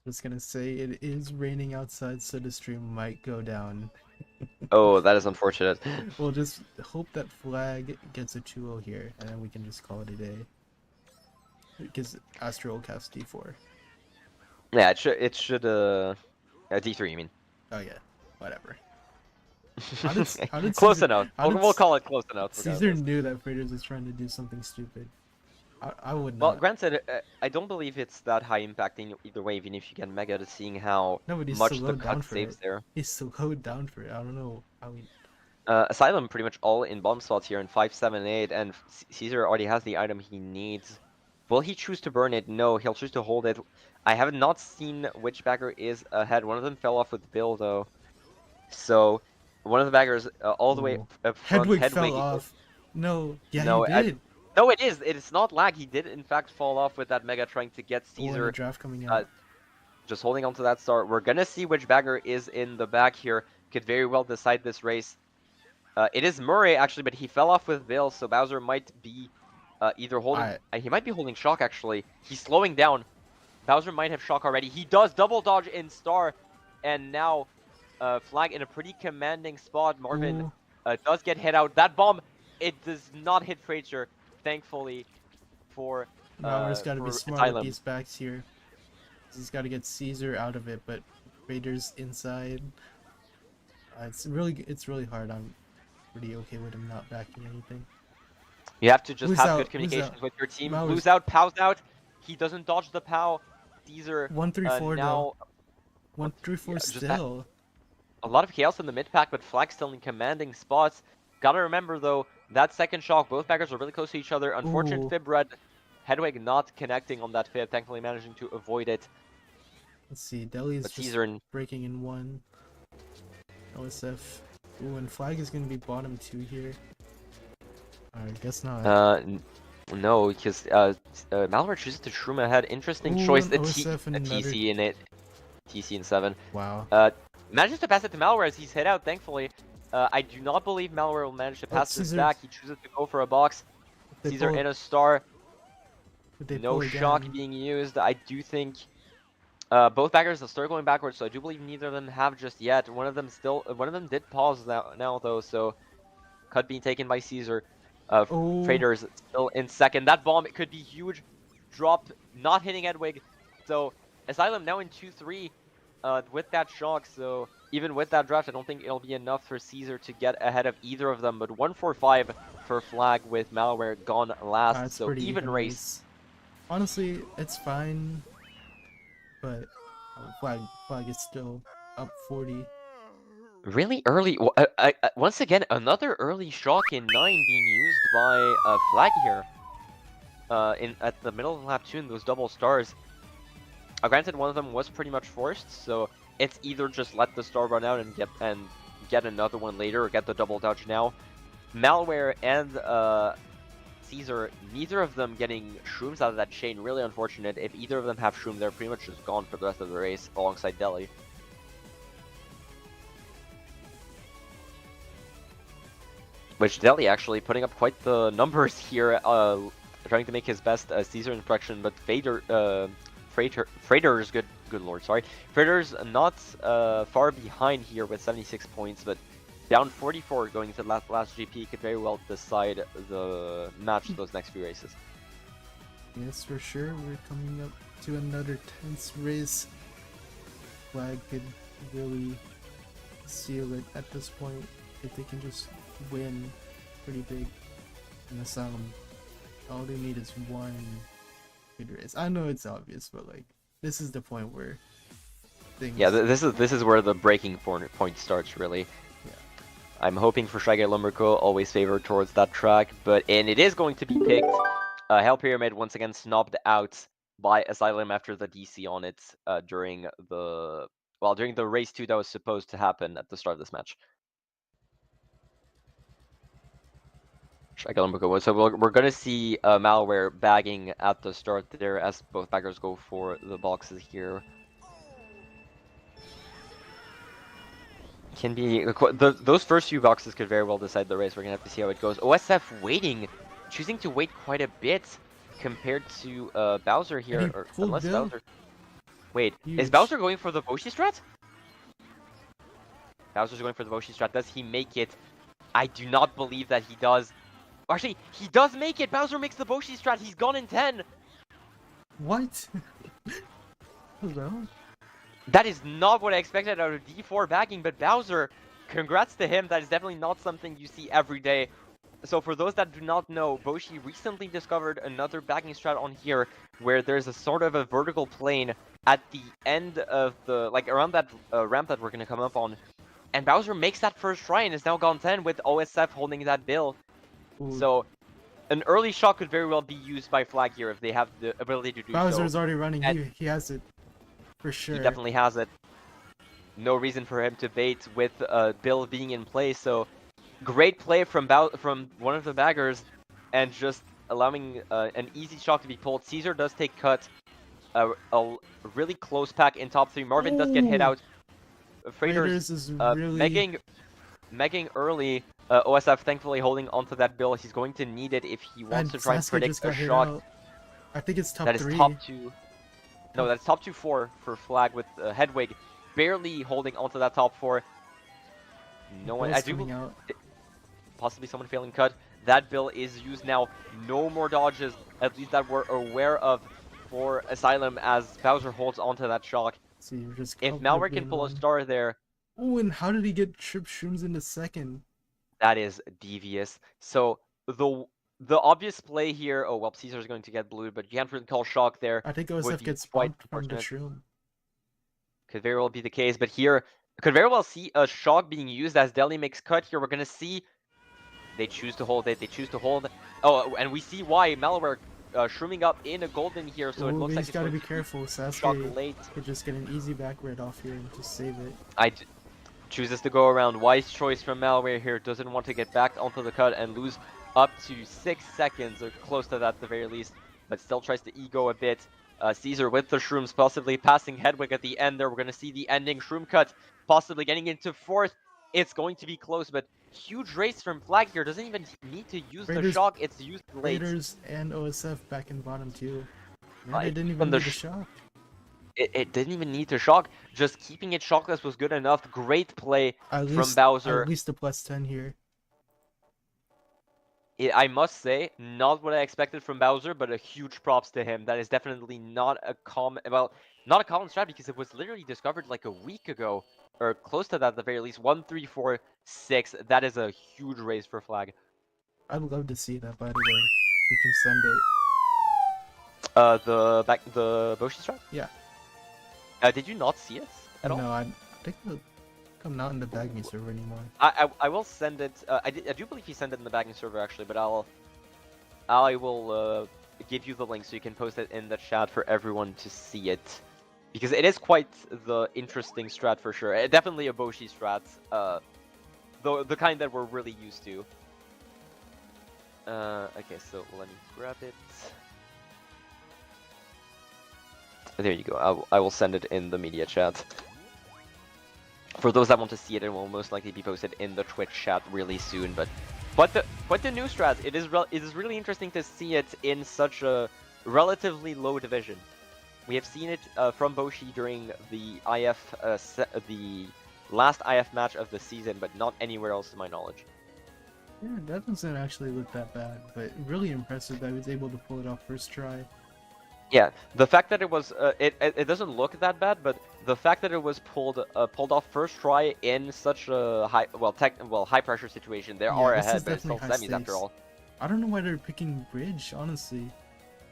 Just gonna say it is raining outside, so the stream might go down. Oh, that is unfortunate. We'll just hope that Flag gets a 2-0 here, and then we can just call it a day. Because Astro will cast D4. Yeah, it should D3, you mean. Oh yeah, whatever. How did Close Caesar enough. how did We'll call it close enough Caesar regardless. knew that Freitas was trying to do something stupid? I would Well, not. granted, I don't believe it's that high impacting either way, even if you get Mega, to seeing how No, but he's much the slowed down cut for it. saves there. He's slowed down for it. I don't know how he. Asylum pretty much all in bomb slots here in 5, 7, 8, and Caesar already has the item he needs. Will he choose to burn it? No, he'll choose to hold it. I have not seen which bagger is ahead. One of them fell off with Bill, though. So, one of the baggers all the way Oh, up front, Hedwig fell Hedwig. off. No, yeah, he No, did. no, it is. It is not lag. He did, in fact, fall off with that Mega trying to get Oh, and a Caesar. draft coming Uh, out. just holding on to that star. We're gonna see which bagger is in the back here. Could very well decide this race. It is Murray actually, but he fell off with Bill, so Bowser might be either holding. I He might be holding Shock actually. He's slowing down. Bowser might have Shock already. He does double dodge in Star, and now Fl2g in a pretty commanding spot. Marvin Ooh, does get hit out. That bomb, it does not hit Frazier, thankfully Malware's got to be for smart with Asylum. these backs here. He's got to get Caesar out of it, but Raiders inside. It's really hard. I'm pretty okay with him not backing anything. You have to just Who's have good out? Who's out? communications with your team. Mowers Blue's out, Pow's out. He doesn't dodge the Pow. Caesar 134 though. now... What? Yeah, 134 just that. still. A lot of chaos in the mid pack, but Fl2g still in commanding spots. Gotta remember though, that second shock, both backers are really close to each other. Unfortunate Ooh. Fib red. Hedwig not connecting on that Fib, thankfully managing to avoid it. Let's see. Deli is But just Caesar and breaking in one. OSF. Ooh, and Flag is gonna be bottom 2 here. I guess not. no, because Malware chooses to shroom ahead. Interesting Ooh, choice. an OSF and A another... TC in it. TC in 7. Wow. Manages to pass it to Malware as he's hit out, thankfully. I do not believe Malware will manage to pass this Caesar... back. He chooses to go for a box. Caesar in a star. No shock being used. I do think both backers are still going backwards, so I do believe neither of them have just yet. One of them did pause now though, so cut being taken by Caesar. Traders still in second. That bomb, it could be huge. Drop, not hitting Edwig. So Asylum now in 2-3 with that shock. So even with that draft, I don't think it'll be enough for Caesar to get ahead of either of them. But 1-4-5 for Fl2g with Malware gone last. So even race. Honestly, it's fine. But Flag is still up 40. Really early. Once again, another early shock in 9 being used by Fl2g here. At the middle of lap 2 in those double stars. Granted, one of them was pretty much forced, so it's either just let the star run out and get another one later, or get the double dodge now. Malware and Caesar, neither of them getting shrooms out of that chain. Really unfortunate. If either of them have shroom, they're pretty much just gone for the rest of the race alongside Deli. Which Deli actually putting up quite the numbers here, trying to make his best Caesar impression, but Freighter's good lord, sorry. Freighter's not far behind here with 76 points, but down 44 going into the last GP could very well decide the match those next few races. Yes, for sure. We're coming up to another tense race. Flag could really seal it at this point if they can just win pretty big in Asylum. All they need is one good race. I know it's obvious, but like this is the point where things... Yeah, this is where the breaking point starts really. Yeah. I'm hoping for Shy Guy Lumberco, always favored towards that track, and it is going to be picked. Hell Pyramid once again snubbed out by Asylum after the DC on it during the race 2 that was supposed to happen at the start of this match. Shy Guy Lumberco. So we're gonna see Malware bagging at the start there as both baggers go for the boxes here. Can be those first few boxes could very well decide the race. We're gonna have to see how it goes. OSF waiting, choosing to wait quite a bit compared to Bowser here, or unless Bowser. Wait, is Bowser going for the Boshi strat? Bowser's going for the Boshi strat. Does he make it? I do not believe that he does. Actually, he does make it. Bowser makes the Boshi strat. He's gone in 10. What? Hello? That is not what I expected out of D4 backing, but Bowser, congrats to him. That is definitely not something you see every day. So for those that do not know, Boshi recently discovered another backing strat on here where there's a sort of a vertical plane at the end of the, like around that ramp that we're going to come up on. And Bowser makes that first try and is now gone 10 with OSF holding that bill. Ooh. So an early shot could very well be used by Fl2g here if they have the ability to do Bowser's so. Bowser's already running. He has it. For sure. He definitely has it. No reason for him to bait with Bill being in play. So great play from one of the baggers and just allowing an easy shot to be pulled. Caesar does take cut. A really close pack in top 3. Marvin does get hit out. Freighters is really... megging early. OSF thankfully holding onto that Bill. He's going to need it if he wants to try and predict a shot. I think it's top 3. That is top 2. No, that's top 2-4 for Fl2g with Hedwig barely holding onto that top 4. No one, I do, possibly someone failing cut. That Bill is used now. No more dodges, at least that we're aware of for Asylum as Bowser holds onto that shock. So you're just if Malware can pull a star there, Oh, and how did he get Trip Shrooms into second? That is devious. So the obvious play here. Oh well, Caesar's going to get blued, but you can't really call shock there. I think Would OSF be gets quite bonked from the unfortunate. Shroom. Could very well be the case, but here could very well see a shock being used as Deli makes cut here. We're gonna see they choose to hold it. They choose to hold. Oh, and we see why Malware shrooming up in a golden here. So it Oh, looks he's like it's got to going be to be careful. shock Sasuke late. could just get an easy back red off here and just save it. Chooses to go around. Wise choice from Malware here. Doesn't want to get back onto the cut and lose up to 6 seconds or close to that at the very least. But still tries to ego a bit. Caesar with the shrooms, possibly passing Hedwig at the end there. We're going to see the ending shroom cut, possibly getting into 4th. It's going to be close, but huge race from Fl2g here. Doesn't even need to use the Raiders, shock. It's used late. Raiders and OSF back in bottom too. Yeah, they Like, didn't even even need the shock. it didn't even need to shock. Just keeping it shockless was good enough. Great play from At Bowser. least a +10 here. I must say, not what I expected from Bowser, but a huge props to him. That is definitely not a common, well, not a common strat because it was literally discovered like a week ago, or close to that at the very least. 1, 3, 4, 6. That is a huge raise for Fl2g. I'd love to see that, by the way. You can send it. The Boshi strat? Yeah. Did you not see it at all? No, I think I'm not in the Bagme server anymore. I will send it. I do believe he sent it in the bagging server actually, but I will give you the link so you can post it in the chat for everyone to see it, because it is quite the interesting strat for sure. Definitely a Boshi strat, the kind that we're really used to. Okay, so let me grab it. There you go. I will send it in the media chat. For those that want to see it, it will most likely be posted in the Twitch chat really soon. But the new strat, it is really interesting to see it in such a relatively low division. We have seen it from Boshi during the the last IF match of the season, but not anywhere else to my knowledge. Yeah, that doesn't actually look that bad, but really impressive that he was able to pull it off first try. Yeah, the fact that it was it doesn't look that bad, but the fact that it was pulled off first try in such a high pressure situation, they are ahead, but it's still semis after all. I don't know why they're picking bridge, honestly.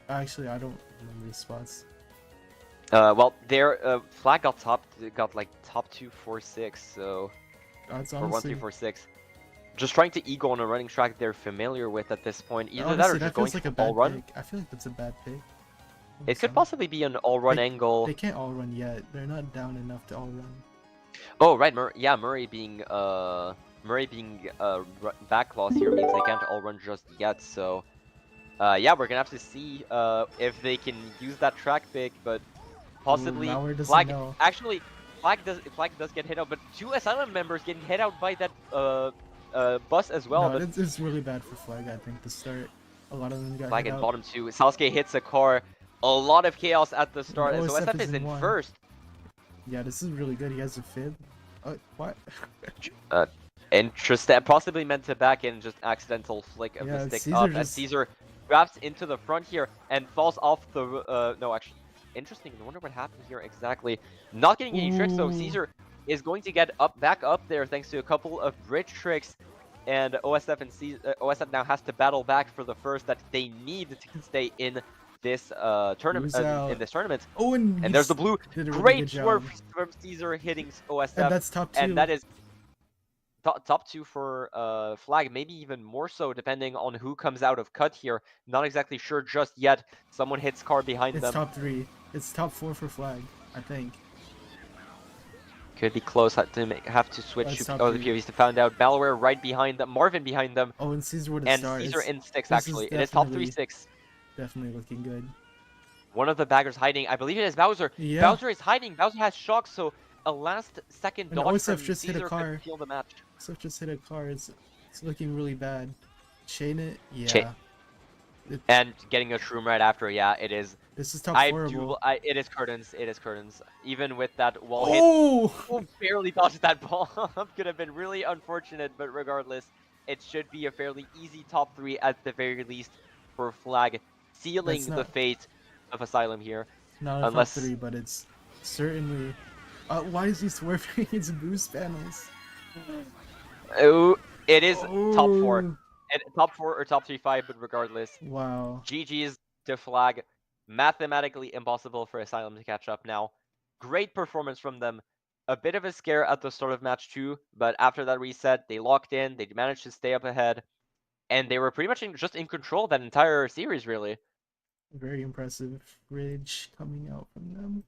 Actually, I don't remember the spots. Well, their Fl2g got like top 2, 4, 6, so It's or 1, honestly, 3, 4, 6. Just trying to ego on a running track they're familiar with at this point. Either that or honestly, just that going feels like for a bad all run. pick. I feel like that's a bad pick. It could possibly be an all run angle. They can't all run yet. They're not down enough to all run. Oh right, Murray being back loss here means they can't all run just yet. So yeah, we're gonna have to see if they can use that track pick, but possibly Fl2g. Actually, Fl2g does get hit out, but 2 Asylum members getting hit out by that bus as well. No, but it's really bad for Fl2g, I think, to start. A lot of them got Fl2g hit in out. bottom 2. Sasuke hits a car. A lot of chaos at the start. So OSF is in first. Yeah, this is really good. He has a fib. What? Interesting. Possibly meant to back in, just accidental flick of the stick Caesar up. And Caesar grabs into the front here and falls off the... no, actually, interesting. I wonder what happened here exactly. Not getting any tricks, though. Caesar is going to get back up there thanks to a couple of bridge tricks. And OSF now has to battle back for the first that they need to stay in this tournament. Oh, and there's the blue. Great swerve from Caesar hitting OSF. And that's top 2. And that is top 2 for Fl2g, maybe even more so depending on who comes out of cut here. Not exactly sure just yet. Someone hits car behind them. It's top 3. It's top 4 for Fl2g, I think. Could be close. Have to switch to other POVs to find out. Malware right behind them. Marvin behind them. Oh, and Caesar would have started. Caesar in 6 actually. It is top 3-6. Definitely looking good. One of the baggers hiding. I believe it is Bowser. Yeah. Bowser is hiding. Bowser has shock, so a last second dodge from just Caesar hit a car. could steal the match. OSF just hit a car. It's looking really bad. Chain it? Yeah. And getting a shroom right after, yeah, it is. This is top 4. It is curtains. It is curtains. Even with that wall hit, barely dodged that ball. Could have been really unfortunate, but regardless, it should be a fairly easy top 3 at the very least for Fl2g, sealing the fate of Asylum here. Not a top 3, but it's certainly Why is he swerving his boost panels? Oh, it is top four. Oh, Top four or top 3-5, but regardless, wow. GG's to Fl2g. Mathematically impossible for Asylum to catch up now. Great performance from them. A bit of a scare at the start of match 2, but after that reset, they locked in, they managed to stay up ahead, and they were pretty much just in control that entire series, really. Very impressive ridge coming out from them,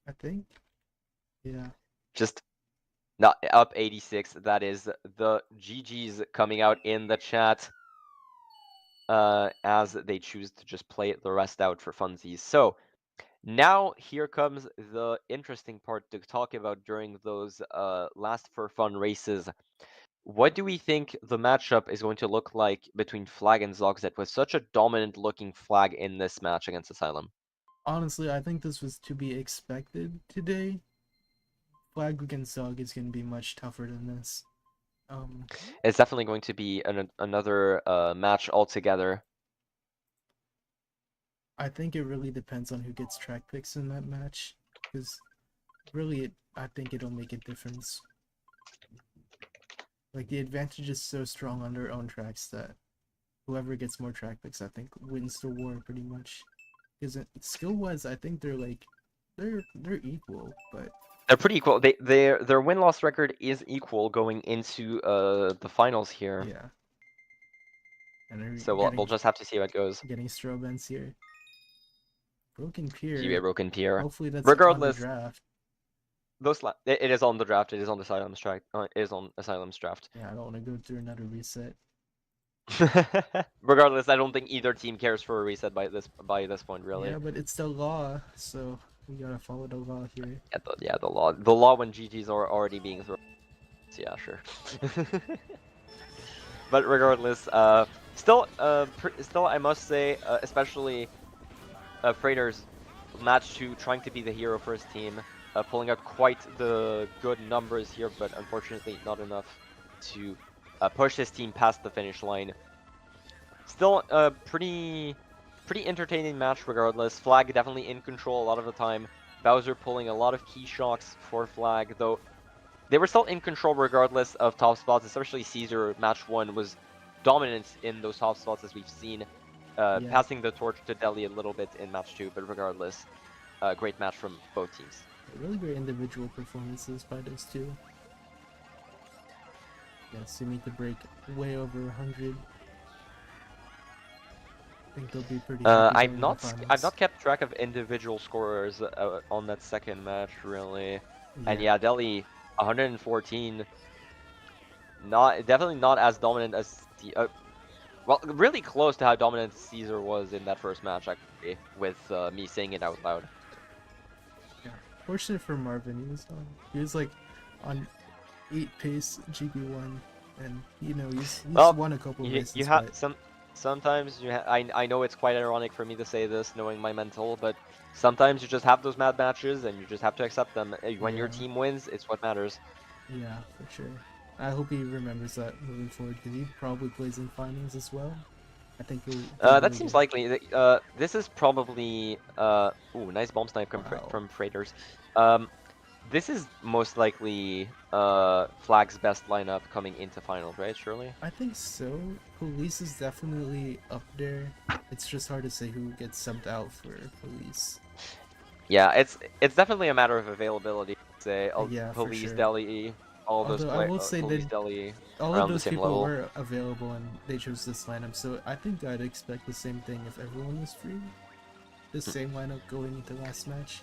I think. Yeah. Just not up 86. That is the GG's coming out in the chat as they choose to just play the rest out for funsies. So now here comes the interesting part to talk about during those last for fun races. What do we think the matchup is going to look like between Fl2g and Zogzet with such a dominant looking Fl2g in this match against Asylum? Honestly, I think this was to be expected today. Flag against Zog is going to be much tougher than this. Um, It's definitely going to be another match altogether. I think it really depends on who gets track picks in that match, because really, I think it'll make a difference. Like the advantage is so strong on their own tracks that whoever gets more track picks, I think, wins the war pretty much. Because skill wise, I think they're equal, but They're pretty equal. Their win loss record is equal going into the finals here. yeah, and they're So we'll just have to see how it goes. getting Strobens here. Broken GBA Pier. Broken Pier. Hopefully that's on the Regardless, draft. it is on the draft. It is on the Asylum's draft. It is on Asylum's draft. Yeah, I don't want to go through another reset. Regardless, I don't think either team cares for a reset by this point, really. Yeah, but it's the law, so we gotta follow the law here. Yeah, the law when GGs are already being thrown. Yeah, sure. But regardless, still, I must say, especially Freighter's match 2 trying to be the hero for his team, pulling out quite the good numbers here, but unfortunately not enough to push his team past the finish line. Still a pretty entertaining match regardless. Fl2g definitely in control a lot of the time. Bowser pulling a lot of key shocks for Fl2g, though they were still in control regardless of top spots, especially Caesar. Match 1 was dominant in those top spots as we've seen, Yeah, passing the torch to Delhi a little bit in match 2, but regardless, great match from both teams. really great individual performances by those two. Yes, you need to break way over 100. I think they'll be pretty happy going to the I've finals. not kept track of individual scorers on that second match really, and Yeah, yeah, Delhi 114, definitely not as dominant as well, really close to how dominant Caesar was in that first match actually, with me saying it out loud. yeah. Fortunate for Marvin, he was like on 8 pace GB1, and he's Well, won a couple you races, have but sometimes I know it's quite ironic for me to say this, knowing my mental, but sometimes you just have those mad matches and you just have to accept them. When your yeah, team wins, it's what matters. yeah, for sure. I hope he remembers that moving forward because he probably plays in finals as well. I think he'll do That really seems good. likely. This is probably ooh, nice bomb snipe Wow. from Freighters. This is most likely Fl2g's best lineup coming into finals, right? Surely. I think so. Police is definitely up there. It's just hard to say who gets subbed out for police. Yeah, it's definitely a matter of availability. Say Yeah, for Police, sure. Delhi, all of those Although I will say Police, that Delhi all of around the those same people level. were available and they chose this lineup, so I think I'd expect the same thing if everyone was free. The same lineup going into last match.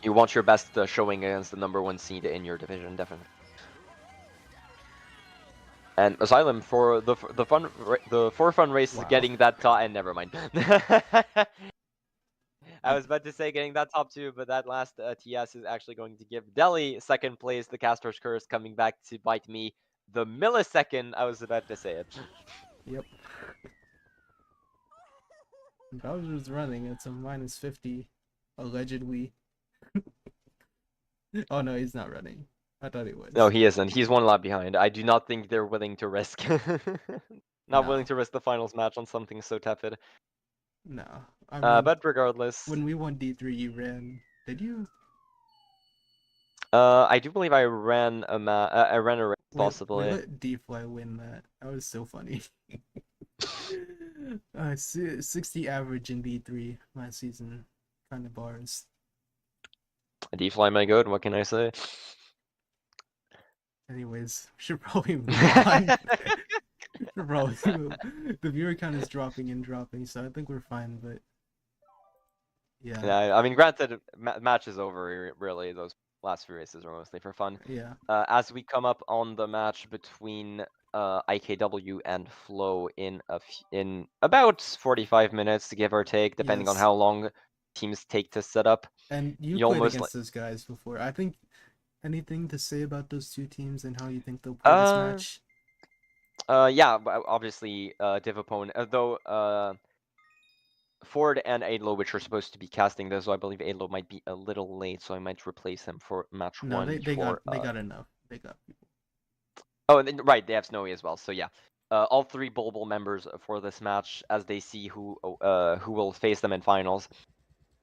You want your best showing against the #1 seed in your division, definitely. And Asylum for the for fun race Wow. getting that top, and never mind. I was about to say getting that top 2, but that last TS is actually going to give Delhi second place. The Castor's Curse coming back to bite me the millisecond I was about to say it. Yep. Bowser's running. It's a minus 50, allegedly. Oh no, he's not running. I thought he No, was. he isn't. He's one lap behind. I do not think they're willing to risk. Not willing No, to risk the finals match on something so tepid. no. I mean, But regardless, when we won D3, you ran. Did you? I do believe I ran I ran a race We possibly. let D-Fly win that. That was so funny. 60 average in D3 last season. Kind of bars. D-Fly my goat, what can I say? Anyways, we should probably move on. Probably move. The viewer count is dropping and dropping, so I think we're fine. But yeah, Yeah, I mean, granted, match is over. Really, those last few races are mostly for fun. yeah, As we come up on the match between IKW and Fl2g in about 45 minutes, give or take, depending on yes. how long teams take to set up. And you You'll played most against those guys before. I think anything to say about those two teams and how you think they'll play this uh match? yeah, obviously div opponent, though Ford and Adlo, which are supposed to be casting this, so I believe Adlo might be a little late, so I might replace him for match No, one before they got enough. They got people. Oh, and then, right, they have Snowy as well. So yeah, all three Bulbul members for this match as they see who will face them in finals.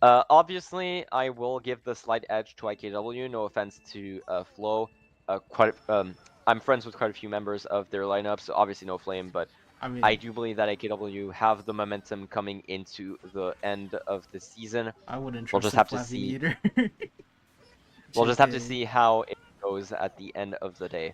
Obviously, I will give the slight edge to IKW. No offense to Fl2g. I'm friends with quite a few members of their lineup, so obviously no Flame, but I I mean, do believe that IKW have the momentum coming into the end of the season. I wouldn't We'll trust just the have to Flappy see. either. We'll just have to JK. see how it goes at the end of the day.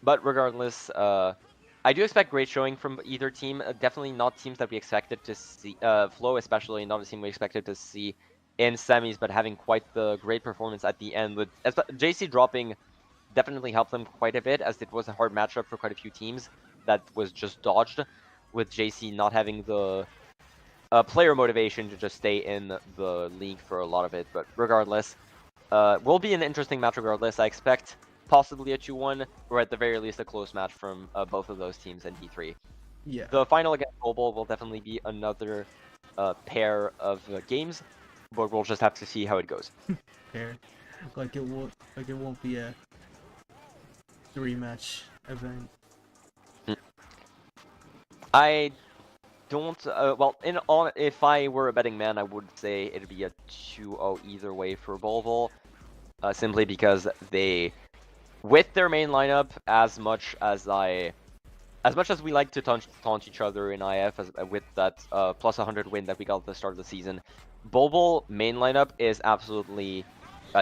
But regardless, I do expect great showing from either team. Definitely not teams that we expected to see. Fl2g especially not a team we expected to see in semis, but having quite the great performance at the end. With JC dropping definitely helped them quite a bit, as it was a hard matchup for quite a few teams that was just dodged. With JC not having the player motivation to just stay in the league for a lot of it. But regardless, will be an interesting match regardless. I expect possibly a 2-1, or at the very least a close match from both of those teams in D3. Yeah, The final against Global will definitely be another pair of games, but we'll just have to see how it goes. fair. Like it won't be a three match event. Mm. I don't. Well, if I were a betting man, I would say it'd be a 2-0 either way for Volvo, simply because they, with their main lineup, as much as we like to taunt each other in IF with that plus 100 win that we got at the start of the season, Bulbul main lineup is absolutely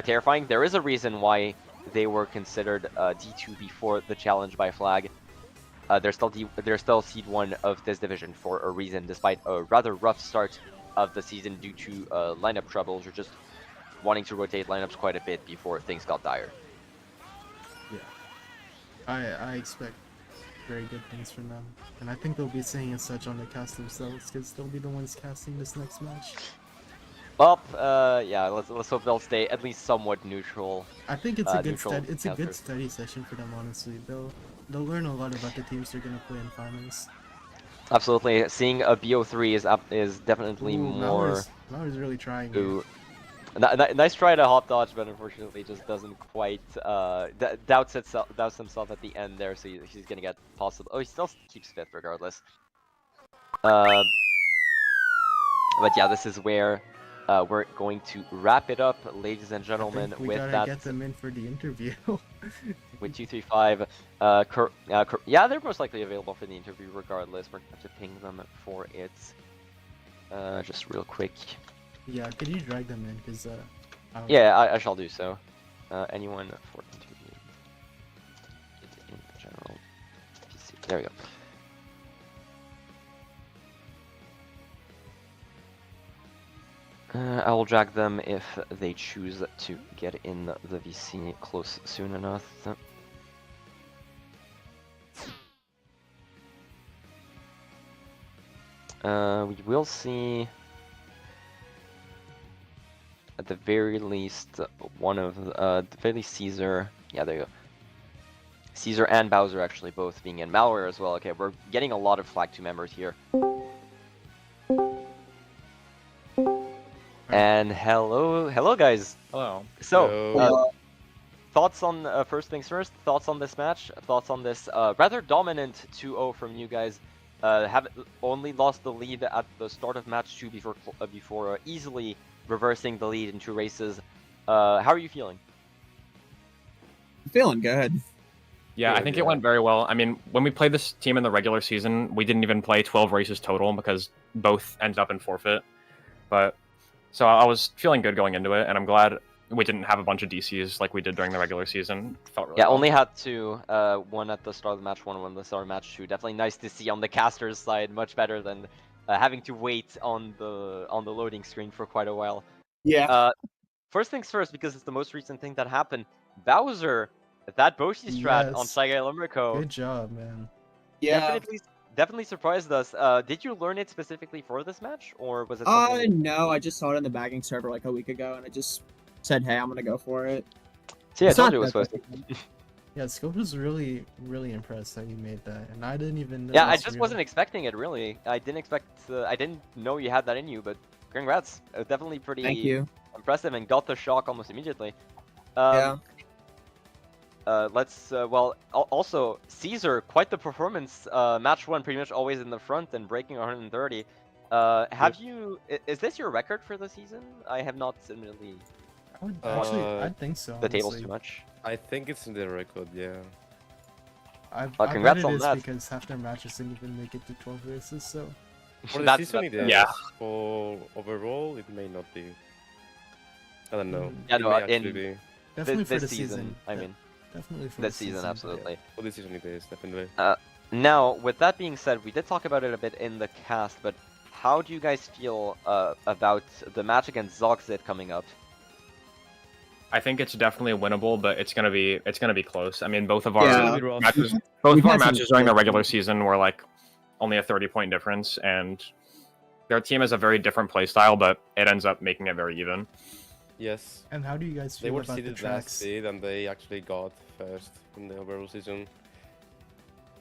terrifying. There is a reason why they were considered D2 before the challenge by Fl2g. They're still seed 1 of this division for a reason, despite a rather rough start of the season due to lineup troubles or just wanting to rotate lineups quite a bit before things got dire. Yeah, I expect very good things from them, and I think they'll be saying as such on the cast themselves because they'll be the ones casting this next match. Well, yeah, let's hope they'll stay at least somewhat neutral. I think it's a good Neutral study. It's a good counter. study session for them. Honestly, they'll learn a lot about the teams they're gonna play in finals. Absolutely, seeing a BO3 is definitely Ooh, more. Mallory's really trying here. Ooh, nice try to hop dodge, but unfortunately just doesn't quite doubts himself at the end there, so he's gonna get possible. Oh, he still keeps fifth regardless. Uh, but yeah, this is where we're going to wrap it up, ladies and I gentlemen, think we with gotta that. get them in for the interview. With 235. Yeah, they're most likely available for the interview regardless. We're going to have to ping them for it. Just real quick. Yeah, could you drag them in? Because, Yeah, I shall do so. Anyone for interview in general PC. There we go. I will drag them if they choose to get in the VC close soon enough. We will see, at the very least, one of the very least Caesar. Yeah, there you go. Caesar and Bowser actually both being in Malware as well. Okay, we're getting a lot of Fl2g members here. And hello guys. Hello. So, thoughts on first things first. Thoughts on this match. Thoughts on this rather dominant 2-0 from you guys. Have only lost the lead at the start of match 2 before easily reversing the lead in 2 races. How are you feeling? Feeling good. Yeah, I think it went very well. I mean, when we played this team in the regular season, we didn't even play 12 races total because both ended up in forfeit. But so I was feeling good going into it, and I'm glad we didn't have a bunch of DCs like we did during the regular season. Felt really well. Only had two. One at the start of the match, one at the start of match two. Definitely nice to see on the caster's side, much better than having to wait on the loading screen for quite a while. Yeah. First things first, because it's the most recent thing that happened. Bowser, that Boshi strat on Yes. Shy Guy Limerico. Good job, man. Yeah. Definitely surprised us. Did you learn it specifically for this match, or was it? No, I just saw it in the bagging server like a week ago, and I just said, "Hey, I'm gonna go for it." So yeah, I It's told not you it was that supposed to. bad. Yeah, Scope was really impressed that you made that, and I didn't even know. Yeah, I just wasn't expecting it, really. I didn't expect. I didn't know you had that in you, but congrats. It was definitely pretty Thank you. impressive and got the shock almost immediately. Yeah. Well, also, Caesar, quite the performance. Match one, pretty much always in the front and breaking 130. Have you... Is this your record for the season? I have not admittedly I think so. the tables honestly. too much. I think it's in the record, yeah. I congrats bet it on is that. because half their matches didn't even make it to 12 races, so... For the That's- season it is. yeah. For overall, it may not be. I don't know. Mm. Yeah, It no, may actually in be. Definitely for this the season, I mean. Definitely for This the season, absolutely. For this season it is, definitely. Now, with that being said, we did talk about it a bit in the cast, but how do you guys feel about the match against Zogzit coming up? I think it's definitely winnable, but it's gonna be close. I mean, both of our Yeah. matches, We've had some matches during the good regular games. season were like only a 30-point difference, and their team has a very different playstyle, but it ends up making it very even. Yes. And how do you guys They feel were about the seeded last tracks? seed and they actually got first in the overall season.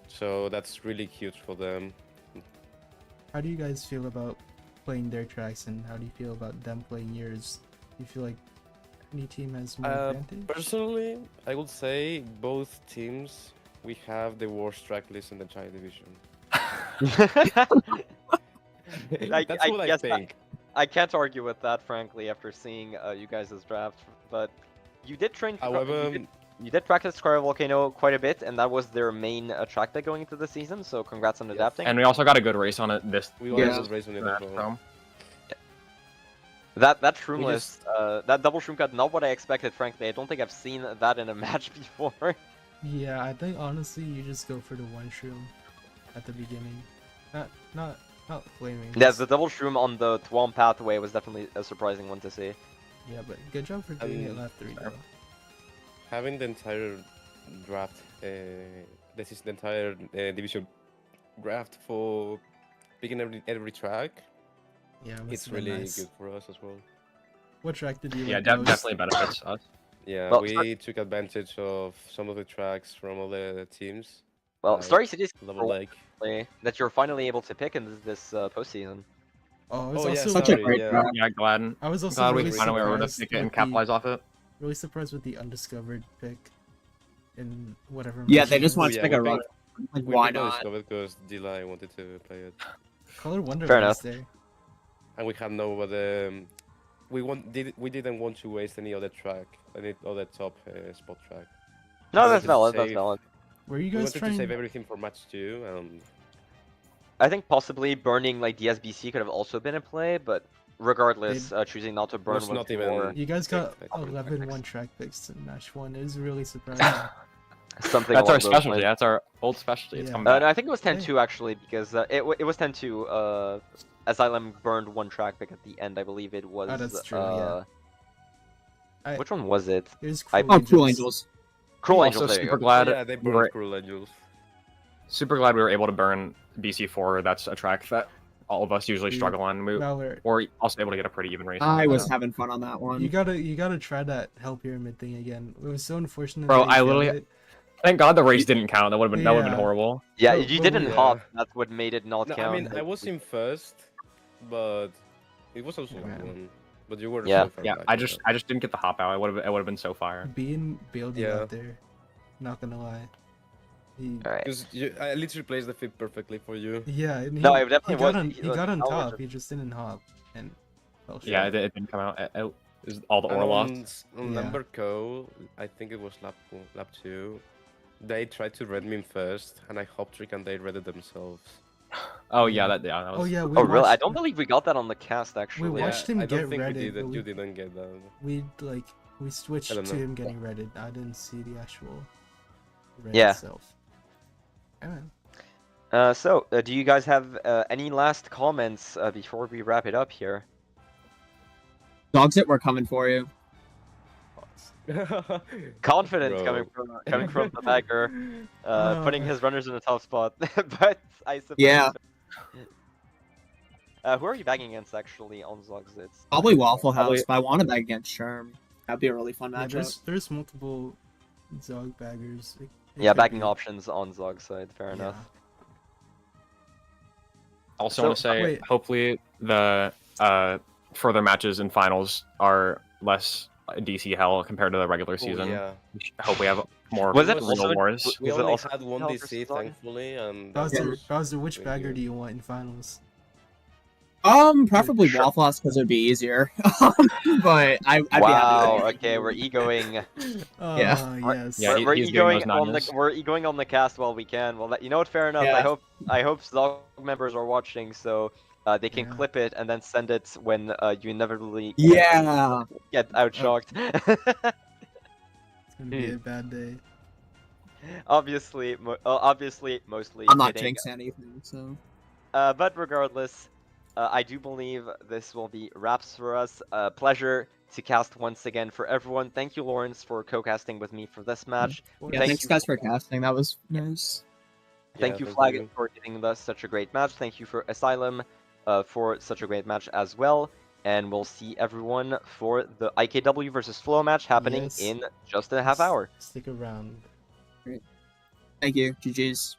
So that's really huge for them. How do you guys feel about playing their tracks, and how do you feel about them playing yours? Do you feel like any team has more advantage? Personally, I would say both teams, we have the worst track list in the China division. That's what I guess think. I can't argue with that, frankly, after seeing you guys' draft. But you did train. However, you did practice Cryo Volcano quite a bit, and that was their main track that going into the season. So congrats on adapting. And we also got a good race on it this. we Yeah. always race on it as well. That shroomless, that double shroom cut, not what I expected, frankly. I don't think I've seen that in a match before. Yeah, I think honestly you just go for the one shroom at the beginning. Not flaming. Yeah, the double shroom on the Twom pathway was definitely a surprising one to see. Yeah, but good job for doing it lap 3 though. Having the entire draft, this is the entire division draft for picking every track. Yeah, it must It's have been really nice. good for us as well. What track did you Yeah, like most? definitely benefits us. Yeah, Well, we took advantage of some of the tracks from other teams. Well, Like Starry City is Level Lake. that you're finally able to pick in this postseason. Oh, it was Oh, yeah, also Such a sorry, great yeah. track. Yeah, glad I was also glad we really finally were able to surprised pick it and with capitalize off it. really surprised with the undiscovered pick in whatever. Yeah, match they it just was. want to yeah, pick we a rock. Like, why not? Discovered because Deli wanted to play it, Color Wonder Fair was there. and we had no other. We didn't want to waste any other track, any other top spot track. No, We that's wanted to valid. That's save- valid. Were you We guys wanted to trying? save everything for match 2, and I think possibly burning like the SBC could have also been in play, but regardless, choosing not to burn was was not more even- You guys got Pick, I think. 11 track picks in match 1. It was really surprising. something. That's along our those specialty. lines. That's our old specialty. It's Yeah. coming No, back. I think it was 10-2 actually, because it was 10-2. Asylum burned one track pick at the end. I believe it was. that's true, yeah. Which one was it? It was I- Cruel Oh, Cool Angels. Angels. Cruel Also Angels. There you super go. glad yeah, they we burned were Cruel Angels. super glad we were able to burn BC4. That's a track that all of us usually Yeah. struggle on. Valor, Or also able to get a pretty even race. I on. was having fun on that one. you gotta try that Hell Pyramid thing again. It was so unfortunate. Bro, that you I failed literally- it. Thank God the race didn't count. That would have been Yeah. horrible. Yeah, Oh, you oh, didn't yeah. hop. That's what made it not No, count. I mean I was in first, but it was also Man. one. But you were Yeah. so far Yeah, back, I just didn't get the hop out. It would have been so fire. Being building Yeah. out there. Not gonna lie. He, All right. Because I literally placed the fit perfectly for you. yeah, and No, it definitely he got was- on. He got on Valor top. just- He just didn't hop and fell short. Yeah, it didn't come out. Is all the And Orloffs. on Yeah. number co, I think it was lap 2. They tried to red me first, and I hop trick and they redded themselves. Oh Yeah. that Oh was. yeah, we Oh really? I watched. don't believe we got that on the cast actually. We watched Yeah, him I don't get think redded, we but did. You didn't get that. we switched I to don't know. him getting redded. I didn't see the actual red Yeah. itself. Yeah. So, do you guys have any last comments before we wrap it up here? Dogs it, we're coming for you. Confidence Bro. coming from the bagger, putting his runners in a tough spot. But I suppose. Yeah. Who are you bagging against actually on Zogs? It's Probably Waffle House, Probably- but I want to bet against Sherm. That'd be a really fun Yeah, matchup. there's multiple Zog baggers. It yeah, could bagging be. options on Zog's side. Fair Yeah. enough. Also So- want to say, wait. hopefully the further matches and finals are less DC hell compared to the regular Oh, season. yeah. I hope we have more Was it real also- wars. We Was it only also had one Hell DC, versus Zog? thankfully, and that Bowser, was Bowser, which really bagger good. do you want in finals? Preferably Sure. Waffle House because it'd be easier. But I'd be happy. Wow. with Okay, we're egoing. Oh, yes. Yeah, we're he's doing egoing those on the nines. we're egoing on the cast while we can. Well, you know what? Fair enough. Yeah. I hope Zog members are watching, so they can Yeah. clip it and then send it when you inevitably Yeah. get outshocked. It's gonna be a bad day. obviously, mostly I'm not kidding. jinxing anything, so. But regardless, I do believe this will be wraps for us. Pleasure to cast once again for everyone. Thank you, Lawrence, for co-casting with me for this match. Yeah, Thank thanks you. guys for casting. That was nice. Thank you, Fl2g, for giving us such a great match. Thank you for Asylum for such a great match as well. And we'll see everyone for the IKW versus Flo match happening Yes. in just a half hour. Stick around. Thank you. GG's.